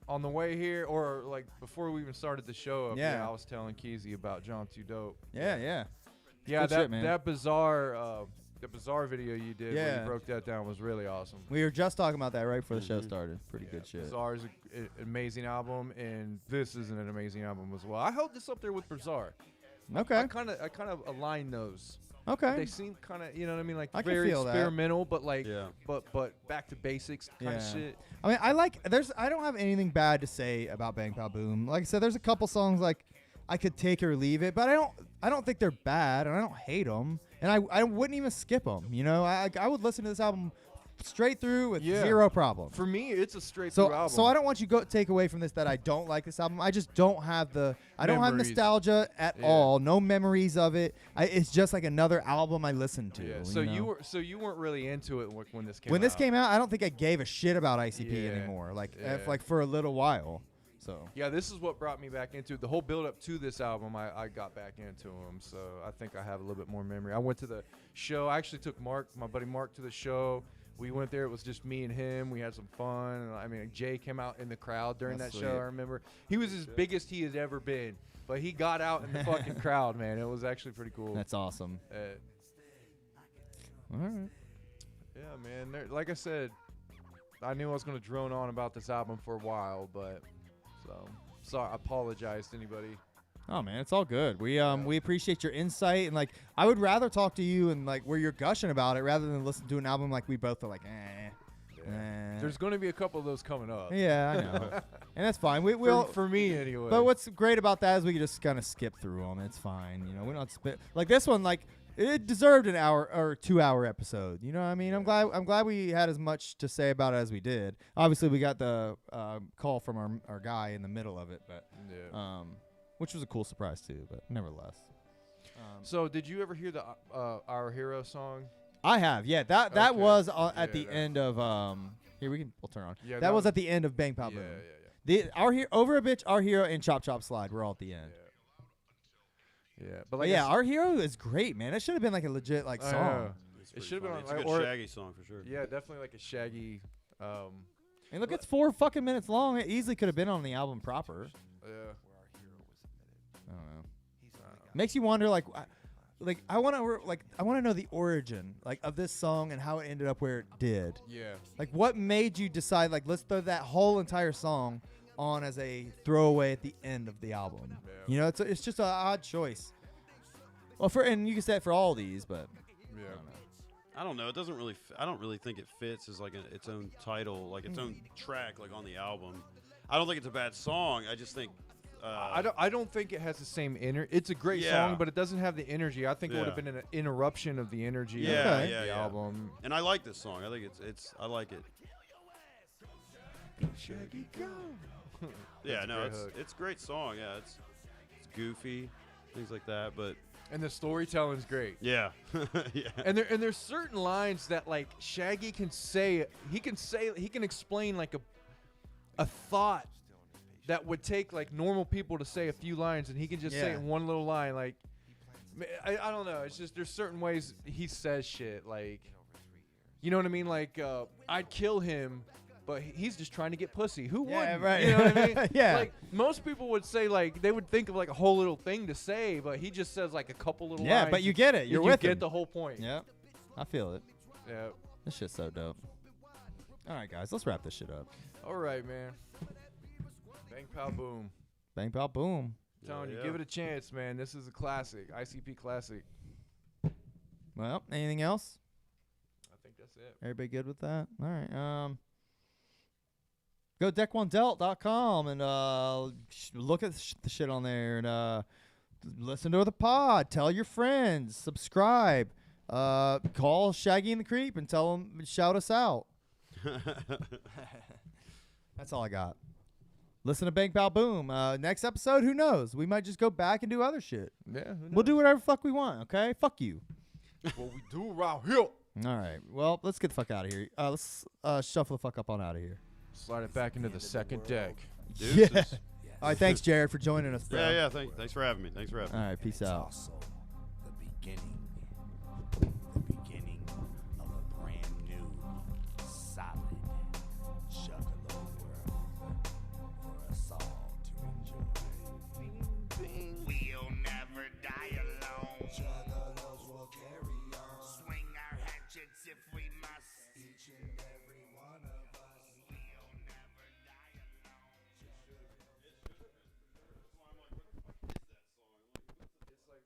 On the way here, or like before we even started the show up, Yeah. I was telling Keezy about John Too Dope. Yeah. Yeah, Good that shit, man. that bizarre, the bizarre video you did where Yeah. you broke that down was really awesome. We were just talking about that right before the show started. Pretty good shit. Bizarre is an amazing album, and this is an amazing album as well. I held this up there with Bizarre. Okay. I kind of align those. Okay. They seem kind of, you know what I mean, like I can very feel that. experimental, but like, Yeah. but back to basics kind of Yeah. shit. I mean, I don't have anything bad to say about Bang Pow Boom. Like I said, there's a couple songs like I could take or leave it, but I don't think they're bad, and I don't hate them, and I wouldn't even skip them. You know, I would listen to this album straight through with Yeah. zero problem. For me, it's a straight So through album. so I don't want you to take away from this that I don't like this album. I just don't have I don't have Memories. nostalgia at Yeah. all. No memories of it. It's just like another album I listened to. Yeah. So know? you weren't really into it when this came out. When this came out, I don't think I gave a shit about ICP Yeah. anymore. Like Yeah. like for a little while. So Yeah, this is what brought me back into it. The whole build up to this album, I got back into them. So I think I have a little bit more memory. I went to the show. I actually took my buddy Mark, to the show. We went there. It was just me and him. We had some fun. And I mean, Jay came out in the crowd during That's that show. sweet. I remember he was as biggest he had ever been, but he got out in the fucking crowd, man. It was actually pretty cool. that's awesome. All right. Yeah, man. Like I said, I knew I was going to drone on about this album for a while, but sorry. I apologize to anybody. Oh man, it's all good. We appreciate your insight, and like I would rather talk to you and like where you're gushing about it rather than listen to an album like we both are like There's going to be a couple of those coming up. Yeah, I know. And that's fine. We'll for me anyway. But what's great about that is we can just kind of skip through them. It's fine. You know, we don't spit like this one. Like it deserved an hour or 2 hour episode. You know what I mean? I'm glad we had as much to say about it as we did. Obviously, we got the call from our guy in the middle of it, but which was a cool surprise too. But nevertheless. So did you ever hear the Our Hero song? I have. Yeah, that Okay. was at Yeah, the that- end of here we'll turn on. Yeah, that was at the end of Bang Pow Boom. Over a Bitch, Our Hero, and Chop Chop Slide were all at the end. Yeah, But like yeah, Our Hero is great, man. It should have been like a legit like I song. know. It's It pretty should have been funny. on It's a good Shaggy song for sure. Yeah, definitely like a Shaggy. And look, it's 4 fucking minutes long. It easily could have been on the album proper. Yeah. I don't know. Makes you wonder, like I want to know the origin, like, of this song and how it ended up where it did. Yeah. Like, what made you decide, like, let's throw that whole entire song on as a throwaway at the end of the album? Yeah. You know, it's just an odd choice. Well, and you can say it for all these, but Yeah. I don't know. It doesn't really. I don't really think it fits as like its own title, like its own track, like on the album. I don't think it's a bad song. I just think. I don't think it has the same energy. It's a great Yeah. song, but it doesn't have the energy. I think it would have Yeah. been an interruption of the energy Yeah, of yeah, the yeah. album. And I like this song. I think it's. I like it. Shaggy go. Yeah, That's a no, great hook. it's a great song. Yeah, it's goofy, things like that. But And the storytelling's great. yeah, yeah. And there's certain lines that like Shaggy can say. He can explain like a thought that would take like normal people to say a few lines, and he can just say Yeah. it in one little line. Like I don't know. It's just there's certain ways he says shit like, you know what I mean? Like I'd kill him, but he's just trying to get pussy. Who wouldn't? right. You know what I mean? Yeah. Like most people would say like they would think of like a whole little thing to say, but he just says like a couple little lines. But you get it. You're you with get him. the whole point. Yep. I feel it. Yeah. This shit's so dope. All right, guys, let's wrap this shit up. All right, man. Bang pow boom. Bang, pow, boom. I'm telling you, give it a chance, man. This is a classic, ICP classic. Well, anything else? I think that's it. Everybody good with that? All right. Go deck1delt.com and look at the shit on there and listen to the pod. Tell your friends. Subscribe. Call Shaggy and the Creep and tell them, shout us out. That's all I got. Listen to Bang Pow Boom. Next episode, who knows? We might just go back and do other shit. Yeah. We'll do whatever the fuck we want, okay? Fuck you. What we do around here. All right. Well, let's get the fuck out of here. Let's shuffle the fuck up on out of here. Slide it back into the second deck. Yeah. All right. Thanks, Jared, for joining us, bro. Yeah. Thanks for having me. All right. Peace out. Also the beginning